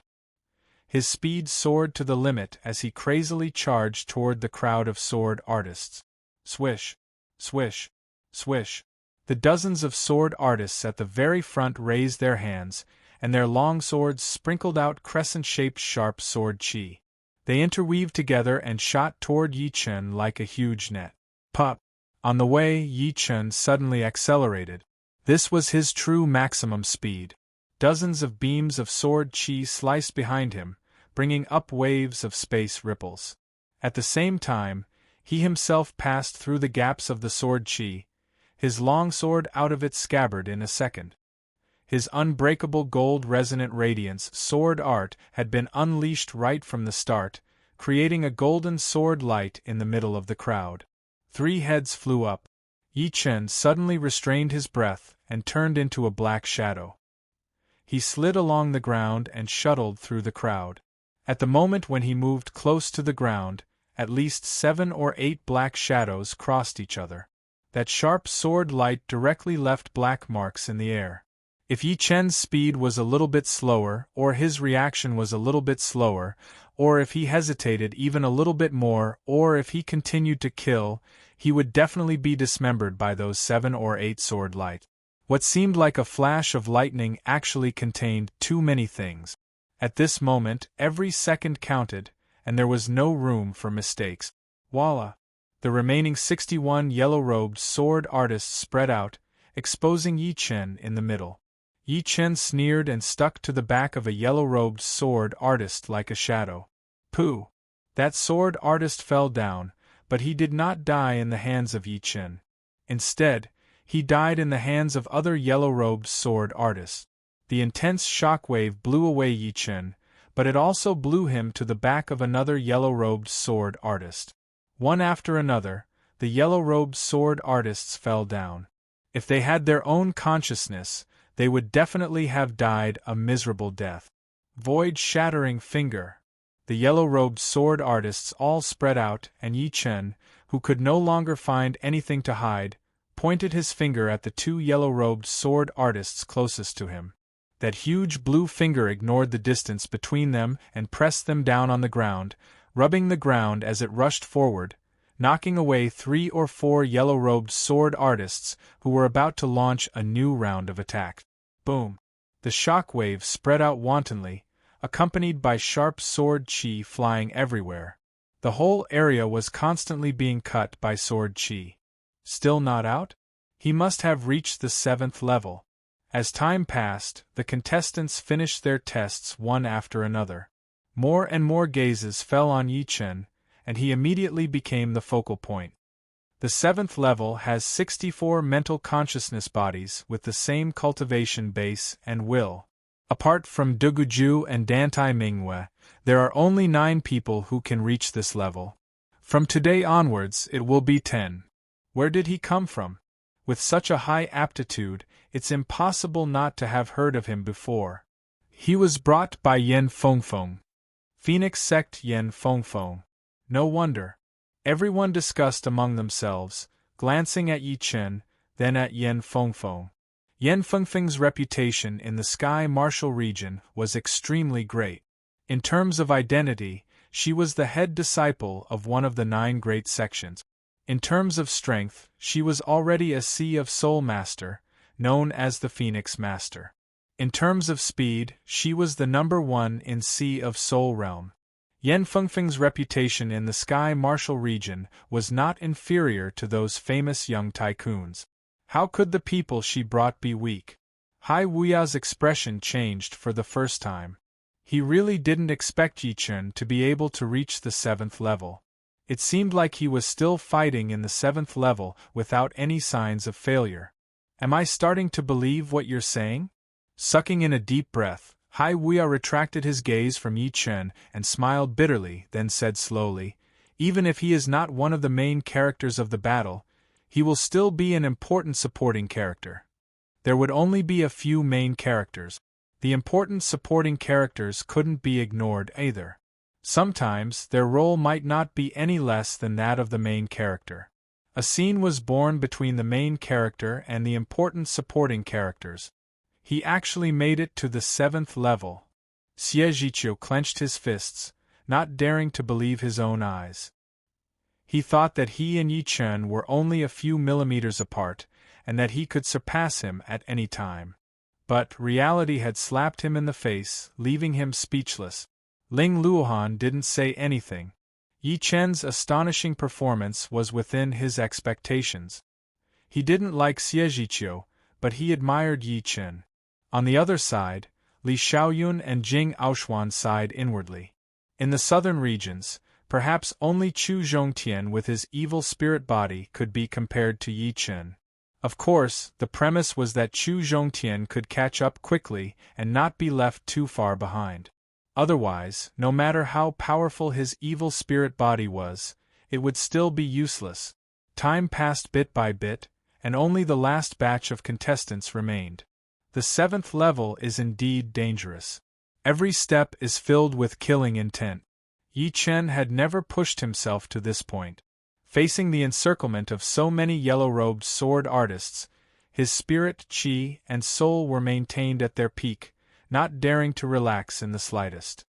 S1: His speed soared to the limit as he crazily charged toward the crowd of sword artists. Swish, swish, swish. The dozens of sword artists at the very front raised their hands, and their long swords sprinkled out crescent-shaped sharp sword chi. They interweaved together and shot toward Yi Chen like a huge net. Pop! On the way, Yi Chen suddenly accelerated. This was his true maximum speed. Dozens of beams of sword chi sliced behind him, bringing up waves of space ripples. At the same time, he himself passed through the gaps of the sword chi, his long sword out of its scabbard in a second. His unbreakable gold-resonant radiance sword art had been unleashed right from the start, creating a golden sword light in the middle of the crowd. 3 heads flew up. Yi Chen suddenly restrained his breath and turned into a black shadow. He slid along the ground and shuttled through the crowd. At the moment when he moved close to the ground, at least 7 or 8 black shadows crossed each other. That sharp sword light directly left black marks in the air. If Yi Chen's speed was a little bit slower, or his reaction was a little bit slower, or if he hesitated even a little bit more, or if he continued to kill, he would definitely be dismembered by those 7 or 8 sword light. What seemed like a flash of lightning actually contained too many things. At this moment, every second counted, and there was no room for mistakes. Voila! The remaining 61 yellow-robed sword artists spread out, exposing Yi Chen in the middle. Yi Chen sneered and stuck to the back of a yellow-robed sword artist like a shadow. Pooh! That sword artist fell down, but he did not die in the hands of Yi Chen. Instead, he died in the hands of other yellow-robed sword artists. The intense shockwave blew away Yi Chen, but it also blew him to the back of another yellow-robed sword artist. One after another, the yellow-robed sword artists fell down. If they had their own consciousness, they would definitely have died a miserable death. Void-shattering finger. The yellow-robed sword artists all spread out, and Yi Chen, who could no longer find anything to hide, pointed his finger at the two yellow-robed sword artists closest to him. That huge blue finger ignored the distance between them and pressed them down on the ground, rubbing the ground as it rushed forward, knocking away 3 or 4 yellow-robed sword artists who were about to launch a new round of attack. Boom! The shock wave spread out wantonly, accompanied by sharp sword chi flying everywhere. The whole area was constantly being cut by sword chi. Still not out? He must have reached the 7th level. As time passed, the contestants finished their tests one after another. More and more gazes fell on Yi Chen, and he immediately became the focal point. The 7th level has 64 mental consciousness bodies with the same cultivation base and will. Apart from Duguju and Dantai Mingwe, there are only 9 people who can reach this level. From today onwards, it will be 10. Where did he come from? With such a high aptitude, it's impossible not to have heard of him before. He was brought by Yen Fengfeng. Phoenix sect Yen Fengfeng. No wonder. Everyone discussed among themselves, glancing at Yi Chen, then at Yen Fengfeng. Yen Fengfeng's reputation in the Sky Martial region was extremely great. In terms of identity, she was the head disciple of one of the 9 great sections. In terms of strength, she was already a Sea of Soul Master, known as the Phoenix Master. In terms of speed, she was the number 1 in Sea of Soul Realm. Yen Fengfeng's reputation in the Sky Martial region was not inferior to those famous young tycoons. How could the people she brought be weak? Hai Wuya's expression changed for the first time. He really didn't expect Yi Chen to be able to reach the 7th level. It seemed like he was still fighting in the 7th level without any signs of failure. Am I starting to believe what you're saying? Sucking in a deep breath, Hai Wuya retracted his gaze from Yi Chen and smiled bitterly, then said slowly, "Even if he is not one of the main characters of the battle, he will still be an important supporting character. There would only be a few main characters. The important supporting characters couldn't be ignored either. Sometimes their role might not be any less than that of the main character. A scene was born between the main character and the important supporting characters. He actually made it to the 7th level." Xie Zhiqiu clenched his fists, not daring to believe his own eyes. He thought that he and Yi Chen were only a few millimeters apart, and that he could surpass him at any time. But reality had slapped him in the face, leaving him speechless. Ling Luohan didn't say anything. Yi Chen's astonishing performance was within his expectations. He didn't like Xie Zhiqiu, but he admired Yi Chen. On the other side, Li Xiaoyun and Jing Aoshuan sighed inwardly. In the southern regions, perhaps only Chu Zhongtian with his evil spirit body could be compared to Yi Chen. Of course, the premise was that Chu Zhongtian could catch up quickly and not be left too far behind. Otherwise, no matter how powerful his evil spirit body was, it would still be useless. Time passed bit by bit, and only the last batch of contestants remained. The 7th level is indeed dangerous. Every step is filled with killing intent. Yi Chen had never pushed himself to this point. Facing the encirclement of so many yellow-robed sword artists, his spirit, chi, and soul were maintained at their peak, not daring to relax in the slightest.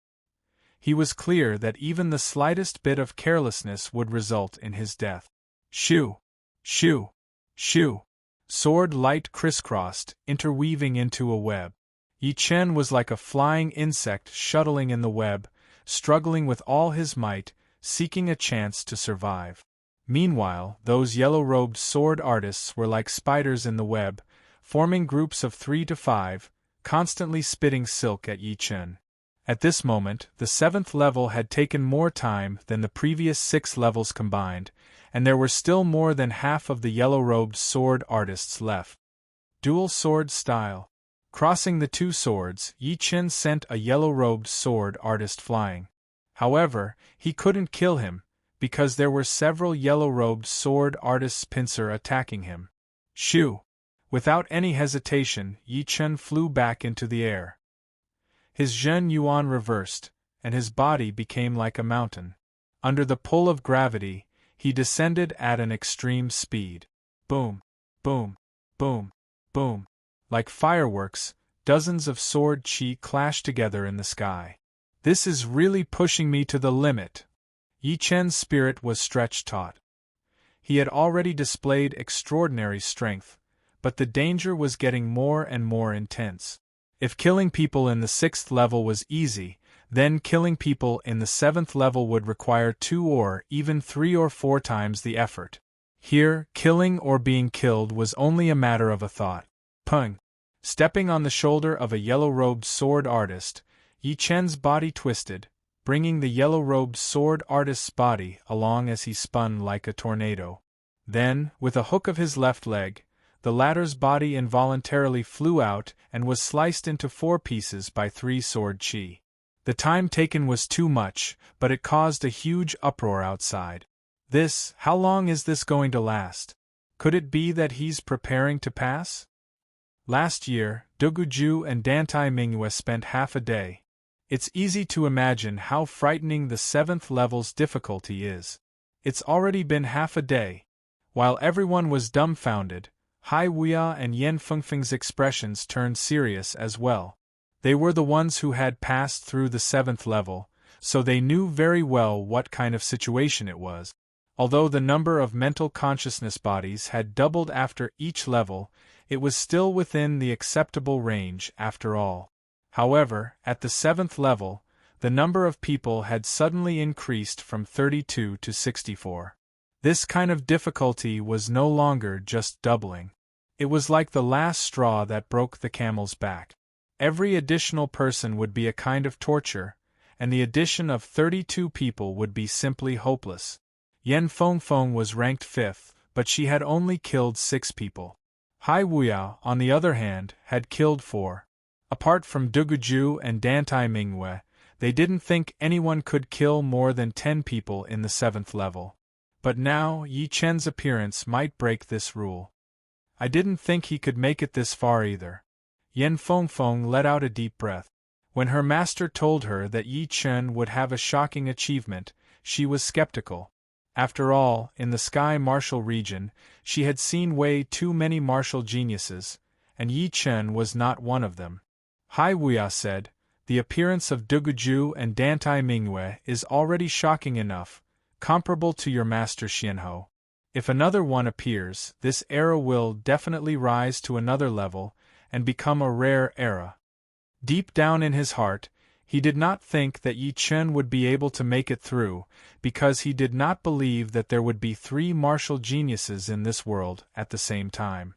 S1: He was clear that even the slightest bit of carelessness would result in his death. Shoo! Shoo! Shoo! Sword light crisscrossed, interweaving into a web. Yi Chen was like a flying insect shuttling in the web, struggling with all his might, seeking a chance to survive. Meanwhile, those yellow-robed sword artists were like spiders in the web, forming groups of 3 to 5, constantly spitting silk at Yi Chen. At this moment, the 7th level had taken more time than the previous 6 levels combined, and there were still more than half of the yellow-robed sword artists left. Dual sword style. Crossing the 2 swords, Yi Chen sent a yellow-robed sword artist flying. However, he couldn't kill him, because there were several yellow-robed sword artists' pincer attacking him. Shoo! Without any hesitation, Yi Chen flew back into the air. His Zhen Yuan reversed, and his body became like a mountain. Under the pull of gravity, he descended at an extreme speed. Boom! Boom! Boom! Boom! Like fireworks, dozens of sword chi clashed together in the sky. This is really pushing me to the limit. Yi Chen's spirit was stretched taut. He had already displayed extraordinary strength, but the danger was getting more and more intense. If killing people in the 6th level was easy, then killing people in the 7th level would require 2 or even 3 or 4 times the effort. Here, killing or being killed was only a matter of a thought. Pung! Stepping on the shoulder of a yellow-robed sword artist, Yi Chen's body twisted, bringing the yellow-robed sword artist's body along as he spun like a tornado. Then, with a hook of his left leg, the latter's body involuntarily flew out and was sliced into 4 pieces by 3 sword chi. The time taken was too much, but it caused a huge uproar outside. How long is this going to last? Could it be that he's preparing to pass? Last year, Duguju and Dantai Mingyue spent half a day. It's easy to imagine how frightening the 7th level's difficulty is. It's already been half a day. While everyone was dumbfounded, Hai Wuya and Yen Fengfeng's expressions turned serious as well. They were the ones who had passed through the 7th level, so they knew very well what kind of situation it was. Although the number of mental consciousness bodies had doubled after each level, it was still within the acceptable range after all. However, at the 7th level, the number of people had suddenly increased from 32 to 64. This kind of difficulty was no longer just doubling. It was like the last straw that broke the camel's back. Every additional person would be a kind of torture, and the addition of 32 people would be simply hopeless. Yen Fengfeng was ranked 5th, but she had only killed 6 people. Hai Wuya, on the other hand, had killed 4. Apart from Duguju and Dantai Mingyue, they didn't think anyone could kill more than 10 people in the 7th level. But now, Yi Chen's appearance might break this rule. I didn't think he could make it this far either. Yen Fengfeng let out a deep breath. When her master told her that Yi Chen would have a shocking achievement, she was skeptical. After all, in the Sky Martial region, she had seen way too many martial geniuses, and Yi Chen was not one of them. Hai Wuya said, "The appearance of Duguju and Dantai Mingyue is already shocking enough, comparable to your master Xianhou. If another one appears, this era will definitely rise to another level and become a rare era." Deep down in his heart, he did not think that Yi Chen would be able to make it through, because he did not believe that there would be 3 martial geniuses in this world at the same time.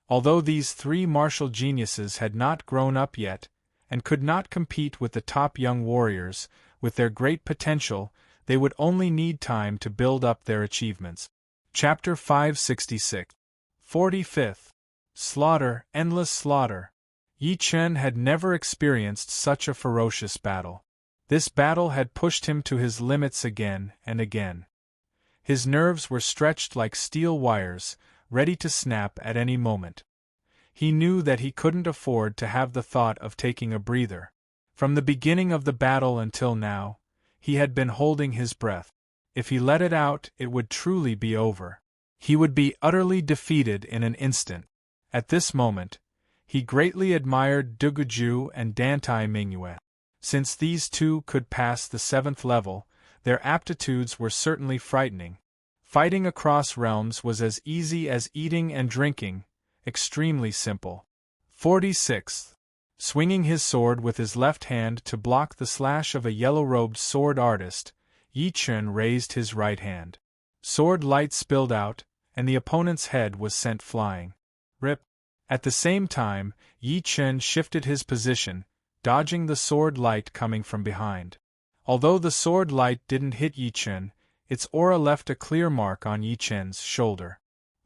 S1: Although these 3 martial geniuses had not grown up yet, and could not compete with the top young warriors, with their great potential, they would only need time to build up their achievements. Chapter 566. 45th. Slaughter, endless slaughter. Yi Chen had never experienced such a ferocious battle. This battle had pushed him to his limits again and again. His nerves were stretched like steel wires, ready to snap at any moment. He knew that he couldn't afford to have the thought of taking a breather. From the beginning of the battle until now, he had been holding his breath. If he let it out, it would truly be over. He would be utterly defeated in an instant. At this moment, he greatly admired Duguju and Dantai Mingyue. Since these 2 could pass the 7th level, their aptitudes were certainly frightening. Fighting across realms was as easy as eating and drinking, extremely simple. 46th. Swinging his sword with his left hand to block the slash of a yellow-robed sword artist, Yi Chen raised his right hand. Sword light spilled out, and the opponent's head was sent flying. Rip! At the same time, Yi Chen shifted his position, dodging the sword light coming from behind. Although the sword light didn't hit Yi Chen, its aura left a clear mark on Yi Chen's shoulder.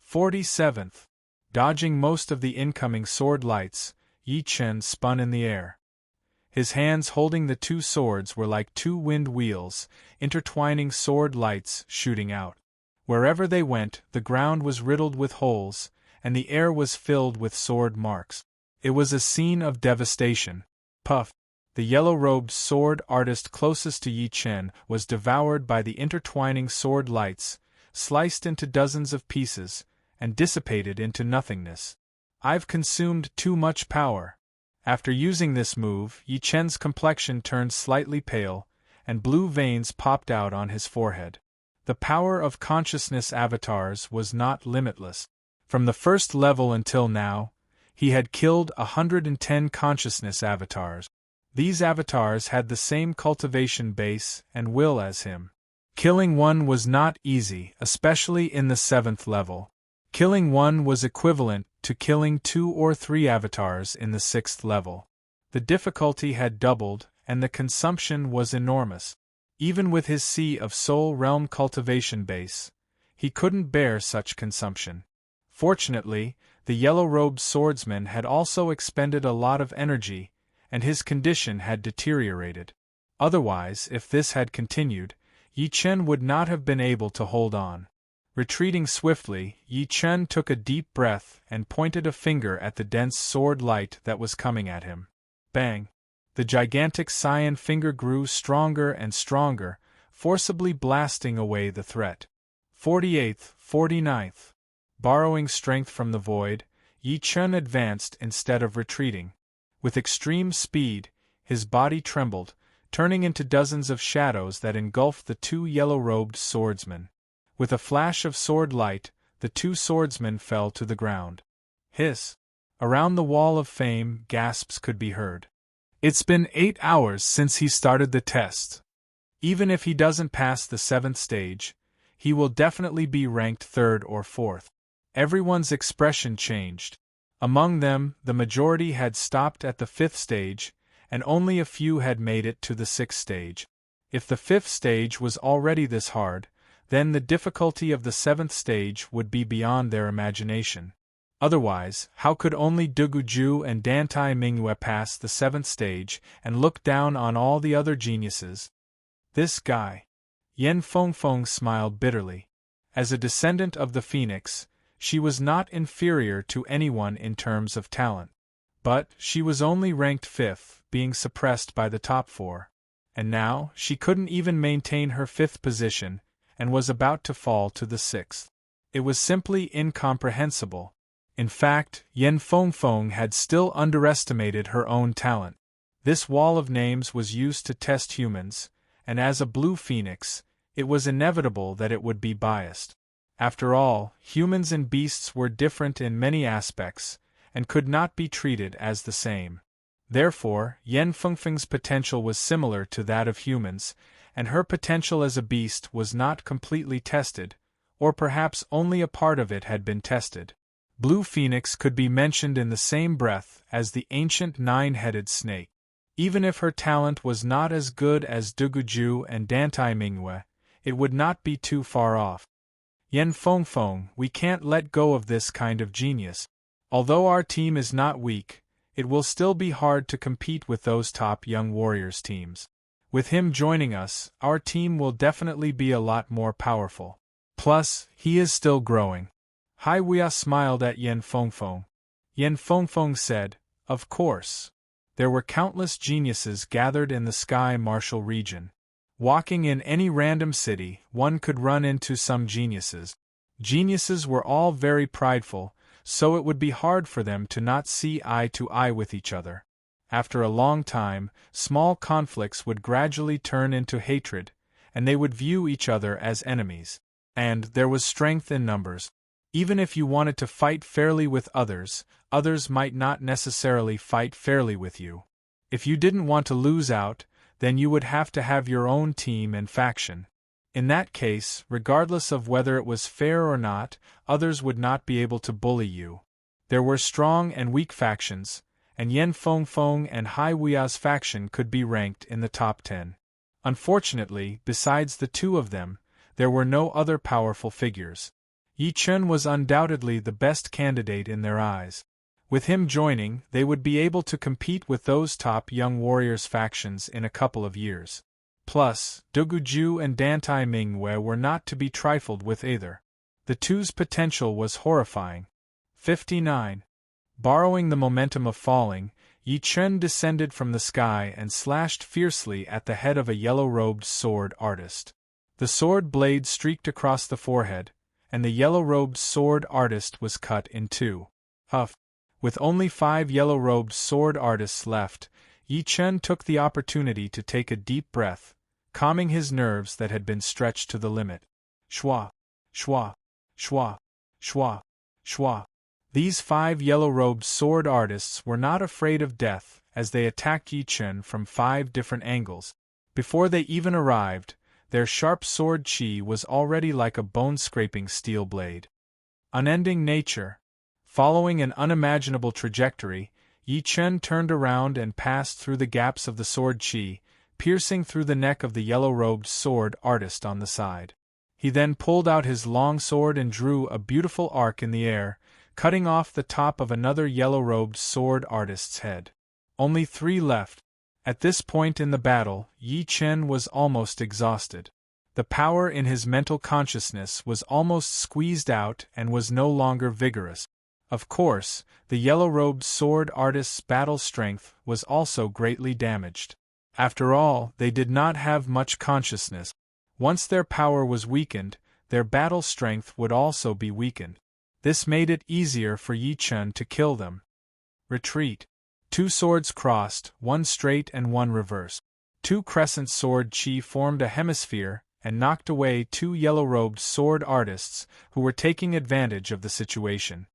S1: 47th. Dodging most of the incoming sword lights, Yi Chen spun in the air. His hands holding the two swords were like two wind wheels, intertwining sword lights shooting out. Wherever they went, the ground was riddled with holes, and the air was filled with sword marks. It was a scene of devastation. Puff! The yellow-robed sword artist closest to Yi Chen was devoured by the intertwining sword lights, sliced into dozens of pieces, and dissipated into nothingness. I've consumed too much power. After using this move, Yi Chen's complexion turned slightly pale, and blue veins popped out on his forehead. The power of consciousness avatars was not limitless. From the first level until now, he had killed 110 consciousness avatars. These avatars had the same cultivation base and will as him. Killing one was not easy, especially in the 7th level. Killing one was equivalent to killing 2 or 3 avatars in the 6th level. The difficulty had doubled, and the consumption was enormous. Even with his Sea of Soul Realm cultivation base, he couldn't bear such consumption. Fortunately, the yellow-robed swordsman had also expended a lot of energy, and his condition had deteriorated. Otherwise, if this had continued, Yi Chen would not have been able to hold on. Retreating swiftly, Yi Chen took a deep breath and pointed a finger at the dense sword light that was coming at him. Bang! The gigantic cyan finger grew stronger and stronger, forcibly blasting away the threat. 48th, 49th. Borrowing strength from the void, Yi Chen advanced instead of retreating. With extreme speed, his body trembled, turning into dozens of shadows that engulfed the two yellow-robed swordsmen. With a flash of sword light, the two swordsmen fell to the ground. Hiss! Around the wall of fame, gasps could be heard. It's been 8 hours since he started the test. Even if he doesn't pass the 7th stage, he will definitely be ranked 3rd or 4th. Everyone's expression changed. Among them, the majority had stopped at the 5th stage, and only a few had made it to the 6th stage. If the 5th stage was already this hard, then the difficulty of the 7th stage would be beyond their imagination. Otherwise, how could only Duguju and Dantai Mingyue pass the 7th stage and look down on all the other geniuses? This guy. Yen Fengfeng smiled bitterly. As a descendant of the Phoenix, she was not inferior to anyone in terms of talent. But she was only ranked 5th, being suppressed by the top 4. And now, she couldn't even maintain her 5th position, and was about to fall to the 6th. It was simply incomprehensible. In fact, Yen Fengfeng had still underestimated her own talent. This wall of names was used to test humans, and as a blue phoenix, it was inevitable that it would be biased. After all, humans and beasts were different in many aspects, and could not be treated as the same. Therefore, Yen Fengfeng's potential was similar to that of humans, and her potential as a beast was not completely tested, or perhaps only a part of it had been tested. Blue Phoenix could be mentioned in the same breath as the ancient 9-headed snake. Even if her talent was not as good as Duguju and Dantai Mingyue, it would not be too far off. Yen Fengfeng, we can't let go of this kind of genius. Although our team is not weak, it will still be hard to compete with those top young warriors teams. With him joining us, our team will definitely be a lot more powerful. Plus, he is still growing. Hai Wuya smiled at Yen Fengfeng. Yen Fengfeng said, "Of course." There were countless geniuses gathered in the Sky Martial region. Walking in any random city, one could run into some geniuses. Geniuses were all very prideful, so it would be hard for them to not see eye to eye with each other. After a long time, small conflicts would gradually turn into hatred, and they would view each other as enemies. And there was strength in numbers. Even if you wanted to fight fairly with others, others might not necessarily fight fairly with you. If you didn't want to lose out, then you would have to have your own team and faction. In that case, regardless of whether it was fair or not, others would not be able to bully you. There were strong and weak factions, and Yen Feng Feng and Hai Wei's faction could be ranked in the top 10. Unfortunately, besides the two of them, there were no other powerful figures. Yi Chen was undoubtedly the best candidate in their eyes. With him joining, they would be able to compete with those top young warriors factions in a couple of years. Plus, Dugu Ju and Dantai Mingwei were not to be trifled with either. The two's potential was horrifying. 59. Borrowing the momentum of falling, Yi Chen descended from the sky and slashed fiercely at the head of a yellow-robed sword artist. The sword blade streaked across the forehead, and the yellow-robed sword artist was cut in two. With only 5 yellow-robed sword artists left, Yi Chen took the opportunity to take a deep breath, calming his nerves that had been stretched to the limit. Shwa, shwa, shwa, shwa, shwa. These 5 yellow-robed sword artists were not afraid of death as they attacked Yi Chen from 5 different angles. Before they even arrived, their sharp sword chi was already like a bone-scraping steel blade. Unending nature. Following an unimaginable trajectory, Yi Chen turned around and passed through the gaps of the sword chi, piercing through the neck of the yellow-robed sword artist on the side. He then pulled out his long sword and drew a beautiful arc in the air, cutting off the top of another yellow-robed sword artist's head. Only 3 left. At this point in the battle, Yi Chen was almost exhausted. The power in his mental consciousness was almost squeezed out and was no longer vigorous. Of course, the yellow-robed sword artist's battle strength was also greatly damaged. After all, they did not have much consciousness. Once their power was weakened, their battle strength would also be weakened. This made it easier for Yi Chen to kill them. Retreat. 2 swords crossed, 1 straight and 1 reverse. 2 crescent sword chi formed a hemisphere and knocked away 2 yellow-robed sword artists who were taking advantage of the situation.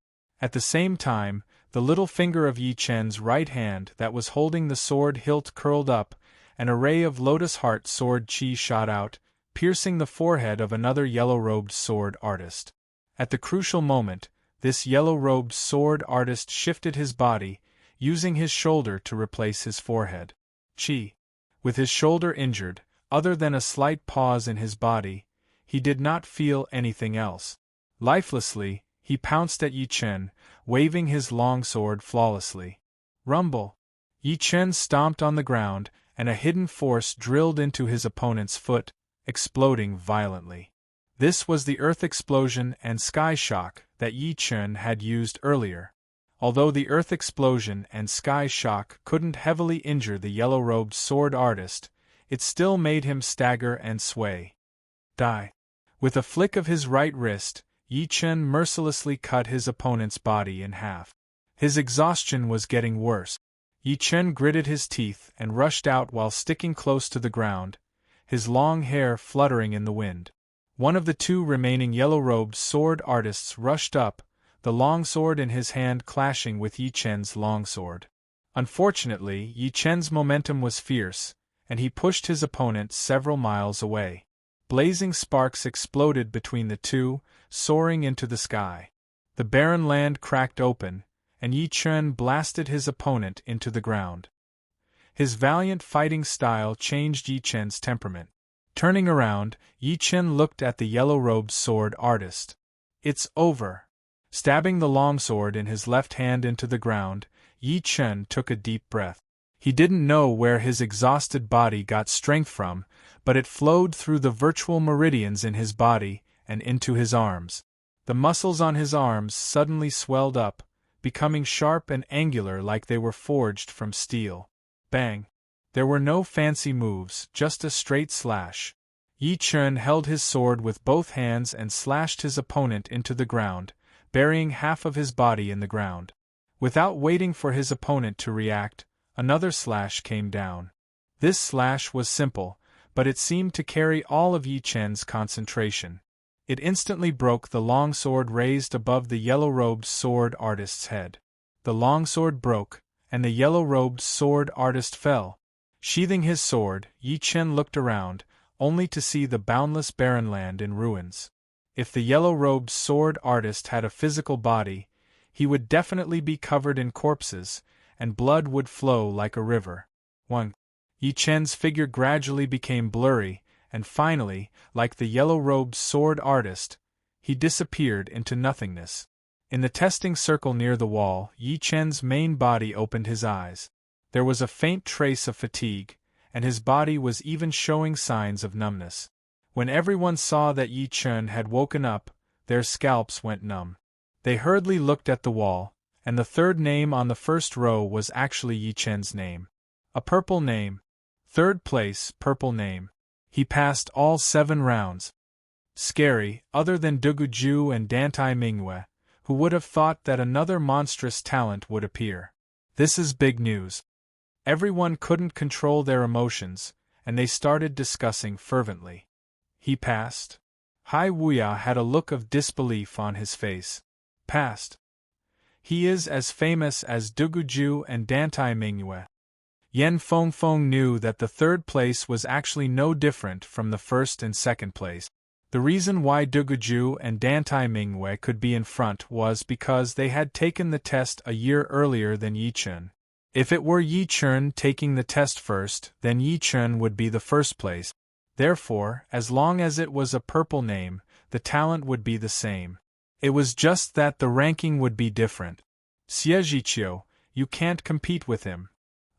S1: At the same time, the little finger of Yi Chen's right hand that was holding the sword hilt curled up, and a ray of lotus heart sword chi shot out, piercing the forehead of another yellow-robed sword artist. At the crucial moment, this yellow-robed sword artist shifted his body, using his shoulder to replace his forehead. Chi. With his shoulder injured, other than a slight pause in his body, he did not feel anything else. Lifelessly, he pounced at Yi Chen, waving his longsword flawlessly. Rumble! Yi Chen stomped on the ground, and a hidden force drilled into his opponent's foot, exploding violently. This was the earth explosion and sky shock that Yi Chen had used earlier. Although the earth explosion and sky shock couldn't heavily injure the yellow-robed sword artist, it still made him stagger and sway. Die! With a flick of his right wrist, Yi Chen mercilessly cut his opponent's body in half. His exhaustion was getting worse. Yi Chen gritted his teeth and rushed out while sticking close to the ground, his long hair fluttering in the wind. One of the 2 remaining yellow-robed sword artists rushed up, the longsword in his hand clashing with Yi Chen's longsword. Unfortunately, Yi Chen's momentum was fierce, and he pushed his opponent several miles away. Blazing sparks exploded between the 2, soaring into the sky. The barren land cracked open, and Yi Chen blasted his opponent into the ground. His valiant fighting style changed Yi Chen's temperament. Turning around, Yi Chen looked at the yellow-robed sword artist. It's over. Stabbing the longsword in his left hand into the ground, Yi Chen took a deep breath. He didn't know where his exhausted body got strength from, but it flowed through the virtual meridians in his body and into his arms. The muscles on his arms suddenly swelled up, becoming sharp and angular like they were forged from steel. Bang! There were no fancy moves, just a straight slash. Yi Chen held his sword with both hands and slashed his opponent into the ground, burying half of his body in the ground. Without waiting for his opponent to react, another slash came down. This slash was simple, but it seemed to carry all of Yi Chen's concentration. It instantly broke the long sword raised above the yellow-robed sword artist's head. The long sword broke, and the yellow-robed sword artist fell. Sheathing his sword, Yi Chen looked around, only to see the boundless barren land in ruins. If the yellow-robed sword artist had a physical body, he would definitely be covered in corpses, and blood would flow like a river. 1. Yi Chen's figure gradually became blurry, and finally, like the yellow-robed sword artist, he disappeared into nothingness. In the testing circle near the wall, Yi Chen's main body opened his eyes. There was a faint trace of fatigue, and his body was even showing signs of numbness. When everyone saw that Yi Chen had woken up, their scalps went numb. They hurriedly looked at the wall, and the third name on the first row was actually Yi Chen's name. A purple name. Third place, purple name. He passed all 7 rounds. Scary, other than Duguju and Dantai Mingwe, who would have thought that another monstrous talent would appear. This is big news. Everyone couldn't control their emotions, and they started discussing fervently. He passed? Hai Wuya had a look of disbelief on his face. Passed? He is as famous as Duguju and Dantai Mingwe. Yen Fengfeng knew that the third place was actually no different from the first and second place. The reason why Duguju and Dantai Mingwe could be in front was because they had taken the test a year earlier than Yi Chen. If it were Yi Chen taking the test first, then Yi Chen would be the first place. Therefore, as long as it was a purple name, the talent would be the same. It was just that the ranking would be different. Xie, you can't compete with him.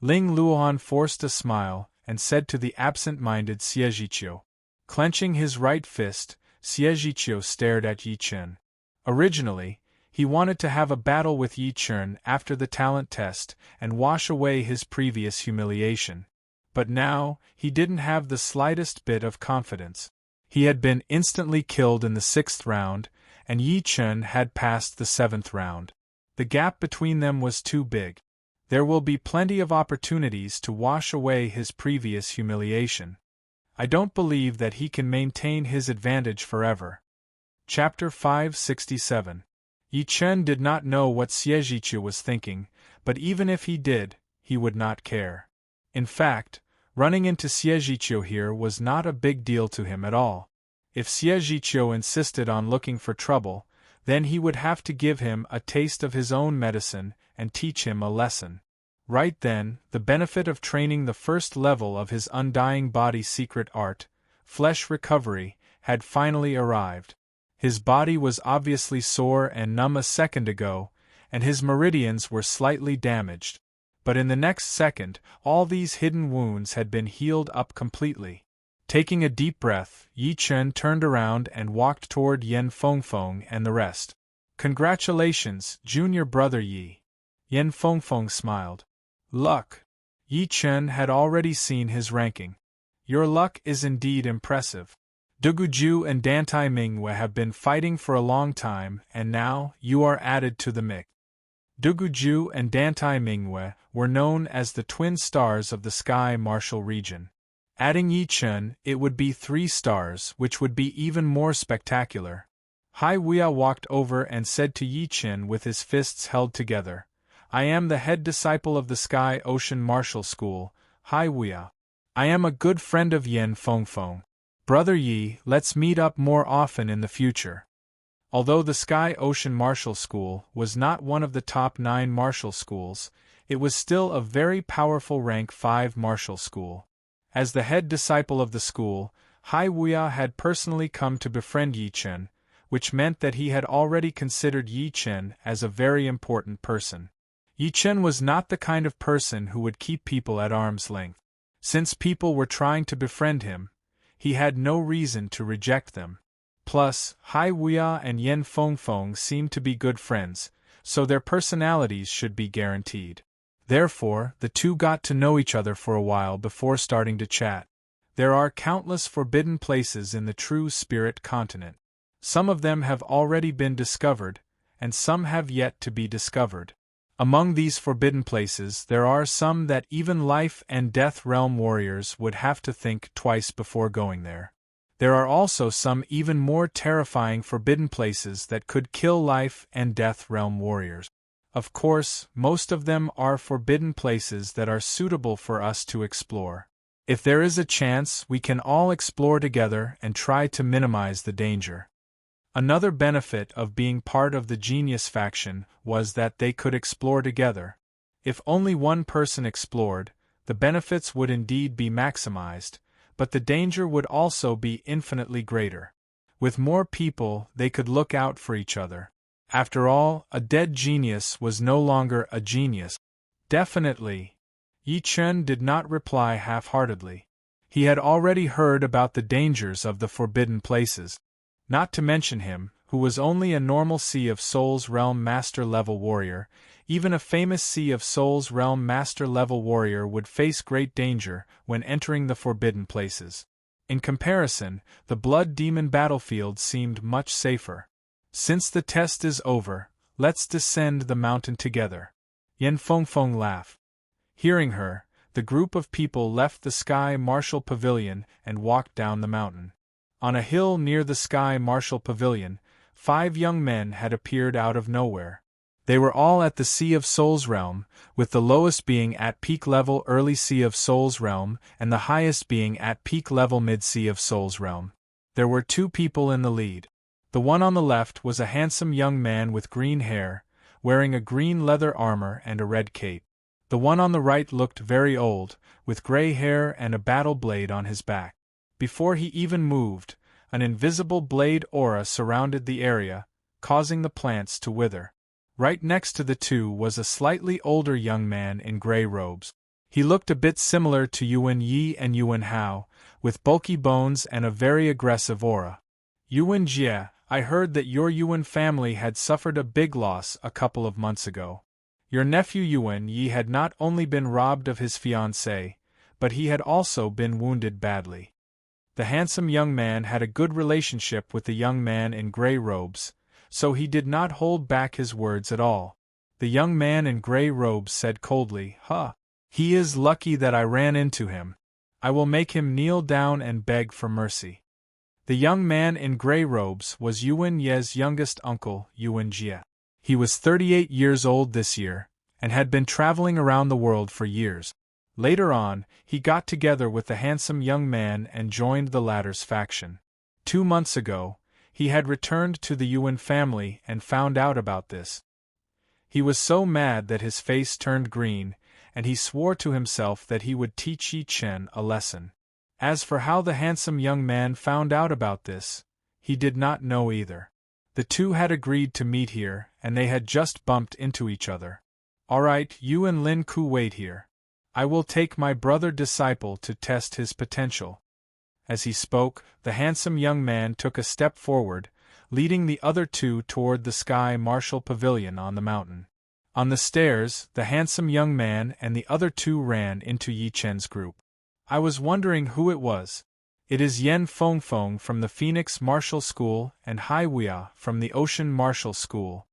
S1: Ling Luohan forced a smile, and said to the absent-minded Xie. Clenching his right fist, Xie stared at Yi Chen. Originally, he wanted to have a battle with Yi Chen after the talent test and wash away his previous humiliation. But now, he didn't have the slightest bit of confidence. He had been instantly killed in the 6th round, and Yi Chen had passed the 7th round. The gap between them was too big. There will be plenty of opportunities to wash away his previous humiliation. I don't believe that he can maintain his advantage forever. Chapter 567. Yi Chen did not know what Xie was thinking, but even if he did, he would not care. In fact, running into Xie here was not a big deal to him at all. If Xie insisted on looking for trouble, then he would have to give him a taste of his own medicine and teach him a lesson. Right then, the benefit of training the first level of his undying body secret art, flesh recovery, had finally arrived. His body was obviously sore and numb a second ago, and his meridians were slightly damaged. But in the next second, all these hidden wounds had been healed up completely. Taking a deep breath, Yi Chen turned around and walked toward Yen Fengfeng and the rest. Congratulations, junior brother Yi. Yen Fengfeng smiled. Luck. Yi Chen had already seen his ranking. Your luck is indeed impressive. Duguju and Dantai Mingwe have been fighting for a long time, and now you are added to the mix. Duguju and Dantai Mingwe were known as the twin stars of the Sky Martial region. Adding Yi Chen, it would be 3 stars, which would be even more spectacular. Hai Wuya walked over and said to Yi Chen with his fists held together, I am the head disciple of the Sky Ocean Martial School, Hai Wuya. I am a good friend of Yen Fengfeng. Brother Yi, let's meet up more often in the future. Although the Sky Ocean Martial School was not one of the top 9 martial schools, it was still a very powerful rank 5 martial school. As the head disciple of the school, Hai Wuya had personally come to befriend Yi Chen, which meant that he had already considered Yi Chen as a very important person. Yi Chen was not the kind of person who would keep people at arm's length. Since people were trying to befriend him, he had no reason to reject them. Plus, Hai Wuya and Yen Fengfeng seemed to be good friends, so their personalities should be guaranteed. Therefore, the two got to know each other for a while before starting to chat. There are countless forbidden places in the true spirit continent. Some of them have already been discovered, and some have yet to be discovered. Among these forbidden places there are some that even life and death realm warriors would have to think twice before going there. There are also some even more terrifying forbidden places that could kill life and death realm warriors. Of course, most of them are forbidden places that are suitable for us to explore. If there is a chance, we can all explore together and try to minimize the danger. Another benefit of being part of the Genius faction was that they could explore together. If only one person explored, the benefits would indeed be maximized, but the danger would also be infinitely greater. With more people, they could look out for each other. After all, a dead genius was no longer a genius. Definitely. Yi Chen did not reply half-heartedly. He had already heard about the dangers of the forbidden places. Not to mention him, who was only a normal Sea of Souls Realm Master-level warrior, even a famous Sea of Souls Realm Master-level warrior would face great danger when entering the forbidden places. In comparison, the Blood Demon battlefield seemed much safer. Since the test is over, let's descend the mountain together. Yan Fengfeng laughed. Hearing her, the group of people left the Sky Marshal Pavilion and walked down the mountain. On a hill near the Sky Marshal Pavilion, 5 young men had appeared out of nowhere. They were all at the Sea of Souls realm, with the lowest being at peak level early Sea of Souls realm and the highest being at peak level mid Sea of Souls realm. There were 2 people in the lead. The one on the left was a handsome young man with green hair, wearing a green leather armor and a red cape. The one on the right looked very old, with gray hair and a battle blade on his back. Before he even moved, an invisible blade aura surrounded the area, causing the plants to wither. Right next to the 2 was a slightly older young man in gray robes. He looked a bit similar to Yuan Yi and Yuan Hao, with bulky bones and a very aggressive aura. Yuan Jie, I heard that your Yuan family had suffered a big loss a couple of months ago. Your nephew Yuan Yi had not only been robbed of his fiancée, but he had also been wounded badly. The handsome young man had a good relationship with the young man in gray robes, so he did not hold back his words at all. The young man in gray robes said coldly, He is lucky that I ran into him. I will make him kneel down and beg for mercy. The young man in gray robes was Yuan Ye's youngest uncle, Yuan Jie. He was 38 years old this year, and had been traveling around the world for years. Later on, he got together with the handsome young man and joined the latter's faction. 2 months ago, he had returned to the Yuan family and found out about this. He was so mad that his face turned green, and he swore to himself that he would teach Yi Chen a lesson. As for how the handsome young man found out about this, he did not know either. The 2 had agreed to meet here, and they had just bumped into each other. Alright, you and Lin Ku wait here. I will take my brother disciple to test his potential. As he spoke, the handsome young man took a step forward, leading the other 2 toward the Sky Marshal Pavilion on the mountain. On the stairs, the handsome young man and the other 2 ran into Yi Chen's group. I was wondering who it was. It is Yan Fengfeng from the Phoenix Martial School and Hai Wuya from the Ocean Martial School.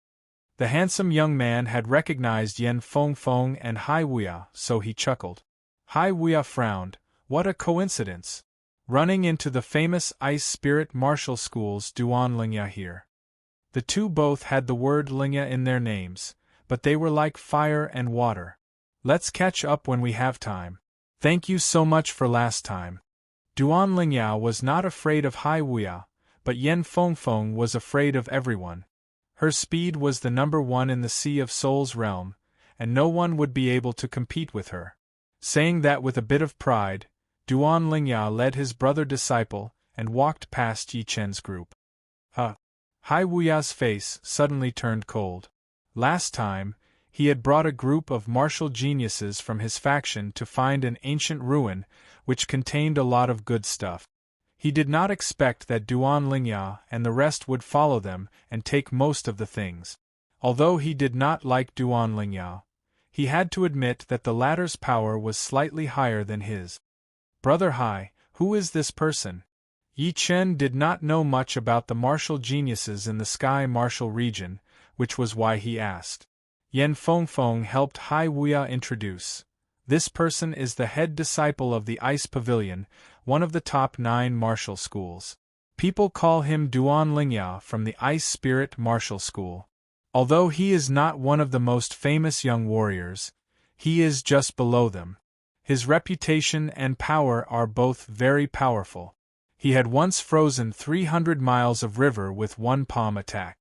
S1: The handsome young man had recognized Yan Fengfeng and Hai Wuya, so he chuckled. Hai Wuya frowned. What a coincidence! Running into the famous Ice Spirit Martial School's Duan Lingya here. The 2 both had the word Lingya in their names, but they were like fire and water. Let's catch up when we have time. Thank you so much for last time. Duan Lingyao was not afraid of Hai Wuya, but Yan Fengfeng was afraid of everyone. Her speed was the number 1 in the Sea of Souls realm, and no one would be able to compete with her. Saying that with a bit of pride, Duan Lingyao led his brother disciple and walked past Yi Chen's group. Hai Wuya's face suddenly turned cold. Last time, he had brought a group of martial geniuses from his faction to find an ancient ruin which contained a lot of good stuff. He did not expect that Duan Lingyao and the rest would follow them and take most of the things. Although he did not like Duan Lingyao, he had to admit that the latter's power was slightly higher than his. Brother Hai, who is this person? Yi Chen did not know much about the martial geniuses in the Sky Martial region, which was why he asked. Yan Fengfeng helped Hai Wuya introduce. This person is the head disciple of the Ice Pavilion, one of the top 9 martial schools. People call him Duan Lingyao from the Ice Spirit Martial School. Although he is not one of the most famous young warriors, he is just below them. His reputation and power are both very powerful. He had once frozen 300 miles of river with one palm attack.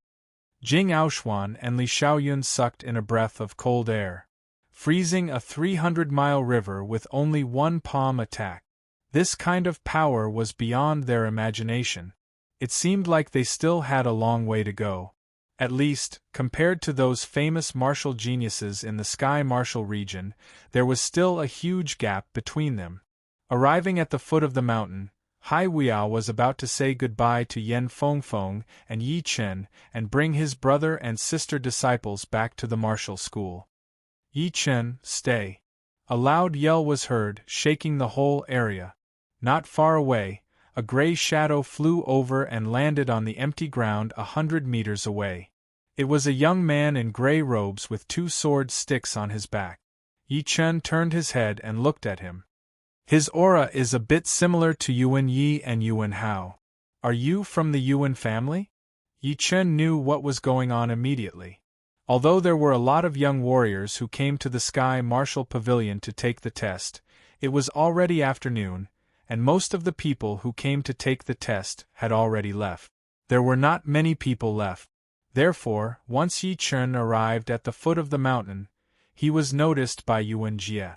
S1: Jing Aoxuan and Li Xiaoyun sucked in a breath of cold air, freezing a 300-mile river with only one palm attack. This kind of power was beyond their imagination. It seemed like they still had a long way to go. At least, compared to those famous martial geniuses in the Sky Martial region, there was still a huge gap between them. Arriving at the foot of the mountain, Hai Wuya was about to say goodbye to Yen Fengfeng and Yi Chen and bring his brother and sister disciples back to the martial school. Yi Chen, stay. A loud yell was heard, shaking the whole area. Not far away, a gray shadow flew over and landed on the empty ground 100 meters away. It was a young man in gray robes with 2 sword sticks on his back. Yi Chen turned his head and looked at him. His aura is a bit similar to Yuan Yi and Yuan Hao. Are you from the Yuan family? Yi Chen knew what was going on immediately. Although there were a lot of young warriors who came to the Sky Martial Pavilion to take the test, it was already afternoon, and most of the people who came to take the test had already left. There were not many people left. Therefore, once Yi Chen arrived at the foot of the mountain, he was noticed by Yuan Jie.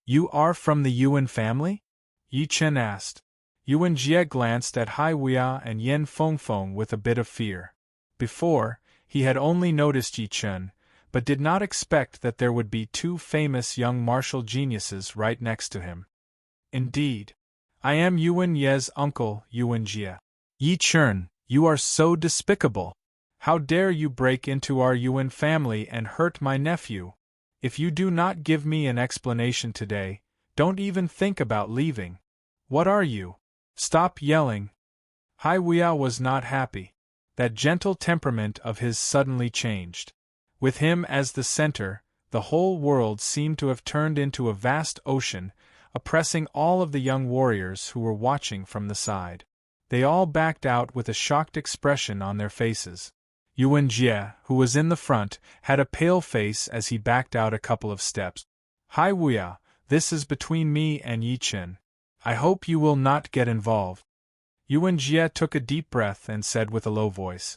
S1: You are from the Yuan family? Yi Chen asked. Yuan Jie glanced at Hai Wuya and Yen Fengfeng with a bit of fear. Before, he had only noticed Yi Chen, but did not expect that there would be 2 famous young martial geniuses right next to him. Indeed. I am Yuan Ye's uncle, Yuan Jie. Yi Chen, you are so despicable. How dare you break into our Yuan family and hurt my nephew? If you do not give me an explanation today, don't even think about leaving. What are you? Stop yelling. Hai Wuya was not happy. That gentle temperament of his suddenly changed. With him as the center, the whole world seemed to have turned into a vast ocean, oppressing all of the young warriors who were watching from the side. They all backed out with a shocked expression on their faces. Yuan Jie, who was in the front, had a pale face as he backed out a couple of steps. Hai Wuya, this is between me and Yi Chen. I hope you will not get involved. Yuan Jie took a deep breath and said with a low voice,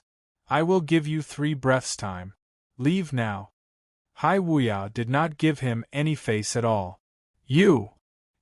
S1: I will give you 3 breaths time. Leave now. Hai Wuya did not give him any face at all. You!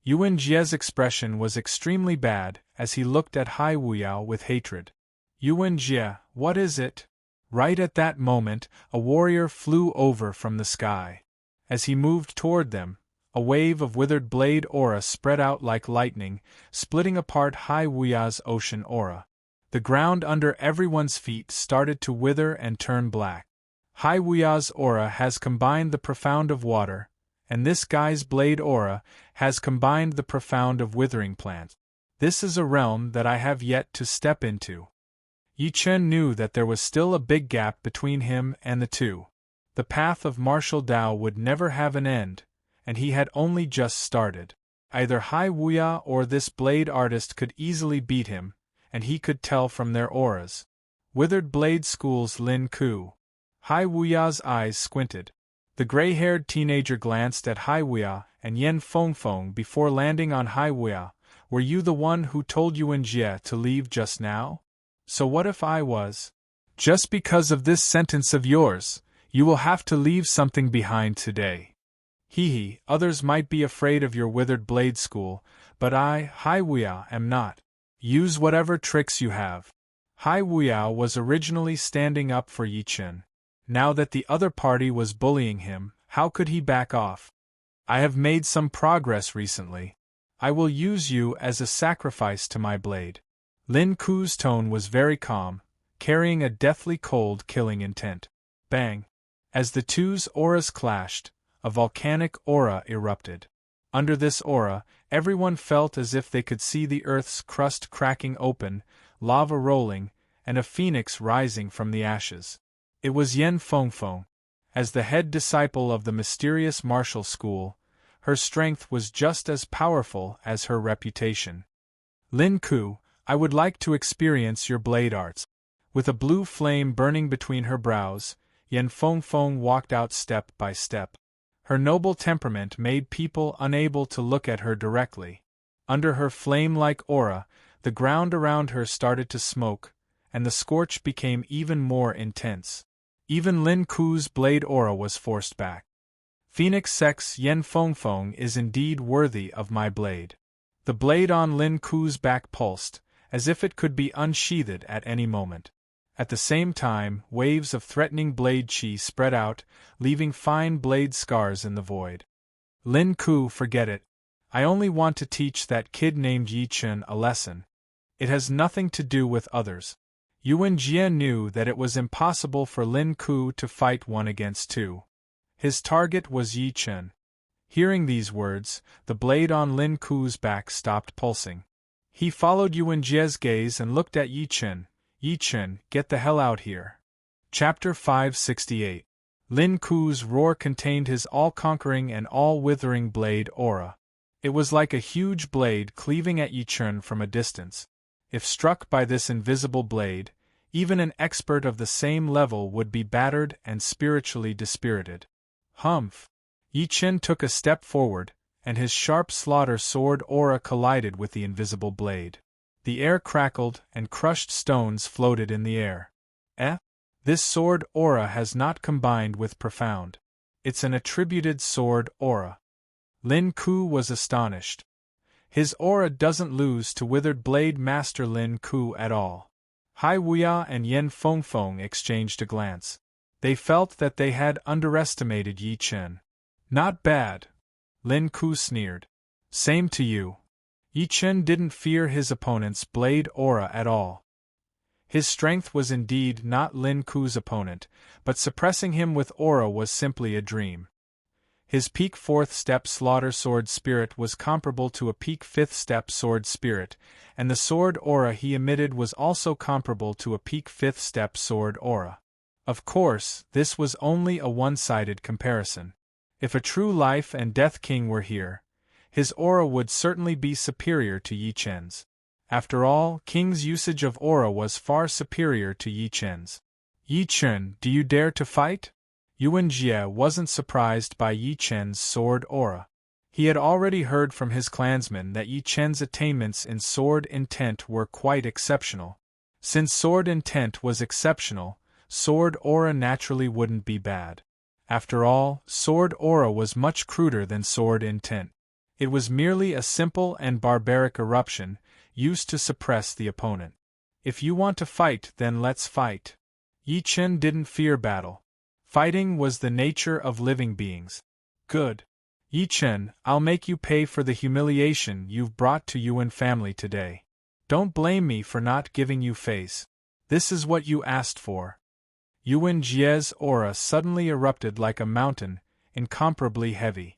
S1: Yuan Jie's expression was extremely bad as he looked at Hai Wuya with hatred. Yuan Jie, what is it? Right at that moment, a warrior flew over from the sky. As he moved toward them, a wave of withered blade aura spread out like lightning, splitting apart Hai Wuya's ocean aura. The ground under everyone's feet started to wither and turn black. Hai Wuya's aura has combined the profound of water, and this guy's blade aura has combined the profound of withering plant. This is a realm that I have yet to step into. Yi Chen knew that there was still a big gap between him and the 2. The path of martial Tao would never have an end, and he had only just started. Either Hai Wuya or this blade artist could easily beat him, and he could tell from their auras. Withered Blade School's Lin Ku. Hai Wuya's eyes squinted. The gray-haired teenager glanced at Hai Wuya and Yen Fengfeng before landing on Hai Wuya. Were you the one who told Yuan Jie to leave just now? So what if I was? Just because of this sentence of yours, you will have to leave something behind today. Hee, others might be afraid of your Withered Blade School, but I, Hai Wuya, am not. Use whatever tricks you have. Hai Wuya was originally standing up for Yi Chen. Now that the other party was bullying him, how could he back off? I have made some progress recently. I will use you as a sacrifice to my blade. Lin Ku's tone was very calm, carrying a deathly cold killing intent. Bang! As the 2's auras clashed, a volcanic aura erupted. Under this aura, everyone felt as if they could see the Earth's crust cracking open, lava rolling, and a phoenix rising from the ashes. It was Yen Fengfeng. As the head disciple of the mysterious martial school, her strength was just as powerful as her reputation. Lin Ku, I would like to experience your blade arts. With a blue flame burning between her brows, Yan Fengfeng walked out step by step. Her noble temperament made people unable to look at her directly. Under her flame-like aura, the ground around her started to smoke, and the scorch became even more intense. Even Lin Ku's blade aura was forced back. Phoenix Sex Yan Fengfeng is indeed worthy of my blade. The blade on Lin Ku's back pulsed, as if it could be unsheathed at any moment. At the same time, waves of threatening blade chi spread out, leaving fine blade scars in the void. Lin Ku, forget it. I only want to teach that kid named Yi Chen a lesson. It has nothing to do with others. Yuan Jie knew that it was impossible for Lin Ku to fight 1 against 2. His target was Yi Chen. Hearing these words, the blade on Lin Ku's back stopped pulsing. He followed Yuan Jie's gaze and looked at Yi Chen. Yi Chen, get the hell out here. Chapter 568. Lin Ku's roar contained his all-conquering and all-withering blade aura. It was like a huge blade cleaving at Yi Chen from a distance. If struck by this invisible blade, even an expert of the same level would be battered and spiritually dispirited. Humph! Yi Chen took a step forward, and his sharp slaughter sword aura collided with the invisible blade. The air crackled, and crushed stones floated in the air. This sword aura has not combined with profound. It's an attributed sword aura. Lin Ku was astonished. His aura doesn't lose to withered blade master Lin Ku at all. Hai Wuya and Yan Fengfeng exchanged a glance. They felt that they had underestimated Yi Chen. Not bad. Lin Ku sneered. Same to you. Yi Chen didn't fear his opponent's blade aura at all. His strength was indeed not Lin Ku's opponent, but suppressing him with aura was simply a dream. His peak 4th step slaughter sword spirit was comparable to a peak 5th step sword spirit, and the sword aura he emitted was also comparable to a peak 5th step sword aura. Of course, this was only a one-sided comparison. If a true life and death king were here, his aura would certainly be superior to Yi Chen's. After all, King's usage of aura was far superior to Yi Chen's. Yi Chen, do you dare to fight? Yuan Jie wasn't surprised by Yi Chen's sword aura. He had already heard from his clansmen that Yi Chen's attainments in sword intent were quite exceptional. Since sword intent was exceptional, sword aura naturally wouldn't be bad. After all, sword aura was much cruder than sword intent. It was merely a simple and barbaric eruption, used to suppress the opponent. If you want to fight, then let's fight. Yi Chen didn't fear battle. Fighting was the nature of living beings. Good. Yi Chen, I'll make you pay for the humiliation you've brought to Yuan family today. Don't blame me for not giving you face. This is what you asked for. Yuan Jie's aura suddenly erupted like a mountain, incomparably heavy.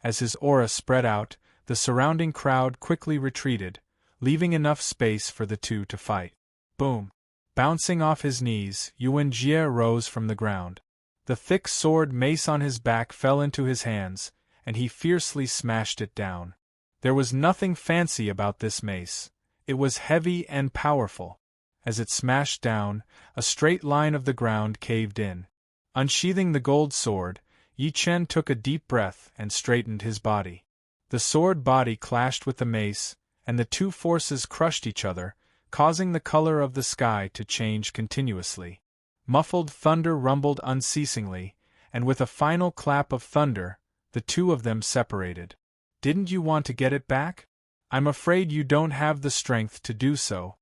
S1: As his aura spread out, the surrounding crowd quickly retreated, leaving enough space for the two to fight. Boom! Bouncing off his knees, Yuan Jie rose from the ground. The thick sword mace on his back fell into his hands, and he fiercely smashed it down. There was nothing fancy about this mace. It was heavy and powerful. As it smashed down, a straight line of the ground caved in. Unsheathing the gold sword, Yi Chen took a deep breath and straightened his body. The sword body clashed with the mace, and the two forces crushed each other, causing the color of the sky to change continuously. Muffled thunder rumbled unceasingly, and with a final clap of thunder, the two of them separated. Didn't you want to get it back? I'm afraid you don't have the strength to do so.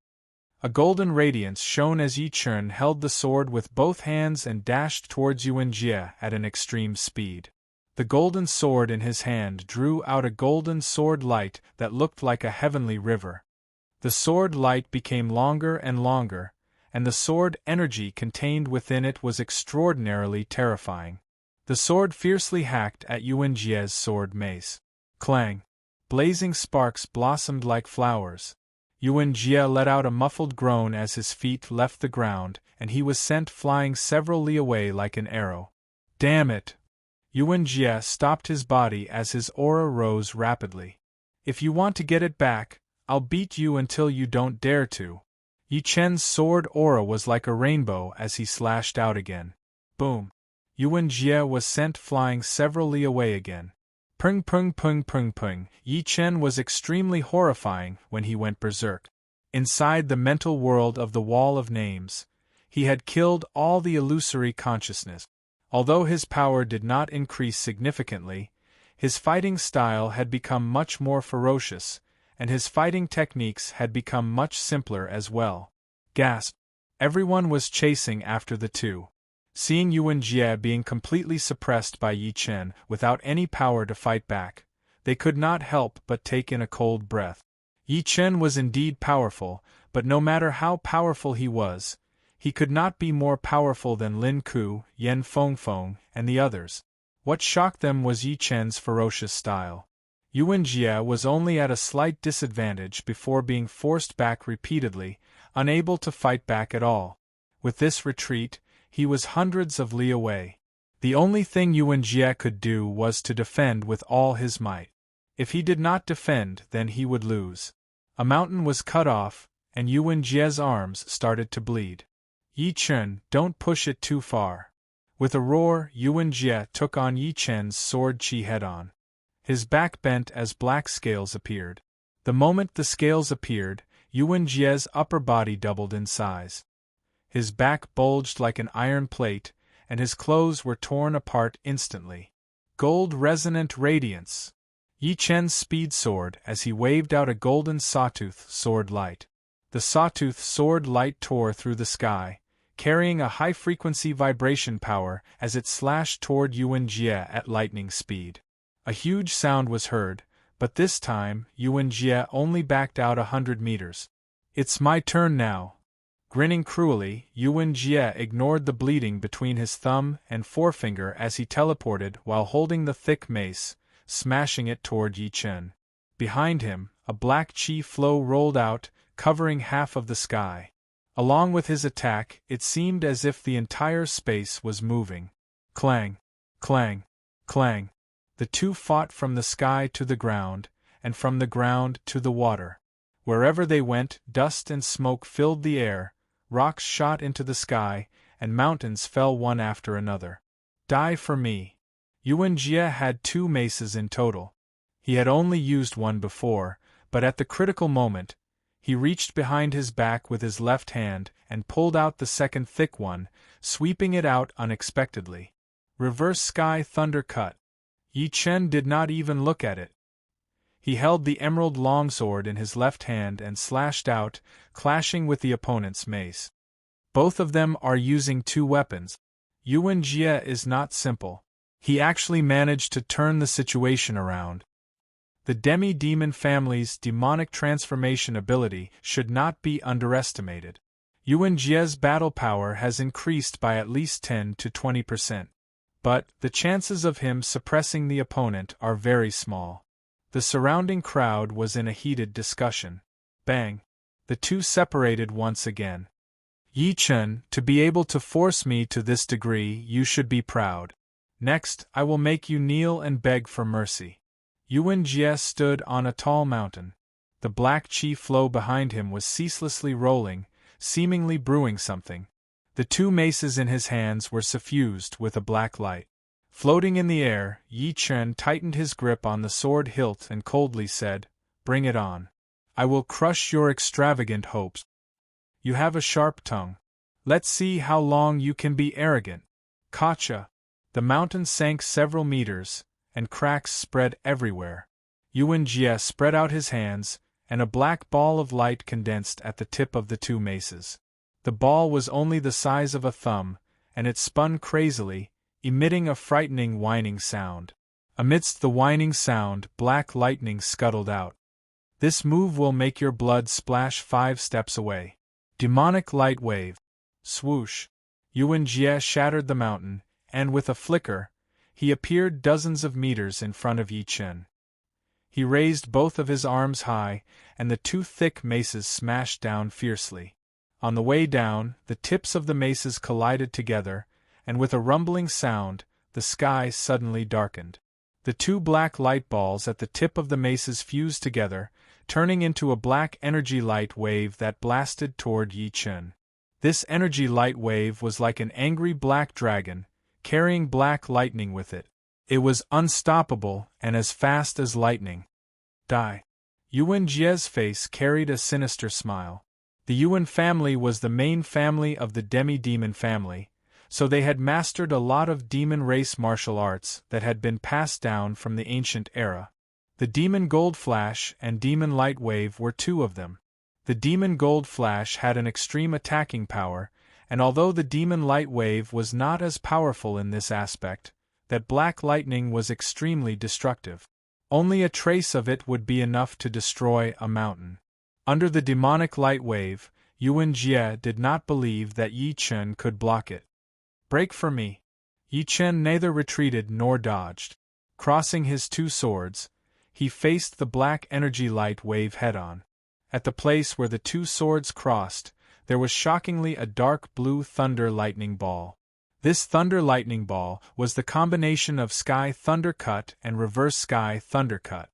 S1: A golden radiance shone as Yi Chen held the sword with both hands and dashed towards Yuan Jie at an extreme speed. The golden sword in his hand drew out a golden sword light that looked like a heavenly river. The sword light became longer and longer, and the sword energy contained within it was extraordinarily terrifying. The sword fiercely hacked at Yuan Jie's sword mace. Clang! Blazing sparks blossomed like flowers. Yuan Jie let out a muffled groan as his feet left the ground, and he was sent flying several li away like an arrow. Damn it! Yuan Jie stopped his body as his aura rose rapidly. If you want to get it back, I'll beat you until you don't dare to. Yi Chen's sword aura was like a rainbow as he slashed out again. Boom! Yuan Jie was sent flying several li away again. Pung pung pung pung pung. Yi Chen was extremely horrifying when he went berserk. Inside the mental world of the Wall of Names, he had killed all the illusory consciousness. Although his power did not increase significantly, his fighting style had become much more ferocious, and his fighting techniques had become much simpler as well. Gasp! Everyone was chasing after the two. Seeing Yuan Jie being completely suppressed by Yi Chen without any power to fight back, they could not help but take in a cold breath. Yi Chen was indeed powerful, but no matter how powerful he could not be more powerful than Lin Ku, Yan Fengfeng, and the others. What shocked them was Yi Chen's ferocious style. Yuan Jie was only at a slight disadvantage before being forced back repeatedly, unable to fight back at all. With this retreat, he was hundreds of li away. The only thing Yuan Jie could do was to defend with all his might. If he did not defend, then he would lose. A mountain was cut off, and Yuan Jie's arms started to bleed. Yi Chen, don't push it too far. With a roar, Yuan Jie took on Yi Chen's sword chi head-on. His back bent as black scales appeared. The moment the scales appeared, Yuan Jie's upper body doubled in size. His back bulged like an iron plate, and his clothes were torn apart instantly. Gold resonant radiance. Yi Chen's speed soared as he waved out a golden sawtooth sword light. The sawtooth sword light tore through the sky, carrying a high-frequency vibration power as it slashed toward Yuan Jie at lightning speed. A huge sound was heard, but this time Yuan Jie only backed out 100 meters. It's my turn now. Grinning cruelly, Yuan Jie ignored the bleeding between his thumb and forefinger as he teleported while holding the thick mace, smashing it toward Yi Chen. Behind him, a black chi flow rolled out, covering half of the sky. Along with his attack, it seemed as if the entire space was moving. Clang! Clang! Clang! The two fought from the sky to the ground, and from the ground to the water. Wherever they went, dust and smoke filled the air, rocks shot into the sky, and mountains fell one after another. Die for me. Yuan Jie had 2 maces in total. He had only used one before, but at the critical moment, he reached behind his back with his left hand and pulled out the second thick one, sweeping it out unexpectedly. Reverse sky thunder cut. Yi Chen did not even look at it. He held the emerald longsword in his left hand and slashed out, clashing with the opponent's mace. Both of them are using 2 weapons. Yuan Jie is not simple. He actually managed to turn the situation around. The demi-demon family's demonic transformation ability should not be underestimated. Yuan Jie's battle power has increased by at least 10 to 20%. But the chances of him suppressing the opponent are very small. The surrounding crowd was in a heated discussion. Bang! The two separated once again. Yi Chen, to be able to force me to this degree, you should be proud. Next, I will make you kneel and beg for mercy. Yuan Jie stood on a tall mountain. The black chi flow behind him was ceaselessly rolling, seemingly brewing something. The 2 maces in his hands were suffused with a black light. Floating in the air, Yi Chen tightened his grip on the sword hilt and coldly said, "Bring it on. I will crush your extravagant hopes. You have a sharp tongue. Let's see how long you can be arrogant." Kacha! The mountain sank several meters, and cracks spread everywhere. Yuan Jie spread out his hands, and a black ball of light condensed at the tip of the 2 maces. The ball was only the size of a thumb, and it spun crazily, emitting a frightening whining sound. Amidst the whining sound, black lightning scuttled out. This move will make your blood splash 5 steps away. Demonic light wave. Swoosh! Yuan Jie shattered the mountain, and with a flicker, he appeared dozens of meters in front of Yi Chen. He raised both of his arms high, and the 2 thick maces smashed down fiercely. On the way down, the tips of the maces collided together, and with a rumbling sound, the sky suddenly darkened. The two black light balls at the tip of the maces fused together, turning into a black energy light wave that blasted toward Yi Chen. This energy light wave was like an angry black dragon, carrying black lightning with it. It was unstoppable and as fast as lightning. Die. Yuan Jie's face carried a sinister smile. The Yuan family was the main family of the demi-demon family, so they had mastered a lot of demon race martial arts that had been passed down from the ancient era. The Demon Gold Flash and Demon Light Wave were two of them. The Demon Gold Flash had an extreme attacking power, and although the Demon Light Wave was not as powerful in this aspect, that black lightning was extremely destructive. Only a trace of it would be enough to destroy a mountain. Under the demonic light wave, Yuan Jie did not believe that Yi Chen could block it. Break for me. Yi Chen neither retreated nor dodged. Crossing his two swords, he faced the black energy light wave head-on. At the place where the two swords crossed, there was shockingly a dark blue thunder lightning ball. This thunder lightning ball was the combination of Sky Thunder Cut and Reverse Sky Thunder Cut.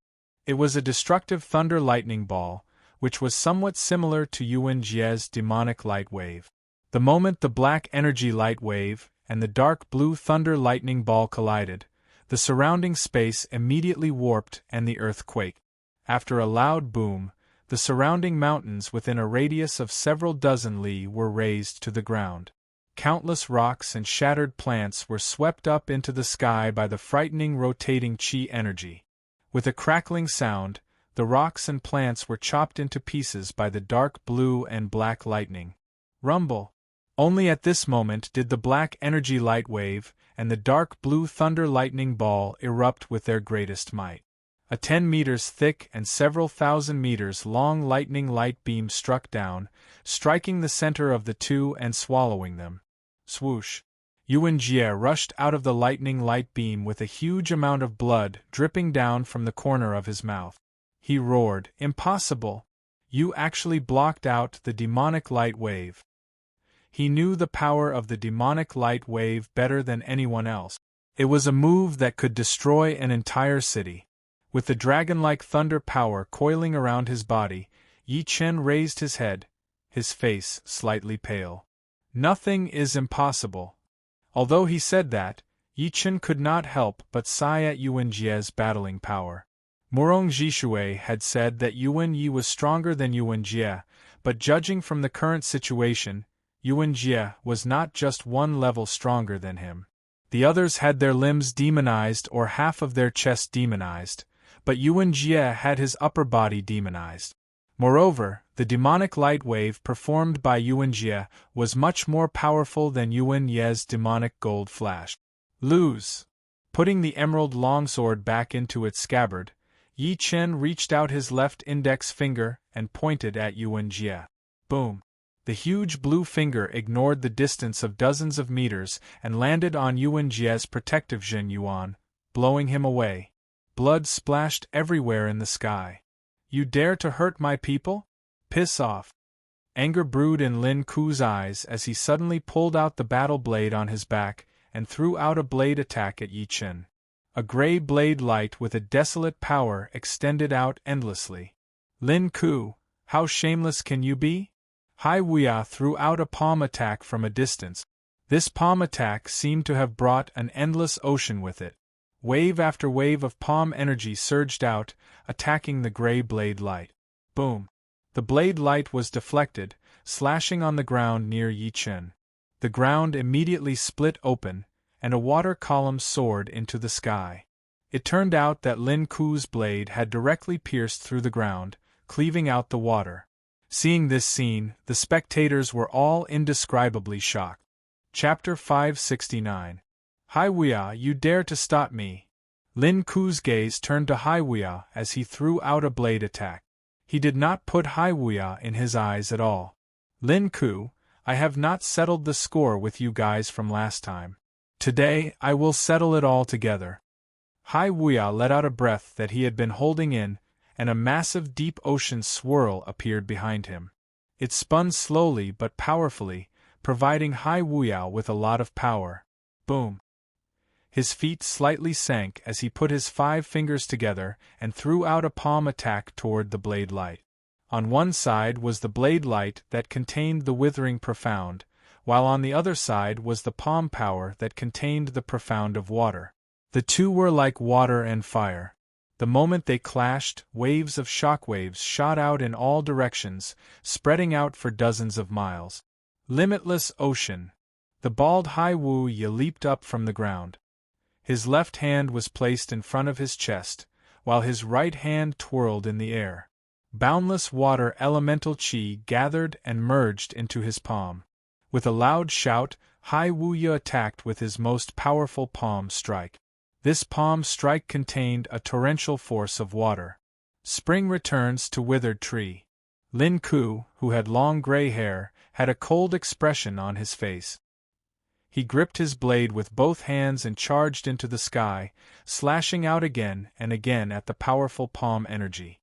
S1: It was a destructive thunder lightning ball, which was somewhat similar to Yuan Jie's demonic light wave. The moment the black energy light wave and the dark blue thunder lightning ball collided, the surrounding space immediately warped and the earth quaked. After a loud boom, the surrounding mountains within a radius of several dozen li were razed to the ground. Countless rocks and shattered plants were swept up into the sky by the frightening rotating chi energy. With a crackling sound, the rocks and plants were chopped into pieces by the dark blue and black lightning. Rumble! Only at this moment did the black energy light wave and the dark blue thunder lightning ball erupt with their greatest might. A 10 meters thick and several thousand meters long lightning light beam struck down, striking the center of the two and swallowing them. Swoosh! Yuan Jie rushed out of the lightning light beam with a huge amount of blood dripping down from the corner of his mouth. He roared, "Impossible! You actually blocked out the demonic light wave." He knew the power of the demonic light wave better than anyone else. It was a move that could destroy an entire city. With the dragon-like thunder power coiling around his body, Yi Chen raised his head, his face slightly pale. Nothing is impossible. Although he said that, Yi Chen could not help but sigh at Yuan Jie's battling power. Murong Jishui had said that Yuan Yi was stronger than Yuan Jie, but judging from the current situation, Yuan Jie was not just one level stronger than him. The others had their limbs demonized or half of their chest demonized, but Yuan Jie had his upper body demonized. Moreover, the demonic light wave performed by Yuan Jie was much more powerful than Yuan Ye's demonic gold flash. Lose! Putting the emerald longsword back into its scabbard, Yi Chen reached out his left index finger and pointed at Yuan Jie. Boom! The huge blue finger ignored the distance of dozens of meters and landed on Yuan Jie's protective Jin Yuan, blowing him away. Blood splashed everywhere in the sky. You dare to hurt my people? Piss off! Anger brewed in Lin Ku's eyes as he suddenly pulled out the battle blade on his back and threw out a blade attack at Yi Chen. A gray blade light with a desolate power extended out endlessly. Lin Ku, how shameless can you be? Hai Wuya threw out a palm attack from a distance. This palm attack seemed to have brought an endless ocean with it. Wave after wave of palm energy surged out, attacking the gray blade light. Boom! The blade light was deflected, slashing on the ground near Yi Chen. The ground immediately split open, and a water column soared into the sky. It turned out that Lin Ku's blade had directly pierced through the ground, cleaving out the water. Seeing this scene, the spectators were all indescribably shocked. Chapter 569. Hai Wuya, you dare to stop me! Lin Ku's gaze turned to Hai Wuya as he threw out a blade attack. He did not put Hai Wuya in his eyes at all. Lin Ku, I have not settled the score with you guys from last time. Today, I will settle it all together. Hai Wuya let out a breath that he had been holding in, and a massive deep ocean swirl appeared behind him. It spun slowly but powerfully, providing Hai Wuya with a lot of power. Boom! His feet slightly sank as he put his 5 fingers together and threw out a palm attack toward the blade light. On one side was the blade light that contained the withering profound, while on the other side was the palm power that contained the profound of water. The two were like water and fire. The moment they clashed, waves of shockwaves shot out in all directions, spreading out for dozens of miles. Limitless ocean. The bald Hai Wu Ye leaped up from the ground. His left hand was placed in front of his chest, while his right hand twirled in the air. Boundless water elemental chi gathered and merged into his palm. With a loud shout, Hai Wu Ye attacked with his most powerful palm strike. This palm strike contained a torrential force of water. Spring returns to withered tree. Lin Ku, who had long gray hair, had a cold expression on his face. He gripped his blade with both hands and charged into the sky, slashing out again and again at the powerful palm energy.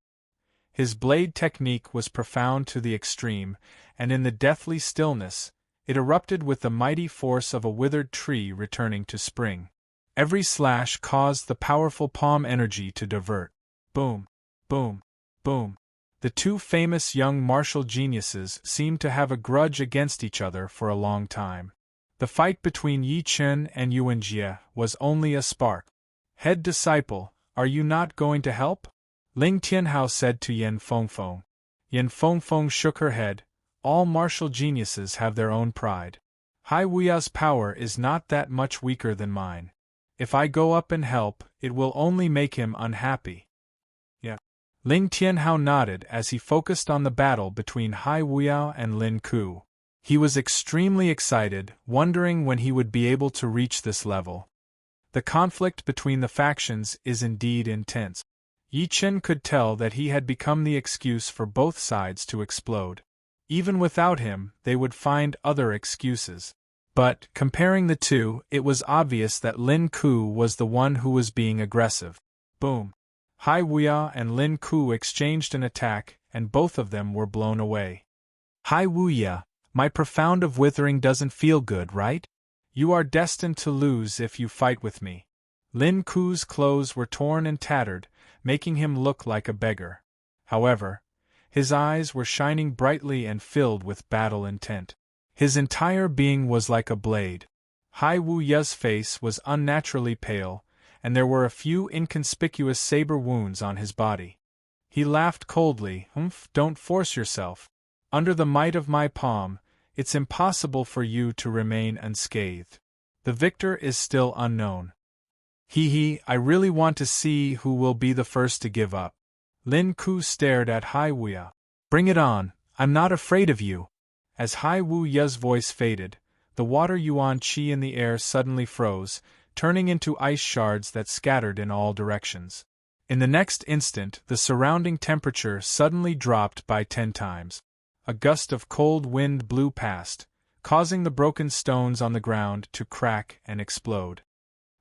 S1: His blade technique was profound to the extreme, and in the deathly stillness, it erupted with the mighty force of a withered tree returning to spring. Every slash caused the powerful palm energy to divert. Boom, boom, boom. The two famous young martial geniuses seemed to have a grudge against each other for a long time. The fight between Yi Chen and Yuan Jie was only a spark. Head disciple, are you not going to help? Ling Tianhao said to Yan Fengfeng. Yan Fengfeng shook her head. All martial geniuses have their own pride. Hai Wuya's power is not that much weaker than mine. If I go up and help, it will only make him unhappy. Yeah. Ling Tianhao nodded as he focused on the battle between Hai Wuya and Lin Ku. He was extremely excited, wondering when he would be able to reach this level. The conflict between the factions is indeed intense. Yi Chen could tell that he had become the excuse for both sides to explode. Even without him, they would find other excuses. But, comparing the two, it was obvious that Lin Ku was the one who was being aggressive. Boom! Hai Wuya and Lin Ku exchanged an attack, and both of them were blown away. Hai Wuya, my profound of withering doesn't feel good, right? You are destined to lose if you fight with me. Lin Ku's clothes were torn and tattered, making him look like a beggar. However, his eyes were shining brightly and filled with battle intent. His entire being was like a blade. Hai Wu Ye's face was unnaturally pale, and there were a few inconspicuous saber wounds on his body. He laughed coldly. Don't force yourself. Under the might of my palm, it's impossible for you to remain unscathed. The victor is still unknown. I really want to see who will be the first to give up. Lin Ku stared at Hai Wuya. Bring it on, I'm not afraid of you. As Hai Wu Ye's voice faded, the water yuan qi in the air suddenly froze, turning into ice shards that scattered in all directions. In the next instant, the surrounding temperature suddenly dropped by 10 times. A gust of cold wind blew past, causing the broken stones on the ground to crack and explode.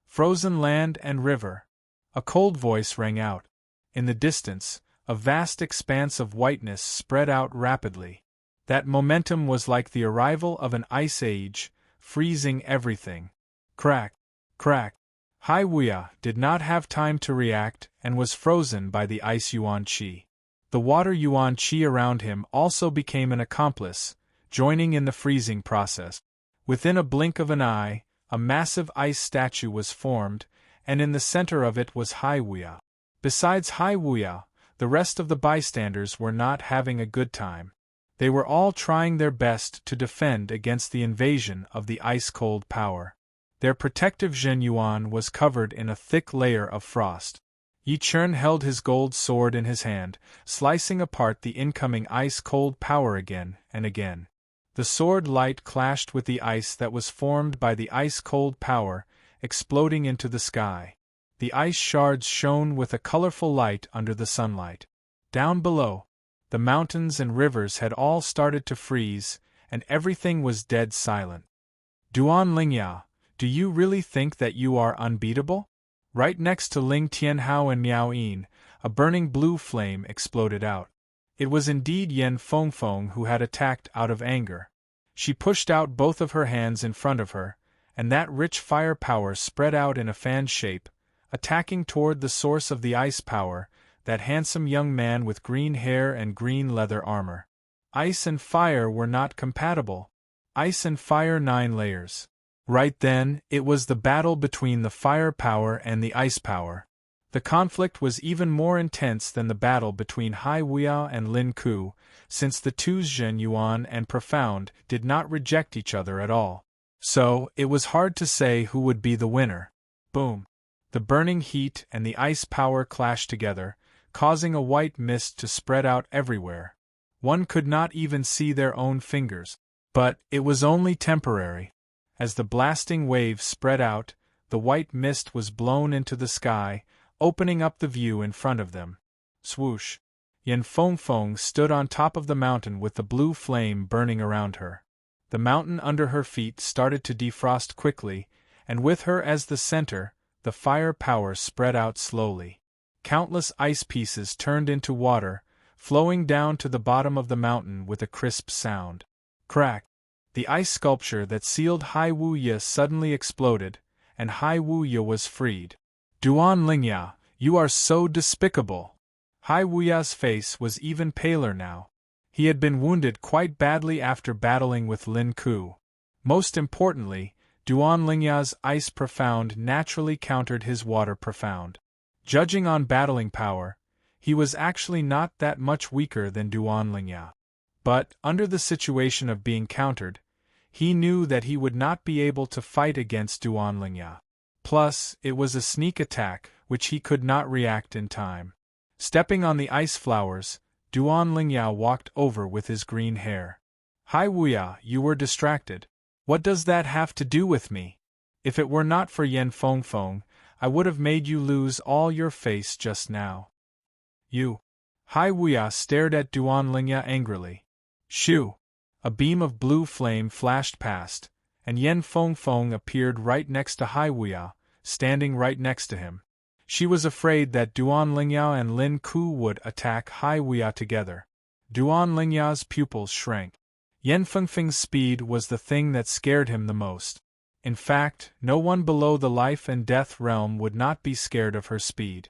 S1: Frozen land and river. A cold voice rang out. In the distance, a vast expanse of whiteness spread out rapidly. That momentum was like the arrival of an ice age, freezing everything. Crack, crack. Hai Wuya did not have time to react and was frozen by the ice yuan qi. The water yuan qi around him also became an accomplice, joining in the freezing process. Within a blink of an eye, a massive ice statue was formed, and in the center of it was Hai Wuya. Besides Hai Wuya, the rest of the bystanders were not having a good time. They were all trying their best to defend against the invasion of the ice-cold power. Their protective Zhenyuan was covered in a thick layer of frost. Yi Chen held his gold sword in his hand, slicing apart the incoming ice-cold power again and again. The sword light clashed with the ice that was formed by the ice-cold power, exploding into the sky. The ice shards shone with a colorful light under the sunlight. Down below, the mountains and rivers had all started to freeze, and everything was dead silent. Duan Lingya, do you really think that you are unbeatable? Right next to Ling Tianhao and Miao Yin, a burning blue flame exploded out. It was indeed Yan Fengfeng who had attacked out of anger. She pushed out both of her hands in front of her, and that rich fire power spread out in a fan shape, attacking toward the source of the ice power, that handsome young man with green hair and green leather armor. Ice and fire were not compatible. Ice and fire 9 layers. Right then, it was the battle between the fire power and the ice power. The conflict was even more intense than the battle between Hai Wuya and Lin Ku, since the two Zhen Yuan and Profound did not reject each other at all. So, it was hard to say who would be the winner. Boom! The burning heat and the ice power clashed together, causing a white mist to spread out everywhere. One could not even see their own fingers. But it was only temporary. As the blasting waves spread out, the white mist was blown into the sky, opening up the view in front of them. Swoosh! Yan Fengfeng stood on top of the mountain with the blue flame burning around her. The mountain under her feet started to defrost quickly, and with her as the center, the fire power spread out slowly. Countless ice pieces turned into water, flowing down to the bottom of the mountain with a crisp sound. Crack! The ice sculpture that sealed Hai Wuya suddenly exploded, and Hai Wuya was freed. Duan Lingya, you are so despicable! Hai Wuya's face was even paler now. He had been wounded quite badly after battling with Lin Ku. Most importantly, Duan Lingya's ice profound naturally countered his water profound. Judging on battling power, he was actually not that much weaker than Duan Lingya. But, under the situation of being countered, he knew that he would not be able to fight against Duan Lingya. Plus, it was a sneak attack, which he could not react in time. Stepping on the ice flowers, Duan Lingya walked over with his green hair. Hai Wuya, you were distracted. What does that have to do with me? If it were not for Yan Fengfeng, I would have made you lose all your face just now. You. Hai Wuya stared at Duan Lingya angrily. Shoo! A beam of blue flame flashed past, and Yan Fengfeng appeared right next to Hai Wuya, standing right next to him. She was afraid that Duan Lingya and Lin Ku would attack Hai Wuya together. Duan Lingya's pupils shrank. Yan Fengfeng's speed was the thing that scared him the most. In fact, no one below the life and death realm would not be scared of her speed.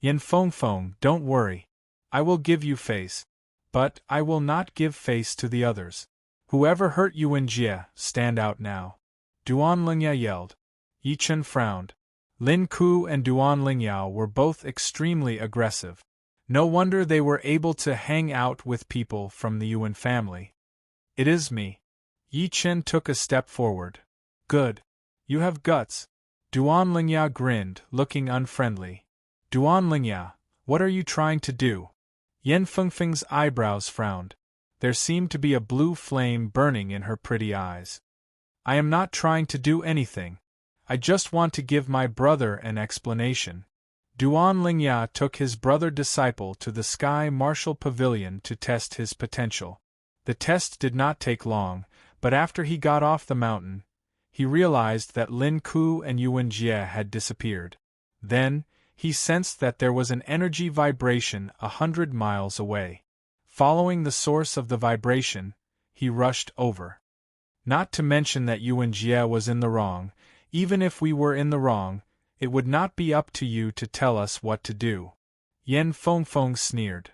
S1: Yan Fengfeng, don't worry. I will give you face. But I will not give face to the others. Whoever hurt Yuan Jie, stand out now. Duan Lingya yelled. Yi Chen frowned. Lin Ku and Duan Lingya were both extremely aggressive. No wonder they were able to hang out with people from the Yuan family. It is me. Yi Chen took a step forward. Good. You have guts. Duan Lingya grinned, looking unfriendly. Duan Lingya, what are you trying to do? Yan Fengfeng's eyebrows frowned. There seemed to be a blue flame burning in her pretty eyes. I am not trying to do anything. I just want to give my brother an explanation. Duan Lingya took his brother-disciple to the Sky Martial Pavilion to test his potential. The test did not take long, but after he got off the mountain, he realized that Lin Ku and Yuan Jie had disappeared. Then, he sensed that there was an energy vibration 100 miles away. Following the source of the vibration, he rushed over. Not to mention that Yuan Jie was in the wrong. Even if we were in the wrong, it would not be up to you to tell us what to do. Yan Fengfeng sneered.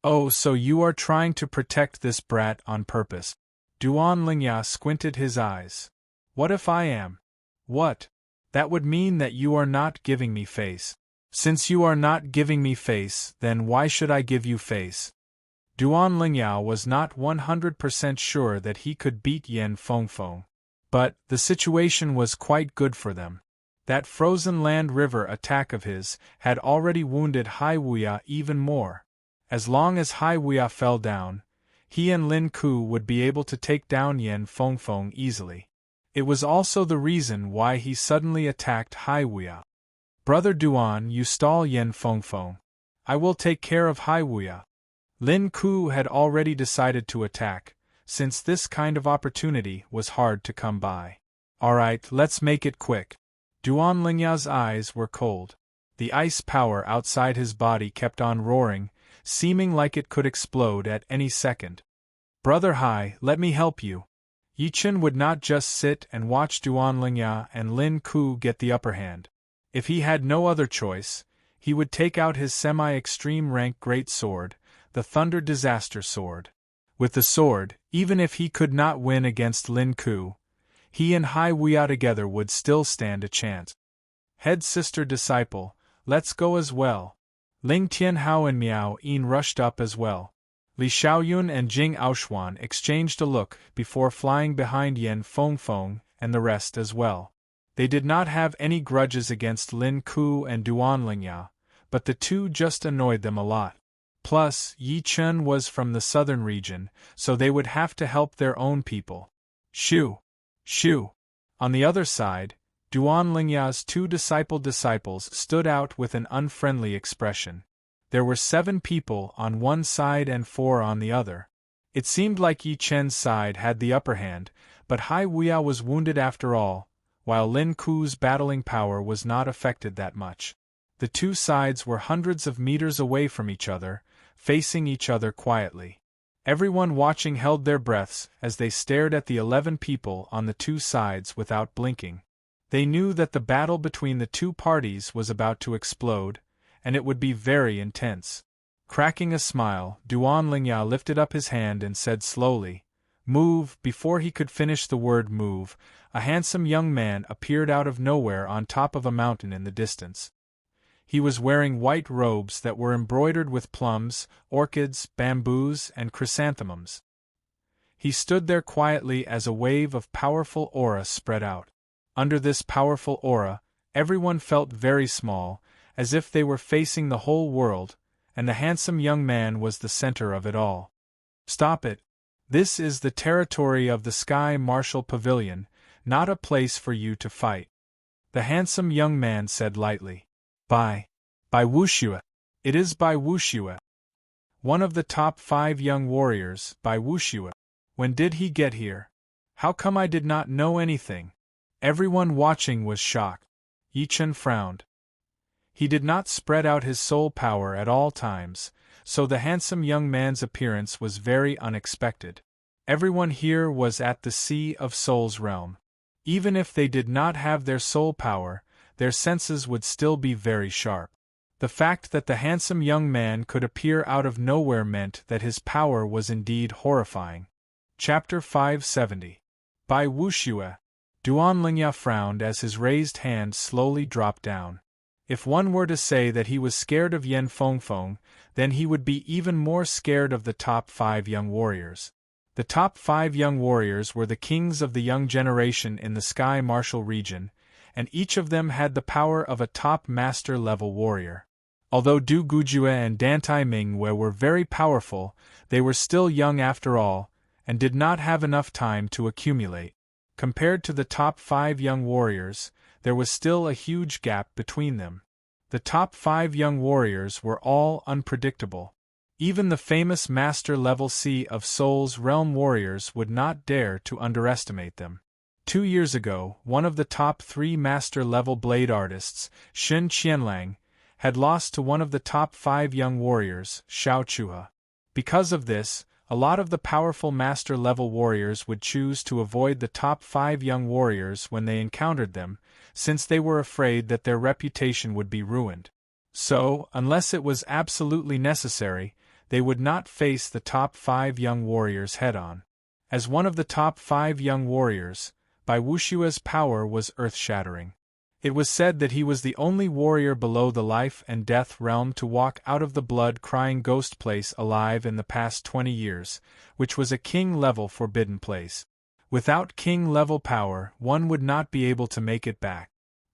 S1: Oh, so you are trying to protect this brat on purpose. Duan Lingya squinted his eyes. What if I am? What? That would mean that you are not giving me face. Since you are not giving me face, then why should I give you face? Duan Lingya was not 100% sure that he could beat Yan Fengfeng. But, the situation was quite good for them. That frozen land river attack of his had already wounded Hai Wuya even more. As long as Hai Wuya fell down, he and Lin Ku would be able to take down Yan Fengfeng easily. It was also the reason why he suddenly attacked Hai Wuya. Brother Duan, you stall Yan Fengfeng. I will take care of Hai Wuya. Lin Ku had already decided to attack, since this kind of opportunity was hard to come by. Alright, let's make it quick. Duan Lingya's eyes were cold. The ice power outside his body kept on roaring, seeming like it could explode at any second. Brother Hai, let me help you. Yi Chen would not just sit and watch Duan Lingya and Lin Ku get the upper hand. If he had no other choice, he would take out his semi-extreme rank great sword, the Thunder Disaster Sword. With the sword, even if he could not win against Lin Ku, he and Hai Wuya together would still stand a chance. Head sister disciple, let's go as well. Ling Tianhao and Miao Yin rushed up as well. Li Xiaoyun and Jing Aoshuan exchanged a look before flying behind Yan Fengfeng and the rest as well. They did not have any grudges against Lin Ku and Duan Lingya, but the two just annoyed them a lot. Plus, Yi Chen was from the southern region, so they would have to help their own people. Shoo! Shoo! On the other side, Duan Lingya's two disciples stood out with an unfriendly expression. There were 7 people on one side and 4 on the other. It seemed like Yi Chen's side had the upper hand, but Hai Wuya was wounded after all, while Lin Ku's battling power was not affected that much. The two sides were hundreds of meters away from each other, facing each other quietly. Everyone watching held their breaths as they stared at the 11 people on the two sides without blinking. They knew that the battle between the two parties was about to explode, and it would be very intense. Cracking a smile, Duan Lingya lifted up his hand and said slowly, "Move." Before he could finish the word move, a handsome young man appeared out of nowhere on top of a mountain in the distance. He was wearing white robes that were embroidered with plums, orchids, bamboos, and chrysanthemums. He stood there quietly as a wave of powerful aura spread out. Under this powerful aura, everyone felt very small, as if they were facing the whole world, and the handsome young man was the center of it all. "Stop it. This is the territory of the Sky Martial Pavilion, not a place for you to fight," the handsome young man said lightly. By Wuxue. It is by Wuxue. One of the top 5 young warriors, by Wuxue. When did he get here? How come I did not know anything? Everyone watching was shocked. Yi Chen frowned. He did not spread out his soul power at all times, so the handsome young man's appearance was very unexpected. Everyone here was at the Sea of Souls realm. Even if they did not have their soul power, their senses would still be very sharp. The fact that the handsome young man could appear out of nowhere meant that his power was indeed horrifying. Chapter 570. By Wuxue. Duan Lingya frowned as his raised hand slowly dropped down. If one were to say that he was scared of Yan Fengfeng, then he would be even more scared of the top 5 young warriors. The top 5 young warriors were the kings of the young generation in the Sky Martial region, and each of them had the power of a top master-level warrior. Although Du Gujue and Dantai Mingwe were very powerful, they were still young after all, and did not have enough time to accumulate. Compared to the top 5 young warriors, there was still a huge gap between them. The top 5 young warriors were all unpredictable. Even the famous master-level Sea of Souls realm warriors would not dare to underestimate them. 2 years ago, one of the top 3 master-level blade artists, Shen Qianlang, had lost to one of the top 5 young warriors, Xiao Chuha. Because of this, a lot of the powerful master-level warriors would choose to avoid the top 5 young warriors when they encountered them, since they were afraid that their reputation would be ruined. So, unless it was absolutely necessary, they would not face the top 5 young warriors head-on. As one of the top 5 young warriors, Bai Wuxue's power was earth-shattering. It was said that he was the only warrior below the life and death realm to walk out of the blood-crying ghost place alive in the past 20 years, which was a king-level forbidden place. Without king-level power, one would not be able to make it back.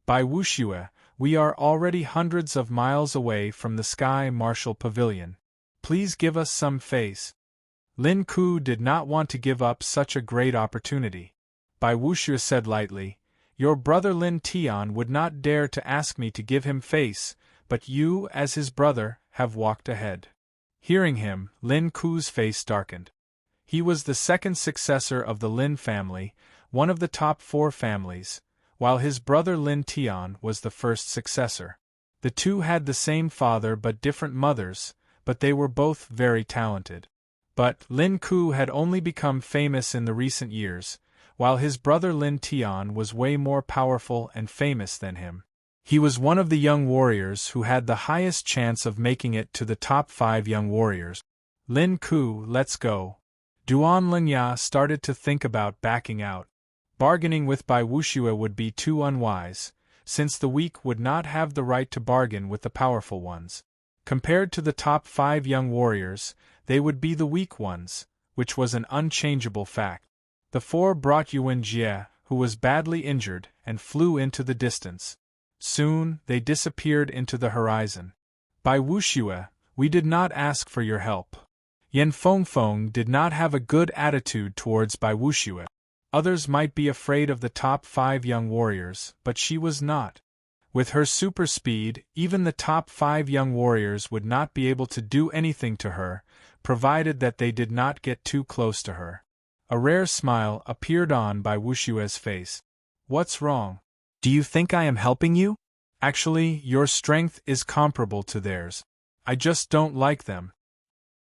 S1: Bai Wuxue, we are already hundreds of miles away from the Sky Martial Pavilion. Please give us some face. Lin Ku did not want to give up such a great opportunity. Bai Wuxue said lightly, "Your brother Lin Tian would not dare to ask me to give him face, but you, as his brother, have walked ahead." Hearing him, Lin Ku's face darkened. He was the second successor of the Lin family, one of the top 4 families, while his brother Lin Tian was the first successor. The two had the same father but different mothers, but they were both very talented. But Lin Ku had only become famous in the recent years, while his brother Lin Tian was way more powerful and famous than him. He was one of the young warriors who had the highest chance of making it to the top 5 young warriors. Lin Ku, let's go. Duan Lingya started to think about backing out. Bargaining with Bai Wuxue would be too unwise, since the weak would not have the right to bargain with the powerful ones. Compared to the top 5 young warriors, they would be the weak ones, which was an unchangeable fact. The 4 brought Yuan Jie, who was badly injured, and flew into the distance. Soon, they disappeared into the horizon. Bai Wuxue, we did not ask for your help. Yan Fengfeng did not have a good attitude towards Bai Wuxue. Others might be afraid of the top 5 young warriors, but she was not. With her super speed, even the top 5 young warriors would not be able to do anything to her, provided that they did not get too close to her. A rare smile appeared on Bai Wuxue's face. What's wrong? Do you think I am helping you? Actually, your strength is comparable to theirs. I just don't like them.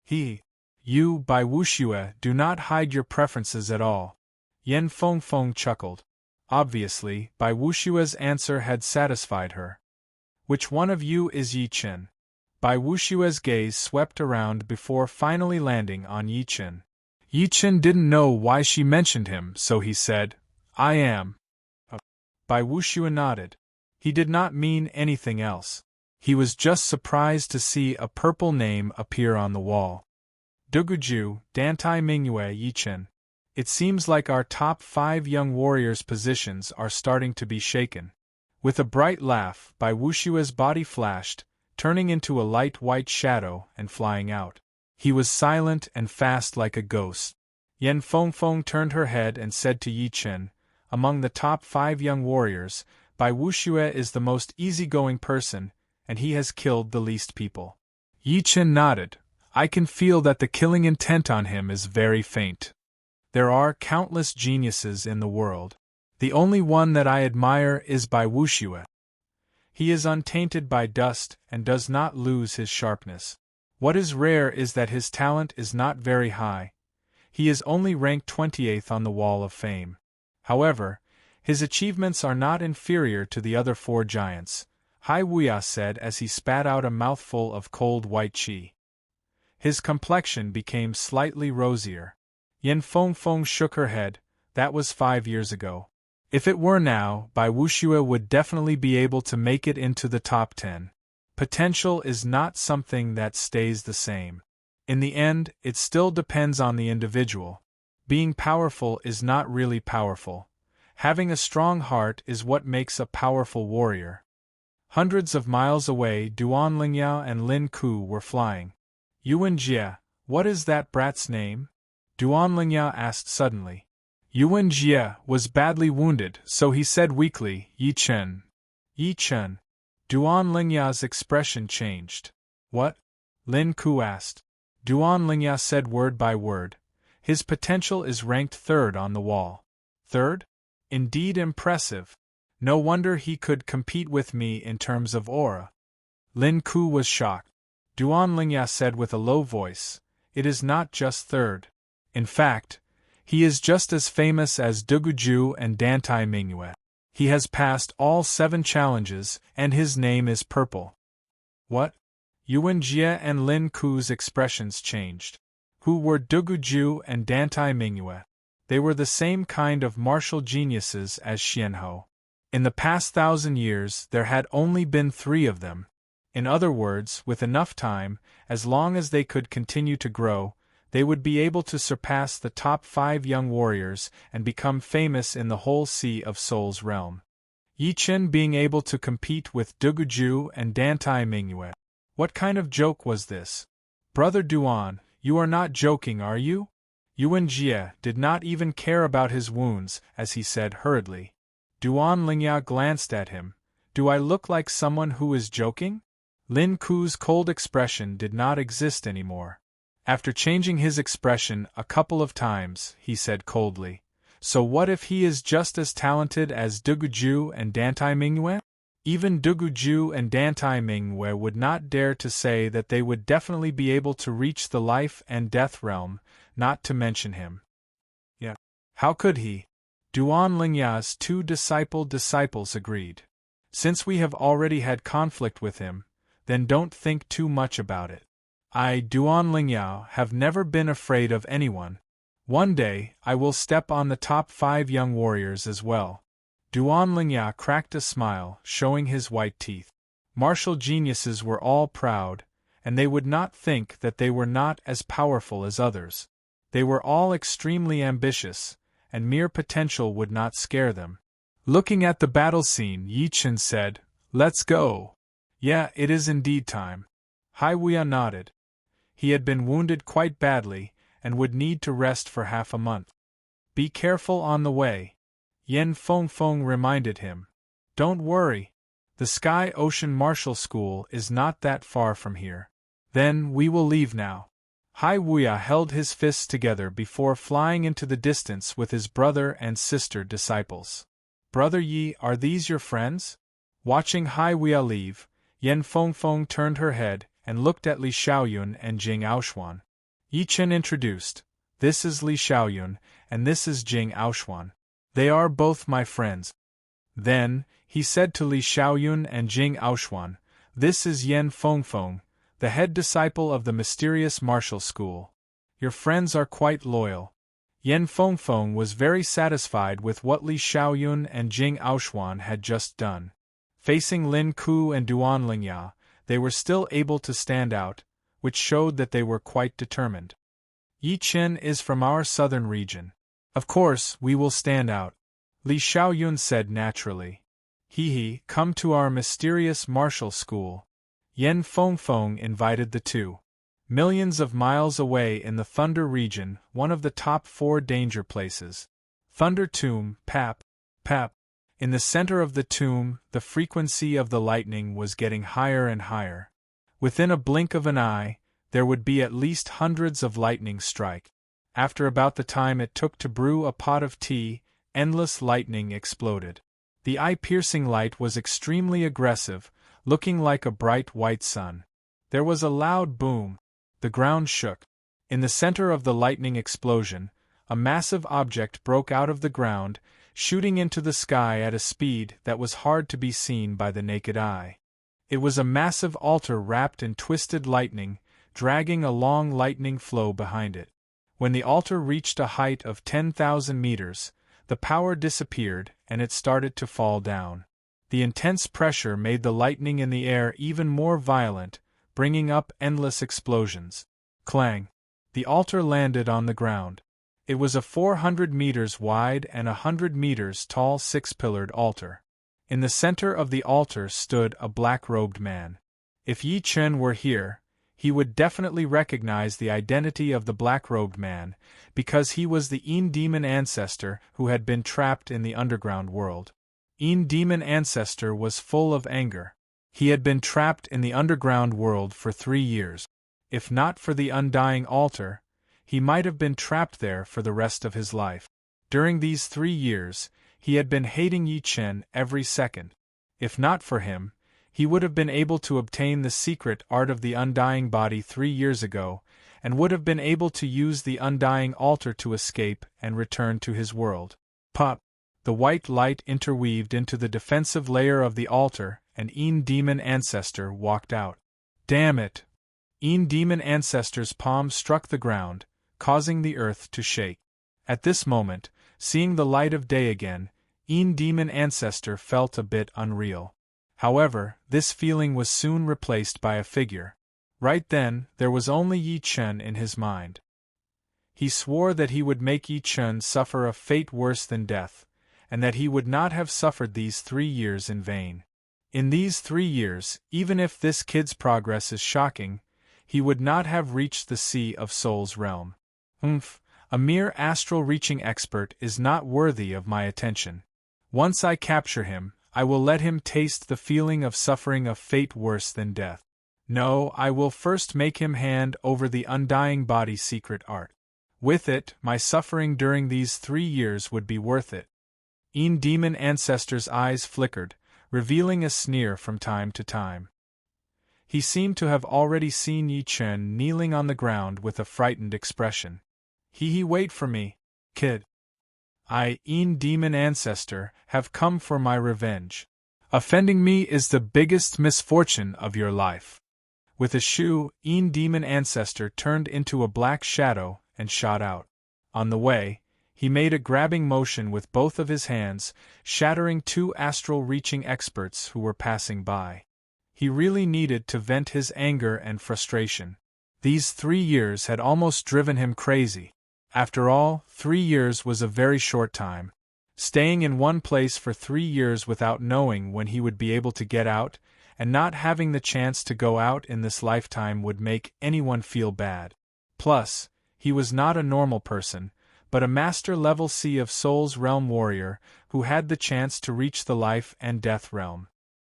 S1: You, Bai Wuxue, do not hide your preferences at all. Yan Fengfeng chuckled. Obviously, Bai Wuxue's answer had satisfied her. Which one of you is Yi Chen? Bai Wuxue's gaze swept around before finally landing on Yi Chen. Yi Chen didn't know why she mentioned him, so he said, I am. Bai Wuxue nodded. He did not mean anything else. He was just surprised to see a purple name appear on the wall. Duguju, Dantai Mingyue Yi Chen. It seems like our top 5 young warriors' positions are starting to be shaken. With a bright laugh, Bai Wuxue's body flashed, turning into a light white shadow and flying out. He was silent and fast like a ghost. Yan Fengfeng turned her head and said to Yi Chen, among the top 5 young warriors, Bai Wuxue is the most easygoing person, and he has killed the least people. Yi Chen nodded. I can feel that the killing intent on him is very faint. There are countless geniuses in the world. The only one that I admire is Bai Wuxue. He is untainted by dust and does not lose his sharpness. What is rare is that his talent is not very high. He is only ranked 28th on the Wall of Fame. However, his achievements are not inferior to the other 4 giants, Hai Wuya said as he spat out a mouthful of cold white qi. His complexion became slightly rosier. Yan Fengfeng shook her head. That was 5 years ago. If it were now, Bai Wuxue would definitely be able to make it into the top 10. Potential is not something that stays the same. In the end, it still depends on the individual. Being powerful is not really powerful. Having a strong heart is what makes a powerful warrior. Hundreds of miles away, Duan Lingyao and Lin Ku were flying. Yuan Jie, what is that brat's name? Duan Lingyao asked suddenly. Yuan Jie was badly wounded, so he said weakly, Yi Chen. Yi Chen. Duan Lingya's expression changed. What? Lin Ku asked. Duan Lingyao said word by word. His potential is ranked 3rd on the wall. 3rd? Indeed impressive. No wonder he could compete with me in terms of aura. Lin Ku was shocked. Duan Lingyao said with a low voice, it is not just 3rd. In fact, he is just as famous as Duguju and Dantai Mingyue. He has passed all 7 challenges, and his name is Purple. What? Yuan Jie and Lin Ku's expressions changed. Who were Duguju and Dantai Mingyue? They were the same kind of martial geniuses as Xianhou. In the past 1,000 years, there had only been 3 of them. In other words, with enough time, as long as they could continue to grow, they would be able to surpass the top 5 young warriors and become famous in the whole Sea of Souls realm. Yi Chen being able to compete with Duguju and Dantai Mingyue. What kind of joke was this? Brother Duan, you are not joking, are you? Yuan Jie did not even care about his wounds, as he said hurriedly. Duan Lingyao glanced at him. Do I look like someone who is joking? Lin Ku's cold expression did not exist anymore. After changing his expression a couple of times, he said coldly, so what if he is just as talented as Duguju and Dantai Mingyue? Even Duguju and Dantai Mingwe would not dare to say that they would definitely be able to reach the life and death realm, not to mention him. Yeah. How could he? Duan Lingya's two disciples agreed. Since we have already had conflict with him, then don't think too much about it. I, Duan Lingyao, have never been afraid of anyone. One day, I will step on the top 5 young warriors as well. Duan Lingyao cracked a smile, showing his white teeth. Martial geniuses were all proud, and they would not think that they were not as powerful as others. They were all extremely ambitious, and mere potential would not scare them. Looking at the battle scene, Yi Chen said, "Let's go." Yeah, it is indeed time. Hai Wuya nodded. He had been wounded quite badly, and would need to rest for half a month. Be careful on the way, Yen Feng reminded him. Don't worry. The Sky Ocean Martial School is not that far from here. Then we will leave now. Hai Wuya held his fists together before flying into the distance with his brother and sister disciples. Brother Yi, are these your friends? Watching Hai Wuya leave, Yen Feng turned her head and looked at Li Xiaoyun and Jing Aoxuan. Yi Chen introduced, "This is Li Xiaoyun, and this is Jing Aoxuan. They are both my friends." Then, he said to Li Xiaoyun and Jing Aoxuan, "This is Yen Feng, the head disciple of the mysterious martial school. Your friends are quite loyal." Yen Feng was very satisfied with what Li Xiaoyun and Jing Aoxuan had just done. Facing Lin Ku and Duan Lingya, they were still able to stand out, which showed that they were quite determined. Yi Chen is from our southern region. Of course, we will stand out, Li Xiaoyun said naturally. He, come to our mysterious martial school. Yen Feng invited the two. Millions of miles away in the Thunder region, one of the top 4 danger places. Thunder Tomb, pap. In the center of the tomb, the frequency of the lightning was getting higher and higher. Within a blink of an eye, there would be at least hundreds of lightning strike. After about the time it took to brew a pot of tea, endless lightning exploded. The eye-piercing light was extremely aggressive, looking like a bright white sun. There was a loud boom. The ground shook. In the center of the lightning explosion, a massive object broke out of the ground, shooting into the sky at a speed that was hard to be seen by the naked eye. It was a massive altar wrapped in twisted lightning, dragging a long lightning flow behind it. When the altar reached a height of 10,000 meters, the power disappeared and it started to fall down. The intense pressure made the lightning in the air even more violent, bringing up endless explosions. Clang! The altar landed on the ground. It was a 400 meters wide and 100 meters tall 6-pillared altar. In the center of the altar stood a black-robed man. If Yi Chen were here, he would definitely recognize the identity of the black-robed man, because he was the Een demon ancestor who had been trapped in the underground world. Een demon ancestor was full of anger. He had been trapped in the underground world for 3 years. If not for the undying altar, he might have been trapped there for the rest of his life. During these 3 years, he had been hating Yi Chen every second. If not for him, he would have been able to obtain the secret art of the undying body 3 years ago, and would have been able to use the undying altar to escape and return to his world. Pop! The white light interweaved into the defensive layer of the altar, and Een demon ancestor walked out. Damn it! Een demon ancestor's palm struck the ground, causing the earth to shake. At this moment, seeing the light of day again, Een demon ancestor felt a bit unreal. However, this feeling was soon replaced by a figure. Right then, there was only Yi Chen in his mind. He swore that he would make Yi Chen suffer a fate worse than death, and that he would not have suffered these 3 years in vain. In these 3 years, even if this kid's progress is shocking, he would not have reached the Sea of Souls realm. A mere astral-reaching expert is not worthy of my attention. Once I capture him, I will let him taste the feeling of suffering a fate worse than death. No, I will first make him hand over the undying body secret art. With it, my suffering during these 3 years would be worth it. Een demon ancestor's eyes flickered, revealing a sneer from time to time. He seemed to have already seen Yi Chen kneeling on the ground with a frightened expression. He wait for me, kid. Ein demon ancestor, have come for my revenge. Offending me is the biggest misfortune of your life. With a shoo, Ein demon ancestor turned into a black shadow and shot out. On the way, he made a grabbing motion with both of his hands, shattering two astral-reaching experts who were passing by. He really needed to vent his anger and frustration. These 3 years had almost driven him crazy. After all, 3 years was a very short time. Staying in one place for 3 years without knowing when he would be able to get out, and not having the chance to go out in this lifetime would make anyone feel bad. Plus, he was not a normal person, but a master level Sea of Souls realm warrior who had the chance to reach the life and death realm.